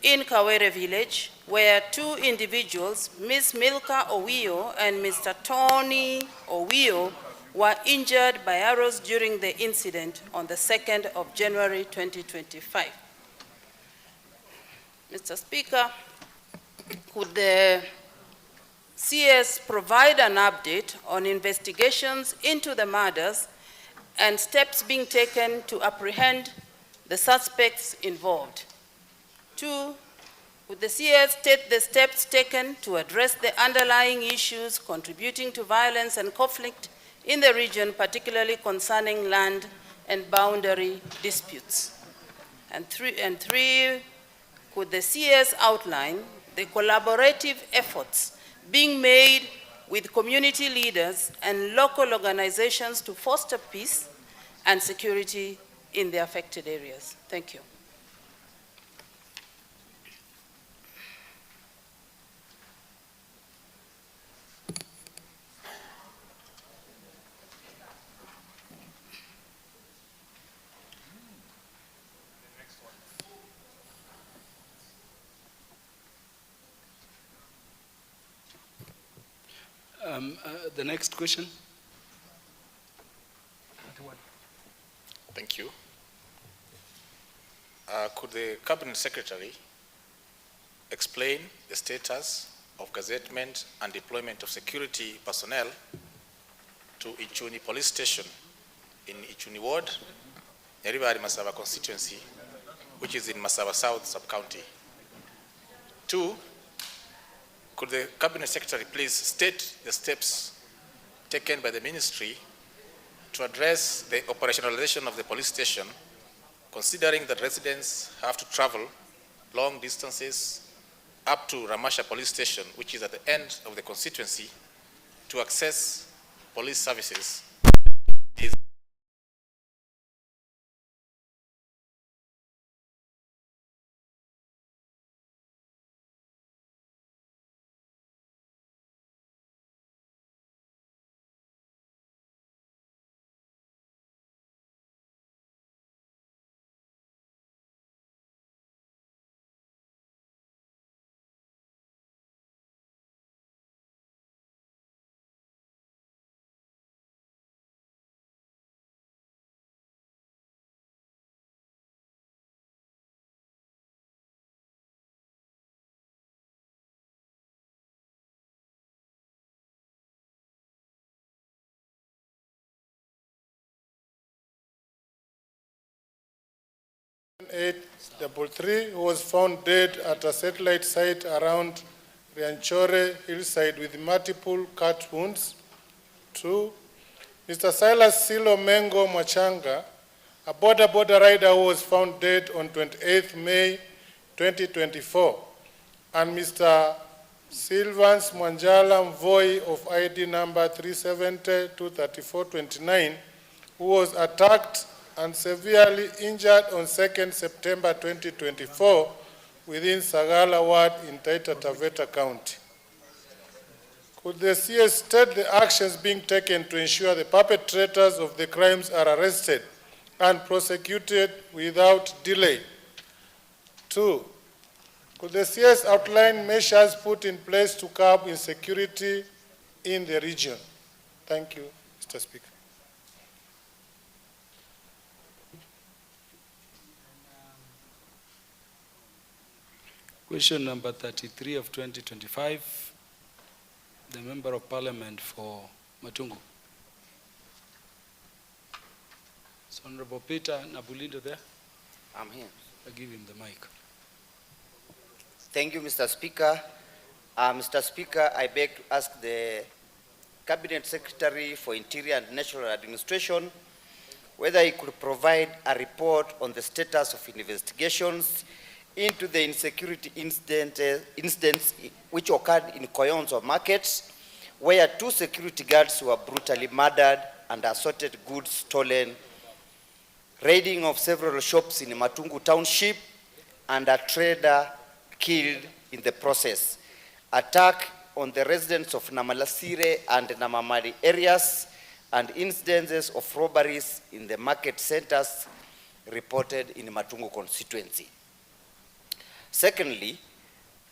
in Kawere village, where 2 individuals, Ms. Milka Owio and Mr. Tony Owio, were injured by arrows during the incident on the 2nd of January 2025. Mr. Speaker, could the CS provide an update on investigations into the murders and steps being taken to apprehend the suspects involved? 2, would the CS state the steps taken to address the underlying issues contributing to violence and conflict in the region, particularly concerning land and boundary disputes? And 3, could the CS outline the collaborative efforts being made with community leaders and local organizations to foster peace and security in the affected areas? Thank you. The next question. Thank you. Could the Cabinet Secretary explain the status of gazettement and deployment of security personnel to Ichuni Police Station in Ichuni Ward, Nyaribari Masava constituency, which is in Masava South sub-county? 2, could the Cabinet Secretary please state the steps taken by the ministry to address the operationalization of the police station, considering that residents have to travel long distances up to Ramasha Police Station, which is at the end of the constituency, to access police services? Three who was found dead at a satellite site around Rianchore hillside with multiple cut wounds. 2, Mr. Silas Silo Mengo Mwachanga, a border rider who was found dead on 28th May 2024, and Mr. Sylvans Mwanjala Mvoi of ID number 370-234-29, who was attacked and severely injured on 2nd September 2024 within Sagala Ward in Taita Taveta County. Could the CS state the actions being taken to ensure the perpetrators of the crimes are arrested and prosecuted without delay? 2, could the CS outline measures put in place to curb insecurity in the region. Thank you, Mr. Speaker. Question number 33 of 2025, the Member of Parliament for Matungu. Is Honorable Peter Nabulindo there? I'm here. I give him the mic. Thank you, Mr. Speaker. Mr. Speaker, I beg to ask the Cabinet Secretary for Interior and National Administration whether he could provide a report on the status of investigations into the insecurity incidents which occurred in Koyonzo Market, where 2 security guards were brutally murdered and assorted goods stolen, raiding of several shops in Matungu Township, and a trader killed in the process, attack on the residents of Namalasire and Namamari areas, and incidences of robberies in the market centers reported in Matungu constituency. Secondly,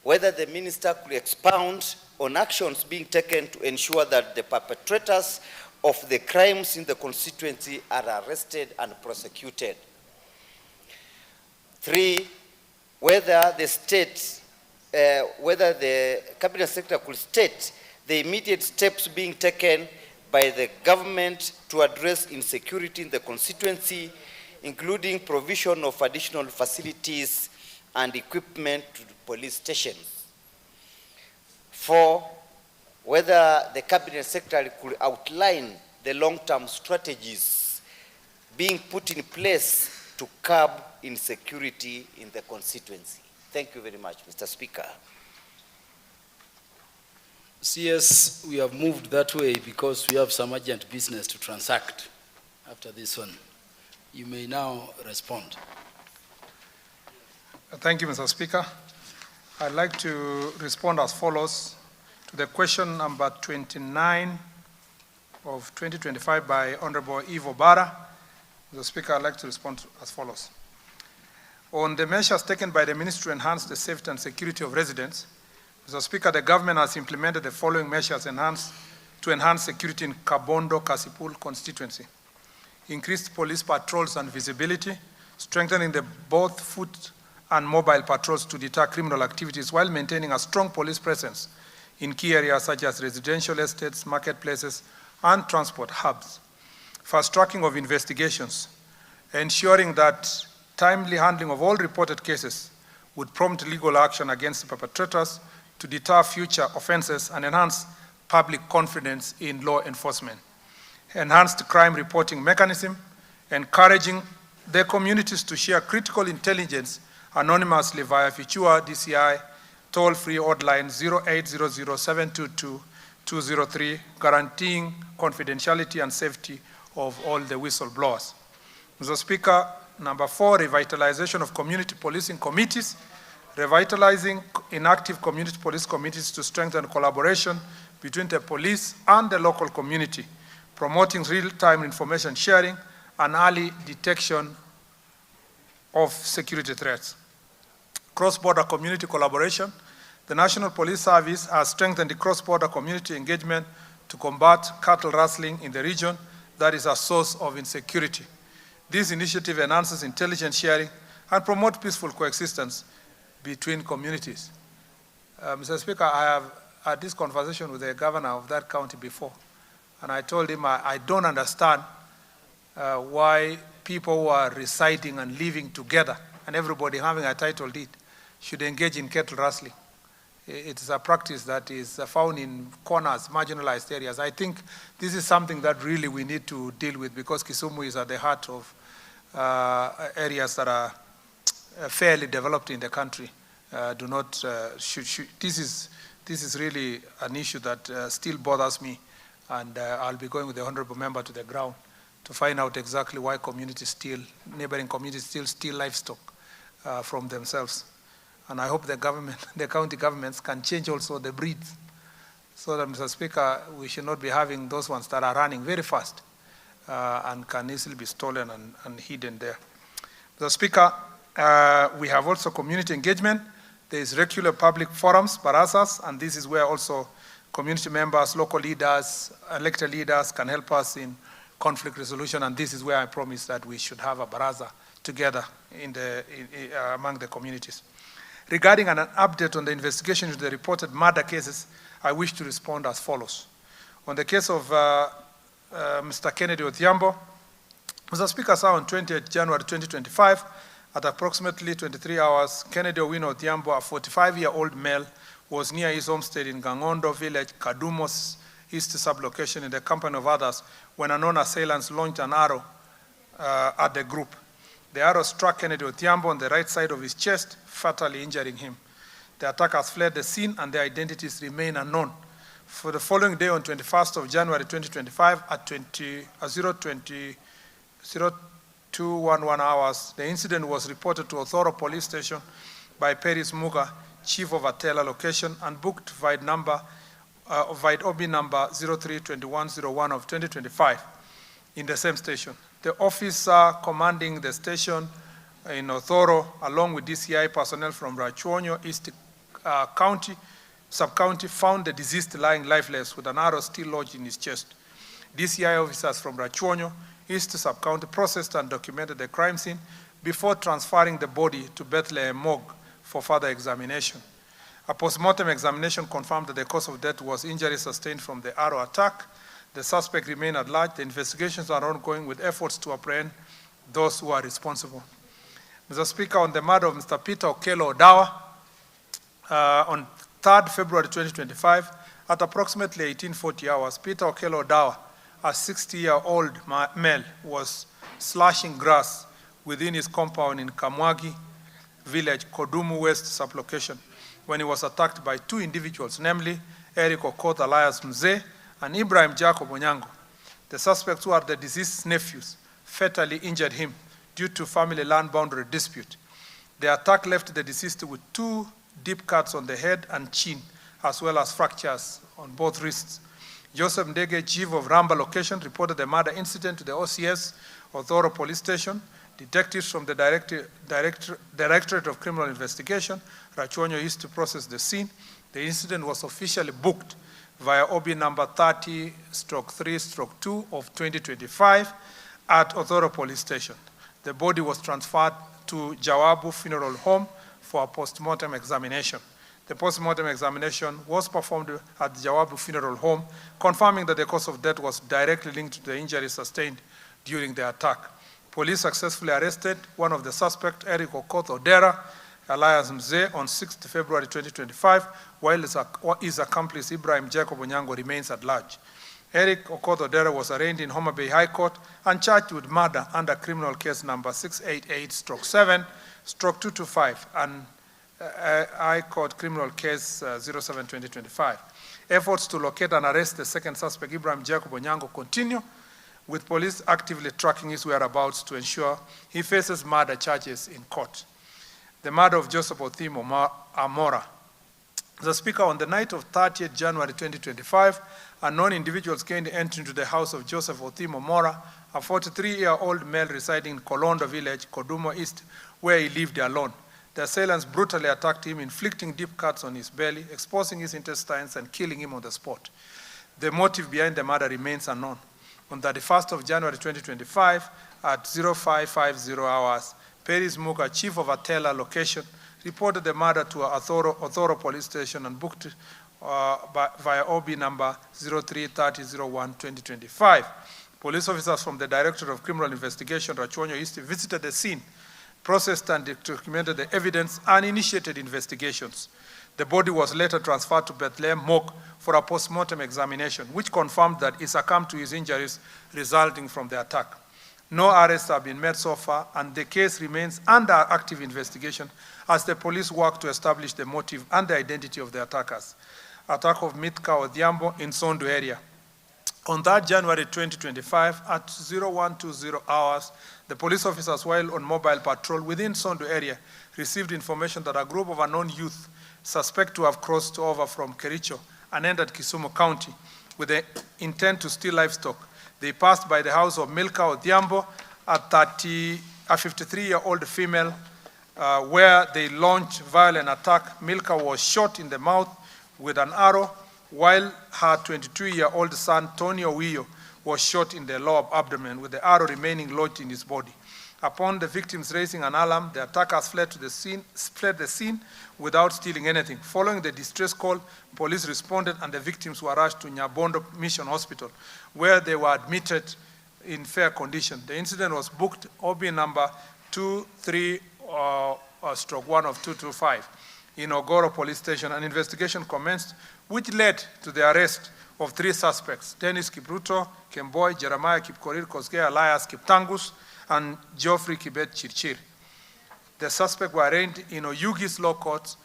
whether the minister could expound on actions being taken to ensure that the perpetrators of the crimes in the constituency are arrested and prosecuted. 3, whether the Cabinet Secretary could state the immediate steps being taken by the government to address insecurity in the constituency, including provision of additional facilities and equipment to the police stations. 4, whether the Cabinet Secretary could outline the long-term strategies being put in place to curb insecurity in the constituency. Thank you very much, Mr. Speaker. CS, we have moved that way because we have some urgent business to transact after this one. You may now respond. Thank you, Mr. Speaker. I'd like to respond as follows to the question number 29 of 2025 by Honorable Ivo Bara. Mr. Speaker, I'd like to respond as follows. On the measures taken by the Ministry to enhance the safety and security of residents, Mr. Speaker, the government has implemented the following measures to enhance security in Kabondo Kasipul constituency. Increased police patrols and visibility, strengthening both foot and mobile patrols to deter criminal activities while maintaining a strong police presence in key areas such as residential estates, marketplaces, and transport hubs. Fast tracking of investigations, ensuring that timely handling of all reported cases would prompt legal action against the perpetrators to deter future offenses and enhance public confidence in law enforcement. Enhanced crime reporting mechanism, encouraging the communities to share critical intelligence anonymously via Fichua DCI toll-free hotline 0800-722-203, guaranteeing confidentiality and safety of all the whistleblowers. Mr. Speaker, number 4, revitalization of community policing committees, revitalizing inactive community police committees to strengthen collaboration between the police and the local community, promoting real-time information sharing and early detection of security threats. Cross-border community collaboration. The National Police Service has strengthened the cross-border community engagement to combat cattle rustling in the region that is a source of insecurity. This initiative enhances intelligence sharing and promotes peaceful coexistence between communities. Mr. Speaker, I have had this conversation with the governor of that county before, and I told him I don't understand why people who are residing and living together and everybody having a title deed should engage in cattle rustling. It is a practice that is found in corners, marginalized areas. I think this is something that really we need to deal with because Kisumu is at the heart of areas that are fairly developed in the country. This is really an issue that still bothers me, and I'll be going with the honorable member to the ground to find out exactly why neighboring communities still steal livestock from themselves. And I hope the county governments can change also the breeds so that, Mr. Speaker, we should not be having those ones that are running very fast and can easily be stolen and hidden there. Mr. Speaker, we have also community engagement. There is regular public forums, barasas, and this is where also community members, local leaders, elected leaders can help us in conflict resolution, and this is where I promise that we should have a baraza together among the communities. Regarding an update on the investigation into the reported murder cases, I wish to respond as follows. On the case of Mr. Kennedy Odhiambo, Mr. Speaker, sir, on 20th January 2025, at approximately 23 hours, Kennedy Owino Odhiambo, a 45-year-old male, was near his homestead in Gangondo village, Kadumo's east sublocation, in the company of others, when unknown assailants launched an arrow at the group. The arrow struck Kennedy Odhiambo on the right side of his chest, fatally injuring him. The attackers fled the scene and their identities remain unknown. For the following day, on 21st of January 2025, at 0211 hours, the incident was reported to Othoro Police Station by Peris Muga, chief of Atela location, and booked vide OB number 032101 of 2025 in the same station. The officer commanding the station in Othoro, along with DCI personnel from Rachuonyo East Sub-County, found the deceased lying lifeless with an arrow still lodged in his chest. DCI officers from Rachuonyo East Sub-County processed and documented the crime scene before transferring the body to Bethlehem Morgue for further examination. A post-mortem examination confirmed that the cause of death was injury sustained from the arrow attack. The suspect remained at large. The investigations are ongoing with efforts to apprehend those who are responsible. Mr. Speaker, on the murder of Mr. Peter Okello Odawa, on 3rd February 2025, at approximately 1840 hours, Peter Okello Odawa, a 60-year-old male, was slashing grass within his compound in Kamwagi village, Kodumu West sublocation, when he was attacked by two individuals, namely Eric Okoth alias Mzee and Ibrahim Jacob Onyango. The suspects, who are the deceased's nephews, fatally injured him due to family land boundary dispute. The attack left the deceased with 2 deep cuts on the head and chin, as well as fractures on both wrists. Joseph Ndege, chief of Ramba location, reported the murder incident to the OCS, Othoro Police Station. Detectives from the Directorate of Criminal Investigation, Rachuonyo East, to process the scene. The incident was officially booked via OB number 30/3/2 of 2025 at Othoro Police Station. The body was transferred to Jawabu Funeral Home for a post-mortem examination. The post-mortem examination was performed at the Jawabu Funeral Home, confirming that the cause of death was directly linked to the injuries sustained during the attack. Police successfully arrested one of the suspects, Eric Okoth Odera, alias Mzee, on 6th February 2025, while his accomplice, Ibrahim Jacob Onyango, remains at large. Eric Okoth Odera was arraigned in Homa Bay High Court and charged with murder under criminal case number 688/7/225 and High Court criminal case 07/2025. Efforts to locate and arrest the second suspect, Ibrahim Jacob Onyango, continue, with police actively tracking his whereabouts to ensure he faces murder charges in court. The murder of Joseph Othimo Amora. The Speaker, on the night of 30th January 2025, unknown individuals gained entry into the house of Joseph Othimo Mora, a 43-year-old male residing in Kolondo village, Kodumo East, where he lived alone. The assailants brutally attacked him, inflicting deep cuts on his belly, exposing his intestines, and killing him on the spot. The motive behind the murder remains unknown. On the 1st of January 2025, at 0550 hours, Peris Muga, chief of Atela location, reported the murder to Othoro Police Station and booked via OB number 033001/2025. Police officers from the Directorate of Criminal Investigation, Rachuonyo East, visited the scene, processed and documented the evidence, and initiated investigations. The body was later transferred to Bethlehem Morgue for a post-mortem examination, which confirmed that he succumbed to his injuries resulting from the attack. No arrests have been made so far, and the case remains under active investigation as the police work to establish the motive and the identity of the attackers. Attack of Mitka Odhiambo in Sondu area. On that January 2025, at 0120 hours, the police officers, while on mobile patrol within Sondu area, received information that a group of unknown youth suspect to have crossed over from Kericho and entered Kisumu County with the intent to steal livestock. They passed by the house of Milka Odhiambo, a 53-year-old female, where they launched violent attack. Milka was shot in the mouth with an arrow while her 22-year-old son, Tony Owio, was shot in the lower abdomen with the arrow remaining lodged in his body. Upon the victims raising an alarm, the attackers fled the scene without stealing anything. Following the distress call, police responded and the victims were rushed to Nyabondo Mission Hospital, where they were admitted in fair condition. The incident was booked OB number 23/1 of 225 in Ogoro Police Station. An investigation commenced, which led to the arrest of 3 suspects: Dennis Kipruto, Kemboy, Jeremiah Kipkorir Kosgei, Elias Kiptangus, and Geoffrey Kibet Chirchir. The suspects were arraigned in Oyugi's law court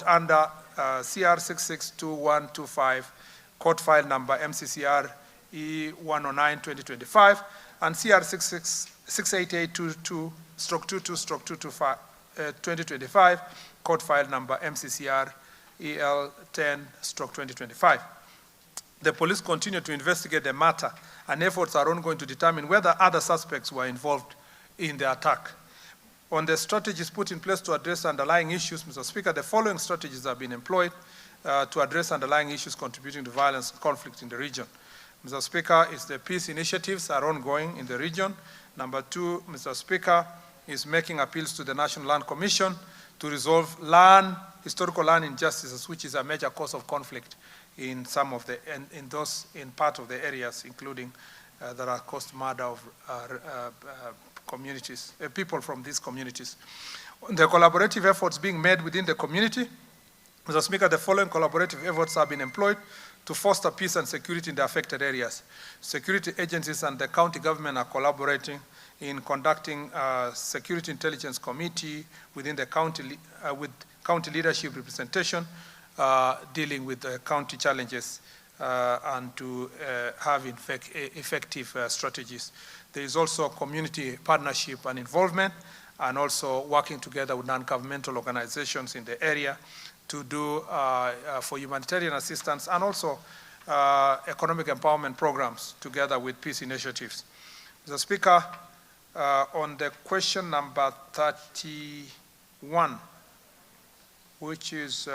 under CR 662125, court file number MCCR E109-2025, and CR 68822/22/2025, court file number MCCR EL10/2025. The police continue to investigate the matter, and efforts are ongoing to determine whether other suspects were involved in the attack. On the strategies put in place to address underlying issues, Mr. Speaker, the following strategies have been employed to address underlying issues contributing to violence and conflict in the region. Mr. Speaker, is the peace initiatives are ongoing in the region. Number 2, Mr. Speaker, is making appeals to the National Land Commission to resolve historical land injustices, which is a major cause of conflict in some of the, in part of the areas, including that are caused murder of communities, people from these communities. The collaborative efforts being made within the community, Mr. Speaker, the following collaborative efforts have been employed to foster peace and security in the affected areas. Security agencies and the county government are collaborating in conducting a security intelligence committee within the county, with county leadership representation, dealing with the county challenges and to have effective strategies. There is also community partnership and involvement, and also working together with non-governmental organizations in the area to do for humanitarian assistance, and also economic empowerment programs together with peace initiatives. Mr. Speaker, on the question number 31, which is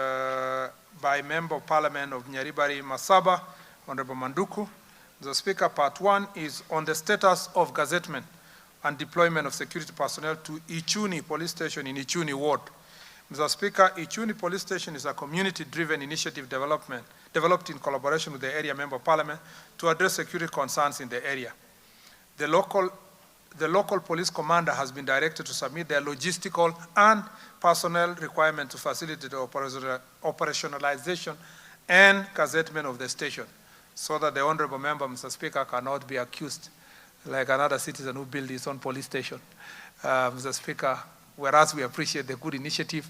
by Member of Parliament of Nyaribari Masaba, Honorable Manduku. The Speaker, part 1 is on the status of gazettement and deployment of security personnel to Ichuni Police Station in Ichuni Ward. Mr. Speaker, Ichuni Police Station is a community-driven initiative developed in collaboration with the area Member of Parliament to address security concerns in the area. The local police commander has been directed to submit their logistical and personnel requirements to facilitate the operationalization and gazettement of the station, so that the honorable member, Mr. Speaker, cannot be accused like another citizen who built his own police station. Mr. Speaker, whereas we appreciate the good initiative,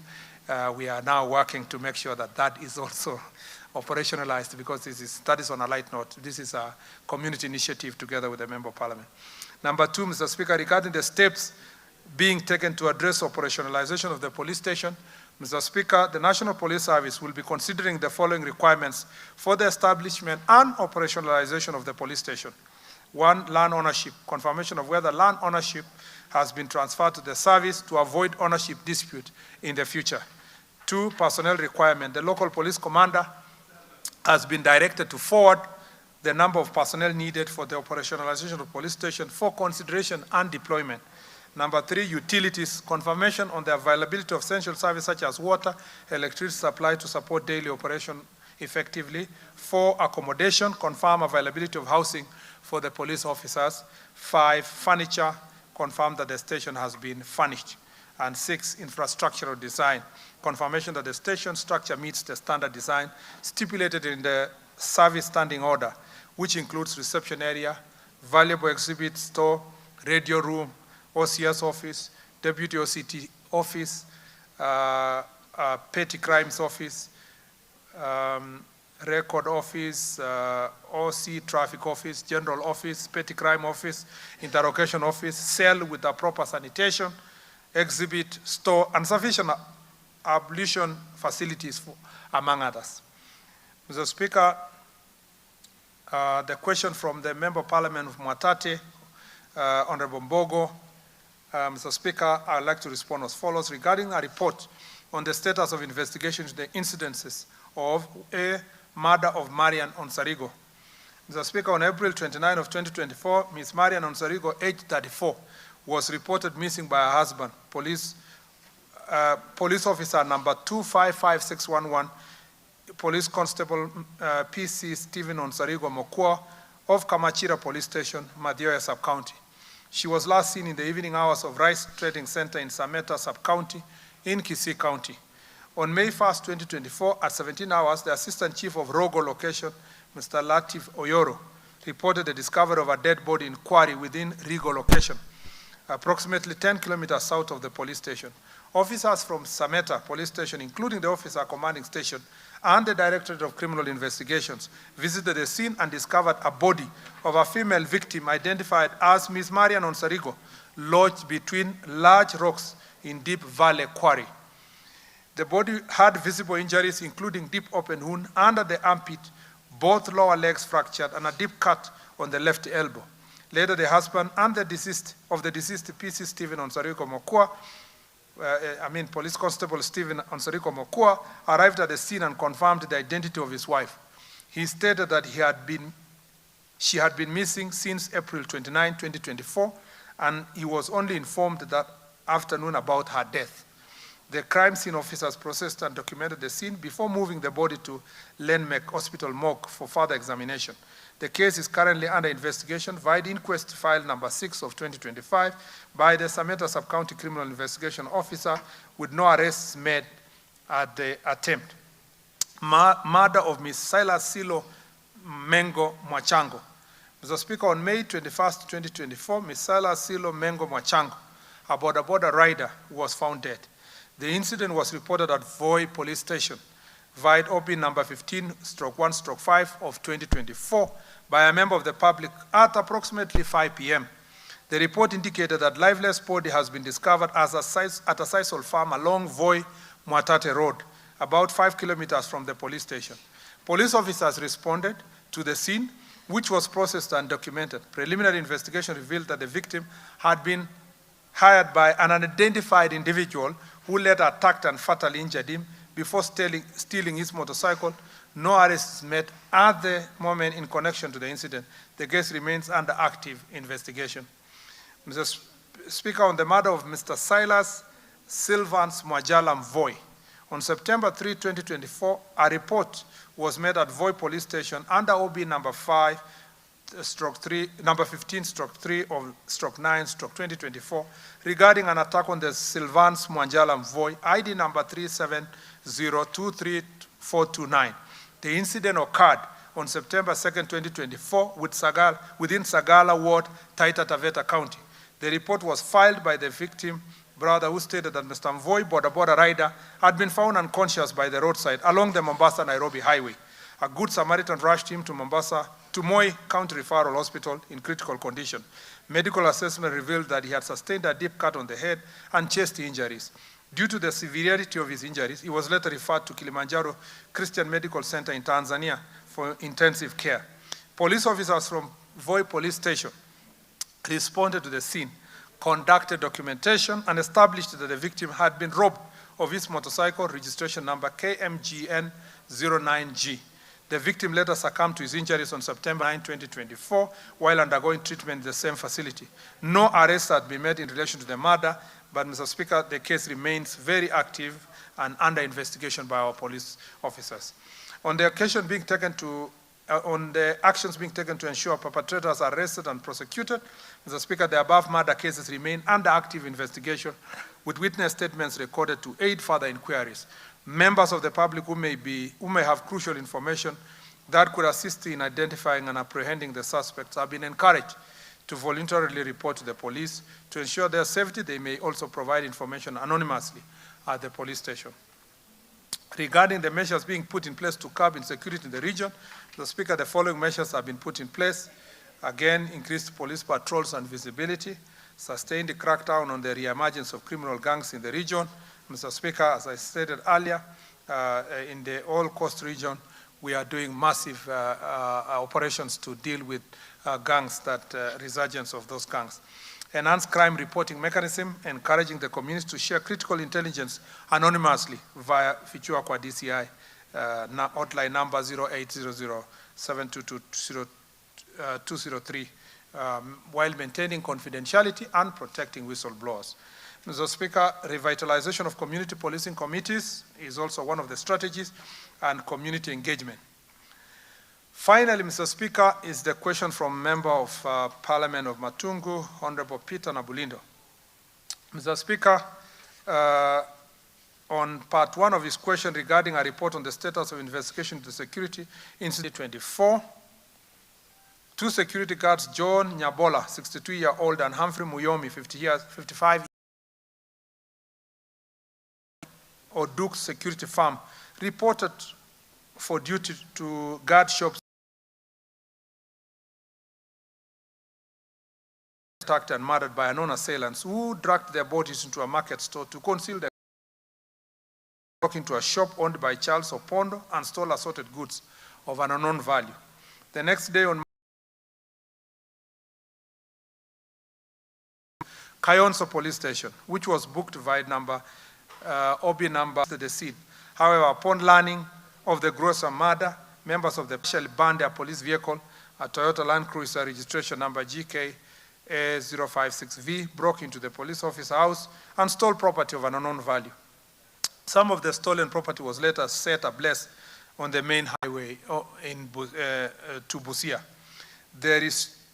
we are now working to make sure that that is also operationalized, because that is on a light note. This is a community initiative together with the Member of Parliament. Number 2, Mr. Speaker, regarding the steps being taken to address operationalization of the police station, Mr. Speaker, the National Police Service will be considering the following requirements for the establishment and operationalization of the police station. 1, land ownership, confirmation of whether land ownership has been transferred to the service to avoid ownership dispute in the future. 2, personnel requirement. The local police commander has been directed to forward the number of personnel needed for the operationalization of the police station for consideration and deployment. Number 3, utilities, confirmation on the availability of essential services such as water, electricity supply to support daily operation effectively. 4, accommodation, confirm availability of housing for the police officers. 5, furniture, confirm that the station has been furnished. And 6, infrastructural design, confirmation that the station structure meets the standard design stipulated in the service standing order, which includes reception area, valuable exhibit store, radio room, OCS office, deputy OCT office, petty crimes office, record office, OC traffic office, general office, petty crime office, interrogation office, cell with a proper sanitation, exhibit store, and sufficient ablution facilities, among others. Mr. Speaker, the question from the Member of Parliament of Mwatate, Honorable Mbogo. Mr. Speaker, I would like to respond as follows. Regarding a report on the status of investigation into the incidences of A, murder of Marian Onsarigo. Mr. Speaker, on April 29 of 2024, Ms. Marian Onsarigo, aged 34, was reported missing by her husband, police officer number 255611, Police Constable PC Stephen Onsarigo Mokua of Kamachira Police Station, Madioya Sub-County. She was last seen in the evening hours of Rice Trading Center in Sameta Sub-County in Kisii County. On May 1st, 2024, at 17 hours, the Assistant Chief of Rogo Location, Mr. Latif Oyoro, reported the discovery of a dead body in quarry within Rigo Location, approximately 10 kilometers south of the police station. Officers from Sameta Police Station, including the officer commanding station and the Directorate of Criminal Investigations, visited the scene and discovered a body of a female victim identified as Ms. Marian Onsarigo, lodged between large rocks in Deep Valley Quarry. The body had visible injuries, including deep open wound under the armpit, both lower legs fractured, and a deep cut on the left elbow. Later, the husband and the deceased PC Stephen Onsarigo Mokua, Police Constable Stephen Onsarigo Mokua, arrived at the scene and confirmed the identity of his wife. He stated that she had been missing since April 29, 2024, and he was only informed that afternoon about her death. The crime scene officers processed and documented the scene before moving the body to Lenmek Hospital morgue for further examination. The case is currently under investigation via the inquest file number 6 of 2025 by the Sameta Sub-County Criminal Investigation Officer, with no arrests made at the attempt. Murder of Ms. Silas Silo Mengo Mwachango. Mr. Speaker, on May 21st, 2024, Ms. Silas Silo Mengo Mwachango, a border rider, was found dead. The incident was reported at Voi Police Station via OB number 15/1/5 of 2024 by a member of the public at approximately 5 p.m. The report indicated that lifeless body has been discovered at a sisal farm along Voi Mwatate Road, about 5 kilometers from the police station. Police officers responded to the scene, which was processed and documented. Preliminary investigation revealed that the victim had been hired by an unidentified individual who later attacked and fatally injured him before stealing his motorcycle. No arrests made at the moment in connection to the incident. The case remains under active investigation. Mr. Speaker, on the murder of Mr. Silas Sylvans Mwajala Mvoi, on September 3, 2024, a report was made at Voi Police Station under OB number 15/3/9/2024 regarding an attack on the Sylvans Mwajala Mvoi, ID number 370234429. The incident occurred on September 2nd, 2024 within Sagala Ward, Taita Taveta County. The report was filed by the victim brother, who stated that Mr. Mvoi, border rider, had been found unconscious by the roadside along the Mombasa-Nairobi highway. A good Samaritan rushed him to Moi County Referral Hospital in critical condition. Medical assessment revealed that he had sustained a deep cut on the head and chest injuries. Due to the severity of his injuries, he was later referred to Kilimanjaro Christian Medical Center in Tanzania for intensive care. Police officers from Voi Police Station responded to the scene, conducted documentation, and established that the victim had been robbed of his motorcycle, registration number KMGN09G. The victim later succumbed to his injuries on September 9, 2024, while undergoing treatment in the same facility. No arrests had been made in relation to the murder, but, Mr. Speaker, the case remains very active and under investigation by our police officers. On the actions being taken to ensure perpetrators are arrested and prosecuted, Mr. Speaker, the above murder cases remain under active investigation, with witness statements recorded to aid further inquiries. Members of the public who may have crucial information that could assist in identifying and apprehending the suspects have been encouraged to voluntarily report to the police. To ensure their safety, they may also provide information anonymously at the police station. Regarding the measures being put in place to curb insecurity in the region, Mr. Speaker, the following measures have been put in place. Again, increased police patrols and visibility, sustained the crackdown on the re-emergence of criminal gangs in the region. Mr. Speaker, as I stated earlier, in the All Coast region, we are doing massive operations to deal with gangs, resurgence of those gangs. Enhanced crime reporting mechanism, encouraging the community to share critical intelligence anonymously via Fichua kwa DCI hotline number 0800-722-203, while maintaining confidentiality and protecting whistleblowers. Mr. Speaker, revitalization of community policing committees is also one of the strategies, and community engagement. Finally, Mr. Speaker, is the question from Member of Parliament of Matungu, Honorable Peter Nabulindo. Mr. Speaker, on part one of his question regarding a report on the status of investigation into security incident 24, two security guards, John Nyabola, 62-year-old, and Humphrey Muyomi, 55, or Duke's security firm, reported for duty to guard shops attacked and murdered by unknown assailants who dragged their bodies into a market store to conceal their broke into a shop owned by Charles Opondo and stole assorted goods of an unknown value. The next day on Kayonso police station, which was booked via OB number to the scene. However, upon learning of the gruesome murder, members of the special banned their police vehicle, a Toyota Land Cruiser registration number GK056V, broke into the police officer house and stole property of an unknown value. Some of the stolen property was later set ablaze on the main highway to Busia.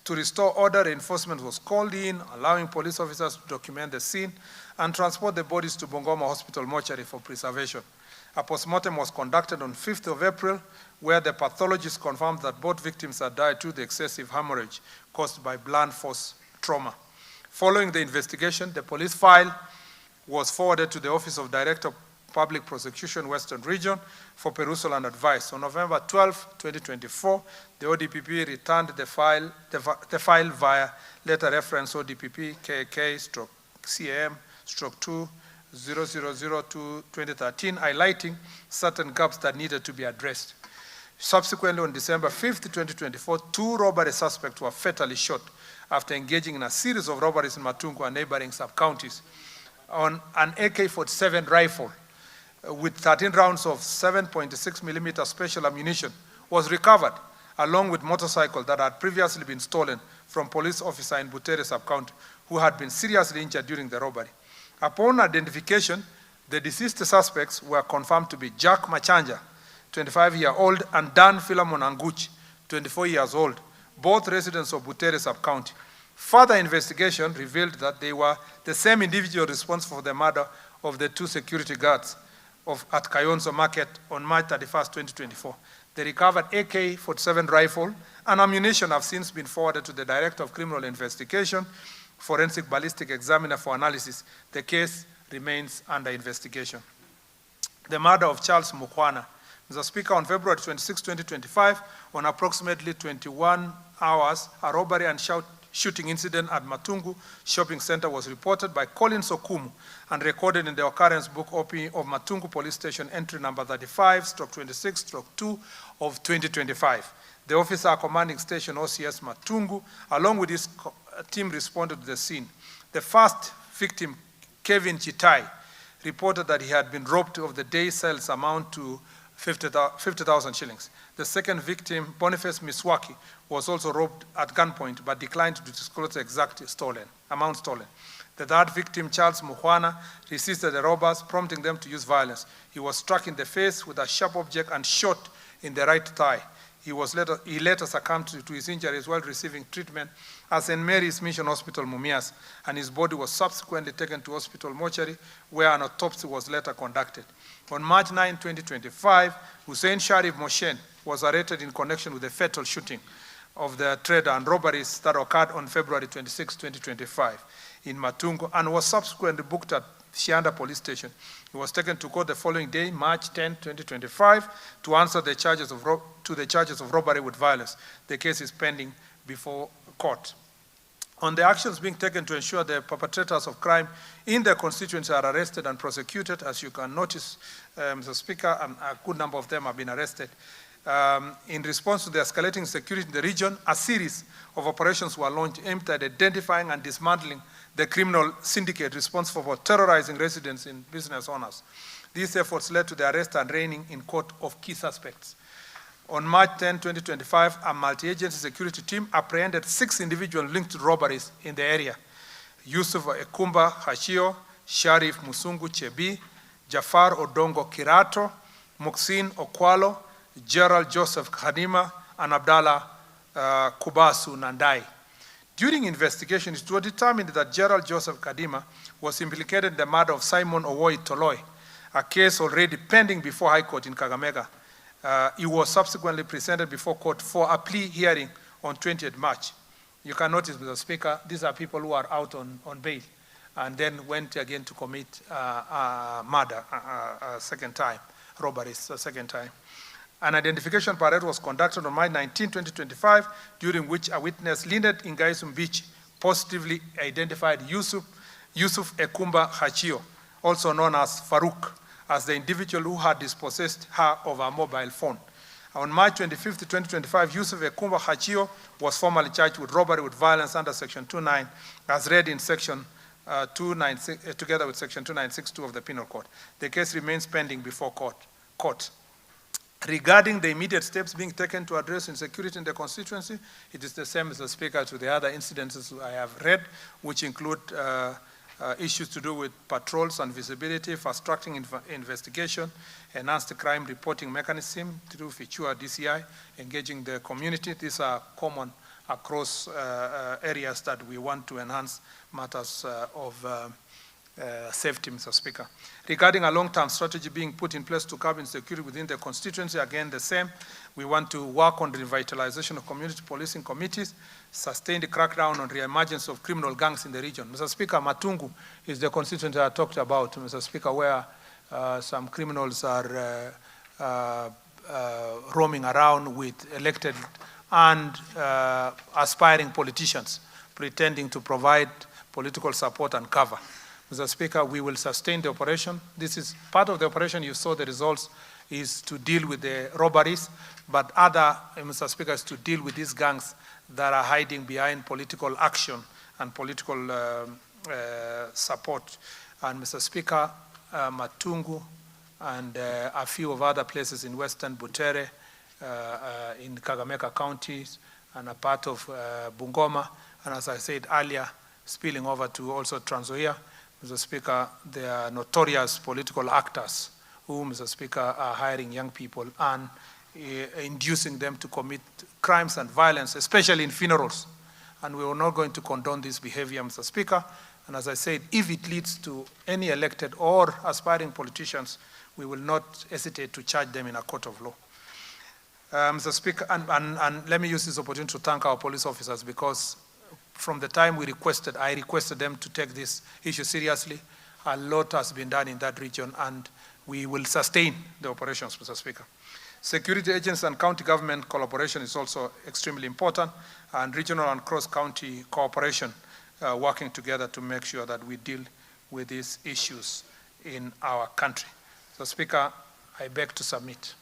To restore order, reinforcement was called in, allowing police officers to document the scene and transport the bodies to Bungoma Hospital mortuary for preservation. A postmortem was conducted on 5th of April, where the pathologist confirmed that both victims had died due to the excessive hemorrhage caused by blunt force trauma. Following the investigation, the police file was forwarded to the Office of Director of Public Prosecution, Western Region, for perusal and advice. On November 12, 2024, the ODPP returned the file via letter reference ODPP KK/CAM/2/0002/2013, highlighting certain gaps that needed to be addressed. Subsequently, on December 5, 2024, two robbery suspects were fatally shot after engaging in a series of robberies in Matungu and neighboring sub-counties. On an AK-47 rifle with 13 rounds of 7.6 millimeter special ammunition was recovered, along with motorcycle that had previously been stolen from police officer in Butere sub-county who had been seriously injured during the robbery. Upon identification, the deceased suspects were confirmed to be Jack Machanja, 25-year-old, and Dan Philemon Anguch, 24 years old, both residents of Butere sub-county. Further investigation revealed that they were the same individual responsible for the murder of the two security guards at Kayonso Market on March 31, 2024. The recovered AK-47 rifle and ammunition have since been forwarded to the Director of Criminal Investigation, Forensic Ballistic Examiner for analysis. The case remains under investigation. The murder of Charles Mukwana. Mr. Speaker, on February 26, 2025, on approximately 21 hours, a robbery and shooting incident at Matungu Shopping Center was reported by Colin Sokumu and recorded in the occurrence book OP of Matungu Police Station entry number 35/26/2 of 2025. The officer commanding station OCS Matungu, along with his team, responded to the scene. The first victim, Kevin Chitai, reported that he had been robbed of the day sales amount to 50,000 shillings. The second victim, Boniface Miswaki, was also robbed at gunpoint but declined to disclose the exact amount stolen. The third victim, Charles Muhwana, resisted the robbers, prompting them to use violence. He was struck in the face with a sharp object and shot in the right thigh. He later succumbed to his injuries while receiving treatment at St. Mary's Mission Hospital, Mumias, and his body was subsequently taken to hospital mortuary, where an autopsy was later conducted. On March 9, 2025, Hussein Sharif Moshen was arrested in connection with the fatal shooting of the trader and robberies that occurred on February 26, 2025 in Matungu, and was subsequently booked at Shianda Police Station. He was taken to court the following day, March 10, 2025, to answer the charges of robbery with violence. The case is pending before court. On the actions being taken to ensure the perpetrators of crime in their constituency are arrested and prosecuted, as you can notice, Mr. Speaker, a good number of them have been arrested. In response to the escalating security in the region, a series of operations were launched aimed at identifying and dismantling the criminal syndicate responsible for terrorizing residents and business owners. These efforts led to the arrest and arraigning in court of key suspects. On March 10, 2025, a multi-agency security team apprehended 6 individuals linked to robberies in the area. Yusuf Ekumba Hashio, Sharif Musungu Chebi, Jafar Odongo Kirato, Muxin Okwalo, Gerald Joseph Khadima, and Abdallah Kubasu Nandai. During investigation, it was determined that Gerald Joseph Kadima was implicated in the murder of Simon Owoi Toloi, a case already pending before High Court in Kakamega. He was subsequently presented before court for a plea hearing on 20th March. You can notice, Mr. Speaker, these are people who are out on bail and then went again to commit murder a second time, robberies a second time. An identification parade was conducted on March 19, 2025, during which a witness, Linet Ingaisum Beach, positively identified Yusuf Ekumba Hachio, also known as Farouk, as the individual who had dispossessed her of her mobile phone. On March 25, 2025, Yusuf Ekumba Hachio was formally charged with robbery with violence under Section 29, as read in Section 296, together with Section 2962 of the Penal Code. The case remains pending before court. Regarding the immediate steps being taken to address insecurity in the constituency, it is the same, Mr. Speaker, to the other incidences I have read, which include issues to do with patrols and visibility, fast-tracking investigation, enhanced crime reporting mechanism to do feature DCI, engaging the community. These are common across areas that we want to enhance matters of safety, Mr. Speaker. Regarding a long-term strategy being put in place to curb insecurity within the constituency, again the same. We want to work on the revitalization of community policing committees, sustain the crackdown on re-emergence of criminal gangs in the region. Mr. Speaker, Matungu is the constituency I talked about, Mr. Speaker, where some criminals are roaming around with elected and aspiring politicians, pretending to provide political support and cover. Mr. Speaker, we will sustain the operation. This is part of the operation. You saw the results is to deal with the robberies, but other, Mr. Speaker, is to deal with these gangs that are hiding behind political action and political support. And Mr. Speaker, Matungu and a few of other places in Western Butere, in Kakamega counties, and a part of Bungoma, and as I said earlier, spilling over to also Trans Nzoia. Mr. Speaker, they are notorious political actors who, Mr. Speaker, are hiring young people and inducing them to commit crimes and violence, especially in funerals. And we are not going to condone this behavior, Mr. Speaker. And as I said, if it leads to any elected or aspiring politicians, we will not hesitate to charge them in a court of law. Mr. Speaker, and let me use this opportunity to thank our police officers, because from the time I requested them to take this issue seriously. A lot has been done in that region, and we will sustain the operations, Mr. Speaker. Security agents and county government collaboration is also extremely important, and regional and cross-county cooperation working together to make sure that we deal with these issues in our country. So, Speaker, I beg to submit.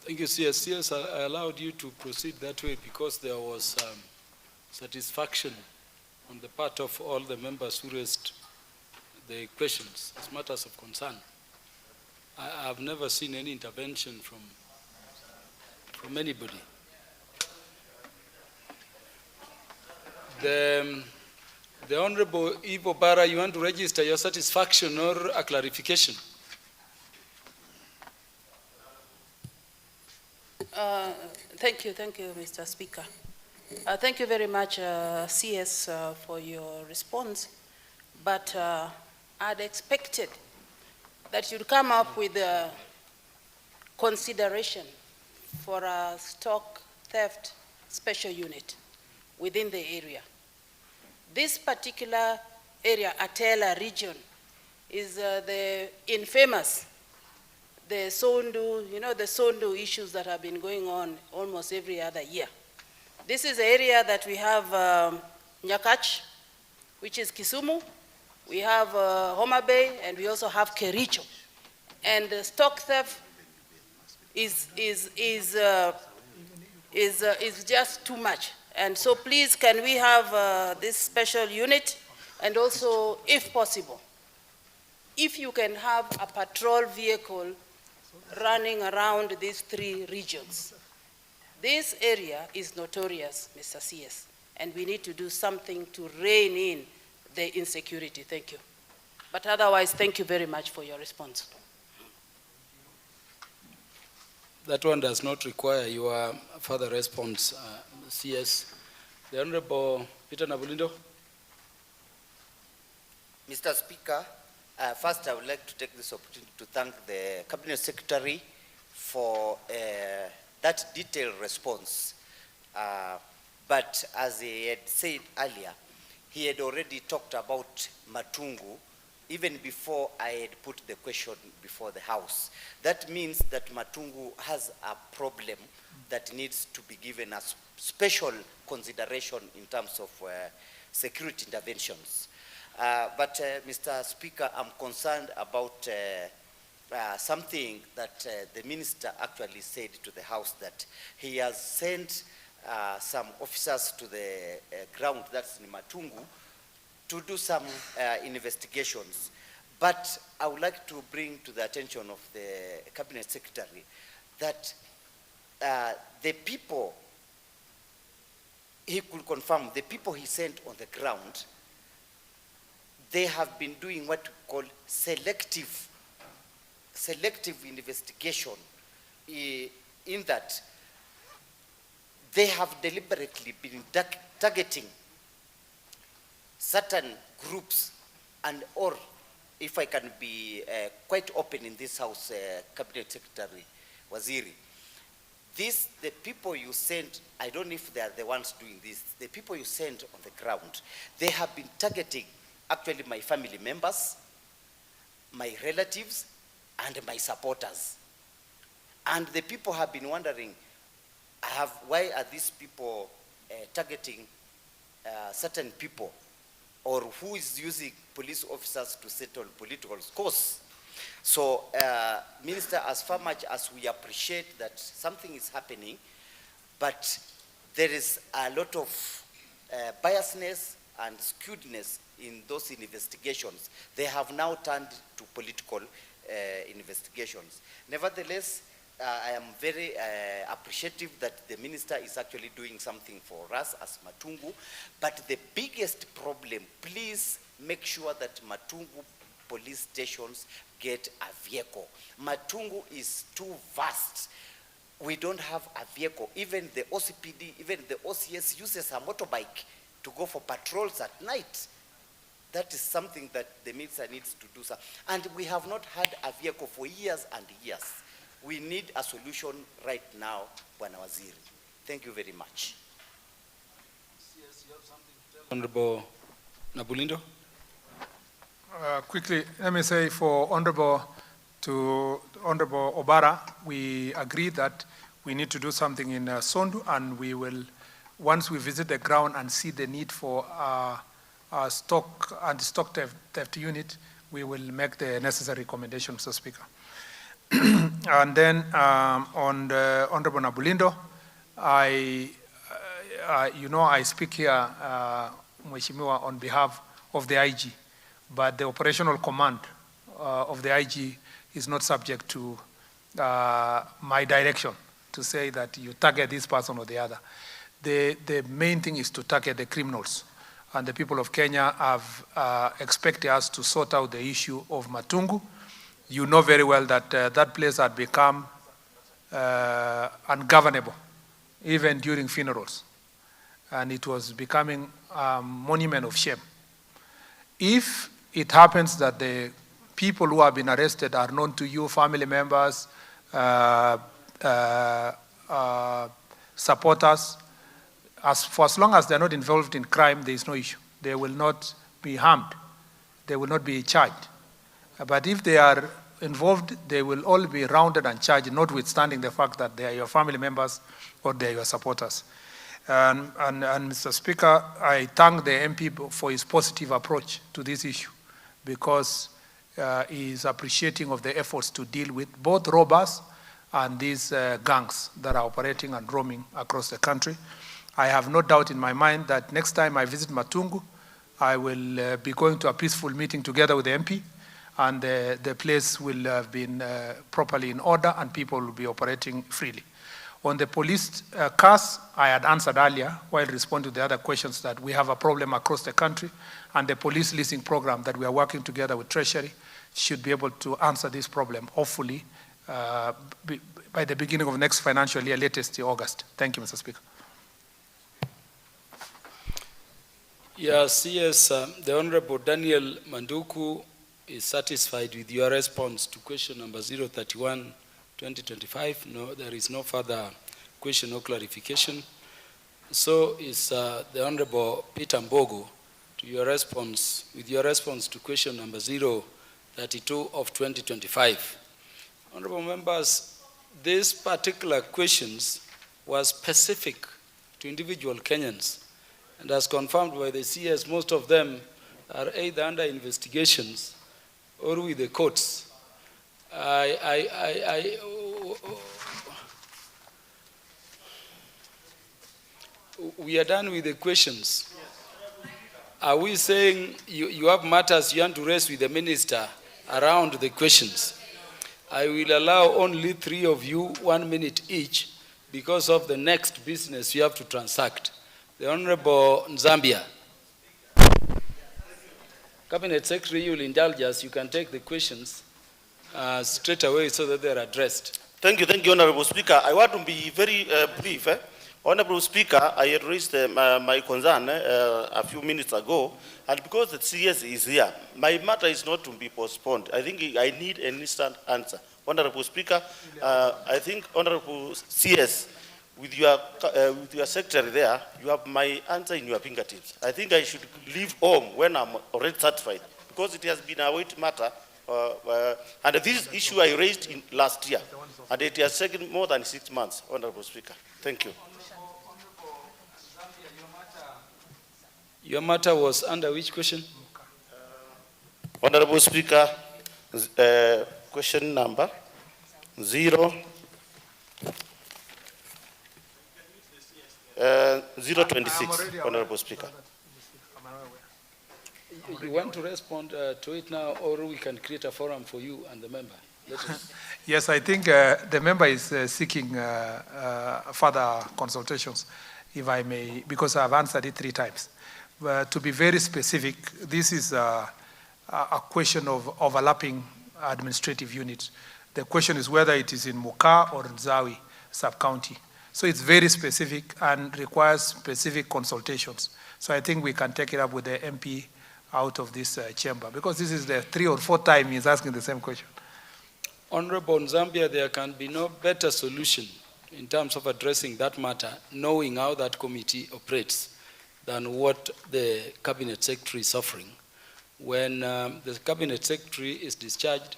Thank you, CS. Yes, I allowed you to proceed that way because there was satisfaction on the part of all the members who raised the questions as matters of concern. I have never seen any intervention from anybody. The Honorable Ivo Bara, you want to register your satisfaction or a clarification? Thank you, Mr. Speaker. Thank you very much, CS, for your response. But I'd expected that you'd come up with a consideration for a stock theft special unit within the area. This particular area, Atela region, is the infamous, the Sondu, the Sondu issues that have been going on almost every other year. This is the area that we have Nyakach, which is Kisumu. We have Homa Bay, and we also have Kericho. And the stock theft is just too much. And so please, can we have this special unit? And also, if possible, if you can have a patrol vehicle running around these 3 regions. This area is notorious, Mr. CS, and we need to do something to rein in the insecurity. Thank you. But otherwise, thank you very much for your response. That one does not require your further response, CS. The Honorable Peter Nabulindo. Mr. Speaker, first I would like to take this opportunity to thank the Cabinet Secretary for that detailed response. But as he had said earlier, he had already talked about Matungu even before I had put the question before the House. That means that Matungu has a problem that needs to be given a special consideration in terms of security interventions. But Mr. Speaker, I'm concerned about something that the minister actually said to the House, that he has sent some officers to the ground, that's in Matungu, to do some investigations. But I would like to bring to the attention of the Cabinet Secretary that the people, he could confirm, the people he sent on the ground, they have been doing what we call selective investigation, in that they have deliberately been targeting certain groups, and or, if I can be quite open in this House, Cabinet Secretary Waziri, the people you sent, I don't know if they are the ones doing this, the people you sent on the ground, they have been targeting actually my family members, my relatives, and my supporters. And the people have been wondering, why are these people targeting certain people, or who is using police officers to settle political scores? So, Minister, as far much as we appreciate that something is happening, but there is a lot of biasness and skewedness in those investigations. They have now turned to political investigations. Nevertheless, I am very appreciative that the minister is actually doing something for us as Matungu. But the biggest problem, please make sure that Matungu police stations get a vehicle. Matungu is too vast. We don't have a vehicle. Even the OCPD, even the OCS uses a motorbike to go for patrols at night. That is something that the minister needs to do. And we have not had a vehicle for years and years. We need a solution right now, Bwana Waziri. Thank you very much. Yes, you have something to tell Honorable Nabulindo? Quickly, let me say for Honorable Obara, we agree that we need to do something in Sondu, and we will, once we visit the ground and see the need for anti-stock theft unit, we will make the necessary recommendations, Mr. Speaker. And then on the Honorable Nabulindo, I speak here, Mheshimiwa, on behalf of the IG, but the operational command of the IG is not subject to my direction to say that you target this person or the other. The main thing is to target the criminals. And the people of Kenya have expected us to sort out the issue of Matungu. You know very well that that place had become ungovernable, even during funerals. And it was becoming a monument of shame. If it happens that the people who have been arrested are known to you, family members, supporters, for as long as they're not involved in crime, there is no issue. They will not be harmed. They will not be charged. But if they are involved, they will all be rounded and charged, notwithstanding the fact that they are your family members or they are your supporters. And Mr. Speaker, I thank the MP for his positive approach to this issue, because he is appreciating of the efforts to deal with both robbers and these gangs that are operating and roaming across the country. I have no doubt in my mind that next time I visit Matungu, I will be going to a peaceful meeting together with the MP, and the place will have been properly in order and people will be operating freely. On the police cars, I had answered earlier while responding to the other questions that we have a problem across the country, and the police leasing program that we are working together with Treasury should be able to answer this problem, hopefully, by the beginning of next financial year, latest in August. Thank you, Mr. Speaker. Yes, the Honorable Daniel Manduku is satisfied with your response to question number 031, 2025. No, there is no further question or clarification. So is the Honorable Peter Mbogo to your response, with your response to question number 032 of 2025. Honorable members, these particular questions were specific to individual Kenyans, and as confirmed by the CS, most of them are either under investigations or with the courts. We are done with the questions. Are we saying you have matters you want to raise with the minister around the questions? I will allow only 3 of you 1 minute each because of the next business you have to transact. The Honorable Zambia. Cabinet Secretary, you will indulge us. You can take the questions straight away so that they are addressed. Thank you, Honorable Speaker. I want to be very brief. Honorable Speaker, I had raised my concern a few minutes ago, and because the CS is here, my matter is not to be postponed. I think I need an instant answer. Honorable Speaker, I think Honorable CS, with your secretary there, you have my answer in your fingertips. I think I should leave home when I'm already satisfied, because it has been a weight matter. And this issue I raised in last year, and it has taken more than 6 months, Honorable Speaker. Thank you. Your matter was under which question? Honorable Speaker, question number 026, Honorable Speaker. You want to respond to it now, or we can create a forum for you and the member? Yes, I think the member is seeking further consultations, if I may, because I've answered it 3 times. To be very specific, this is a question of overlapping administrative units. The question is whether it is in Muka or Nzawi sub-county. So it's very specific and requires specific consultations. So I think we can take it up with the MP out of this chamber, because this is the 3 or 4th time he's asking the same question. Honorable Zambia, there can be no better solution in terms of addressing that matter, knowing how that committee operates, than what the Cabinet Secretary is offering. When the Cabinet Secretary is discharged,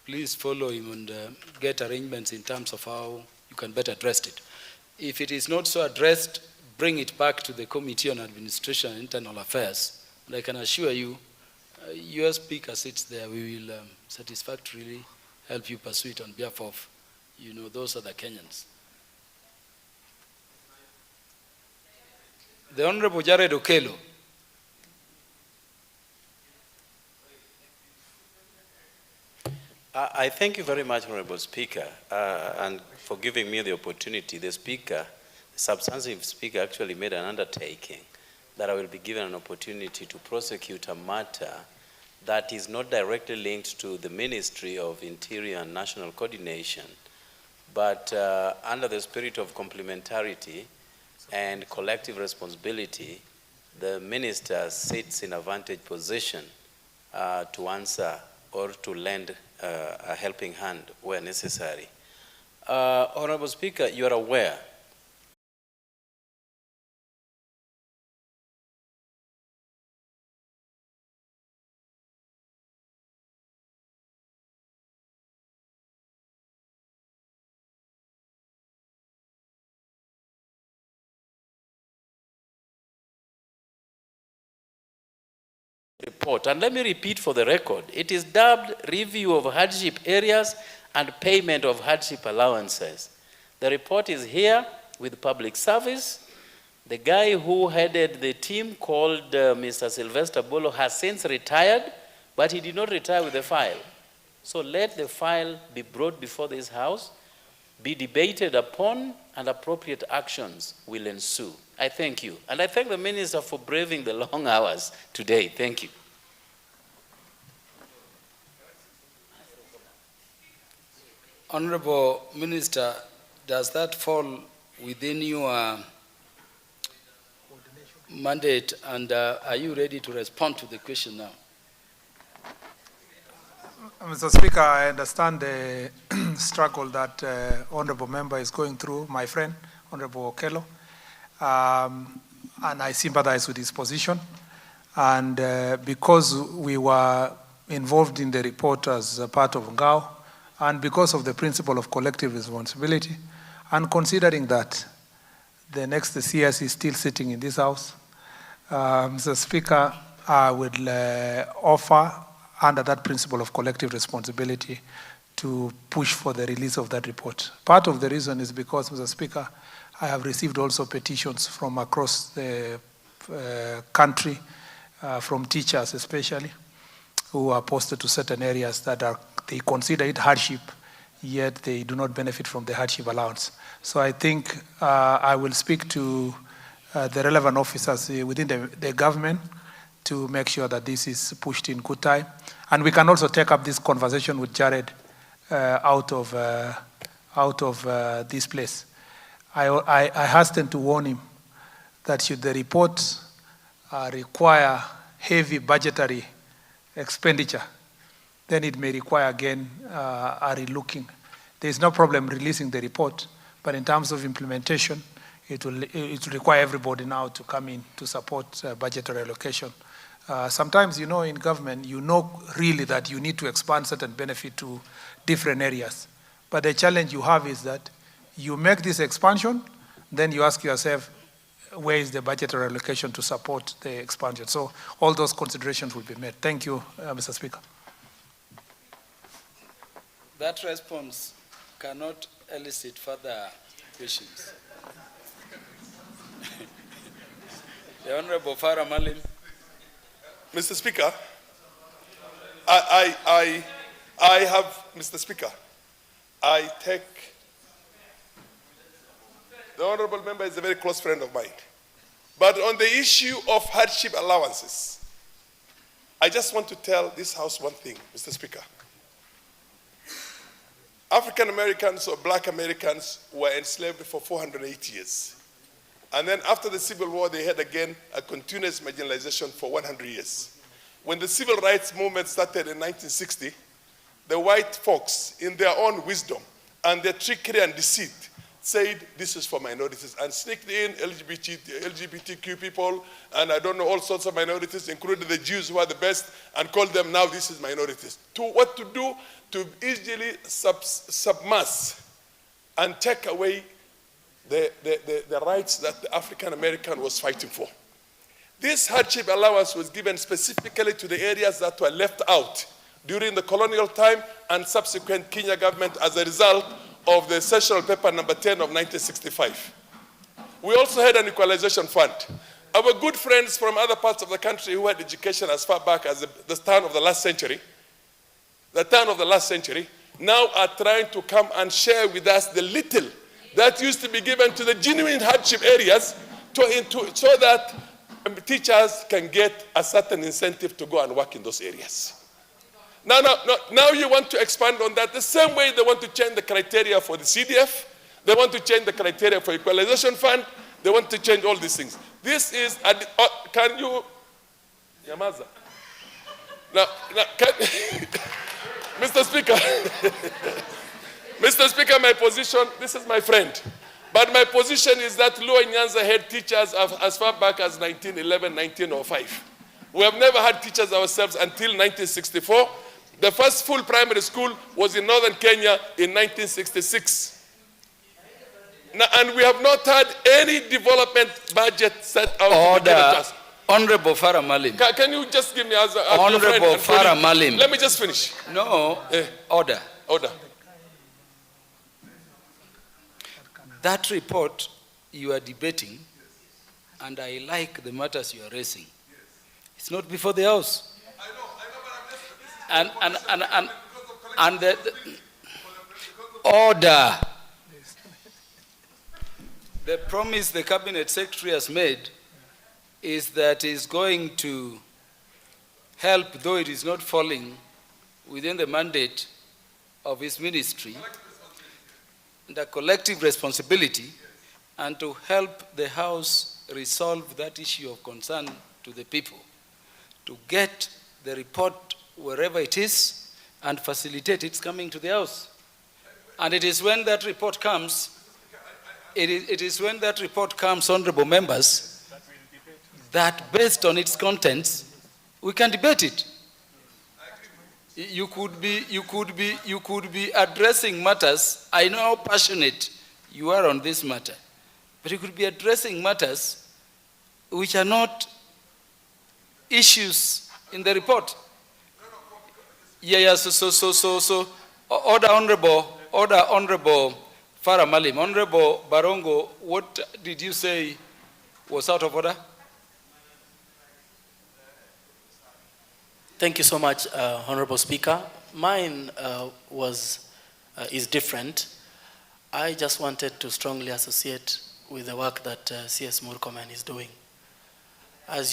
please follow him and get arrangements in terms of how you can better address it. If it is not so addressed, bring it back to the Committee on Administration and Internal Affairs. And I can assure you, your speaker sits there, we will satisfactorily help you pursue it on behalf of, those other Kenyans. The Honorable Jared Okelo. I thank you very much, Honorable Speaker, and for giving me the opportunity. The substantive speaker actually made an undertaking that I will be given an opportunity to prosecute a matter that is not directly linked to the Ministry of Interior and National Coordination, but under the spirit of complementarity and collective responsibility, the minister sits in a vantage position to answer or to lend a helping hand where necessary. Honorable Speaker, you are aware report, and let me repeat for the record, it is dubbed Review of Hardship Areas and Payment of Hardship Allowances. The report is here with public service. The guy who headed the team, called Mr. Sylvester Bolo, has since retired, but he did not retire with the file. So let the file be brought before this House, be debated upon, and appropriate actions will ensue. I thank you. And I thank the Minister for braving the long hours today. Thank you. Honorable Minister, does that fall within your mandate, and are you ready to respond to the question now? Mr. Speaker, I understand the struggle that Honorable Member is going through, my friend, Honorable Okello, and I sympathize with his position. And because we were involved in the report as a part of GAO, and because of the principle of collective responsibility, and considering that the next CS is still sitting in this House, Mr. Speaker, I will offer, under that principle of collective responsibility, to push for the release of that report. Part of the reason is because, Mr. Speaker, I have received also petitions from across the country, from teachers especially, who are posted to certain areas that they consider it hardship, yet they do not benefit from the hardship allowance. So I think I will speak to the relevant officers within the government to make sure that this is pushed in good time. And we can also take up this conversation with Jared out of this place. I hasten to warn him that should the report require heavy budgetary expenditure, then it may require again a relooking. There is no problem releasing the report, but in terms of implementation, it will require everybody now to come in to support budgetary allocation. Sometimes, you know, in government, you know really that you need to expand certain benefit to different areas. But the challenge you have is that you make this expansion, then you ask yourself, where is the budgetary allocation to support the expansion? So all those considerations will be made. Thank you, Mr. Speaker. That response cannot elicit further questions. The Honorable Farah Malim. Mr. Speaker, I have, Mr. Speaker, I take, the Honorable Member is a very close friend of mine. But on the issue of hardship allowances, I just want to tell this House one thing, Mr. Speaker. African Americans or black Americans were enslaved for 408 years. And then after the Civil War, they had again a continuous marginalization for 100 years. When the civil rights movement started in 1960, the white folks, in their own wisdom and their trickery and deceit, said this is for minorities and sneaked in LGBTQ people and I don't know, all sorts of minorities, including the Jews who are the best, and called them now this is minorities. What to do? To easily submerge and take away the rights that the African American was fighting for. This hardship allowance was given specifically to the areas that were left out during the colonial time and subsequent Kenya government as a result of the sessional paper number 10 of 1965. We also had an equalization fund. Our good friends from other parts of the country who had education as far back as the turn of the last century, now are trying to come and share with us the little that used to be given to the genuine hardship areas so that teachers can get a certain incentive to go and work in those areas. Now you want to expand on that. The same way they want to change the criteria for the CDF, they want to change the criteria for equalization fund, they want to change all these things. This is, can you, Yamaza? Now Mr. Speaker, Mr. Speaker, my position, this is my friend, but my position is that Luo Nyanza had teachers as far back as 1911, 1905. We have never had teachers ourselves until 1964. The first full primary school was in northern Kenya in 1966. Now, and we have not had any development budget set out. Order. Honorable Farah Malim. Can you just give me as a Honorable Farah Malim. Let me just finish. No. Order. Order. That report you are debating, and I like the matters you are raising. It's not before the House. and the order. The promise the Cabinet Secretary has made is that he's going to help, though it is not falling within the mandate of his ministry, the collective responsibility, and to help the House resolve that issue of concern to the people, to get the report wherever it is and facilitate its coming to the House. And it is when that report comes, it is when that report comes, honorable members, that based on its contents, we can debate it. You could be addressing matters. I know how passionate you are on this matter, but you could be addressing matters which are not issues in the report. So, order honorable Farah Malim. Honorable Barongo, what did you say was out of order? Thank you so much, Honorable Speaker. Mine is different. I just wanted to strongly associate with the work that CS Murkomen is doing. As you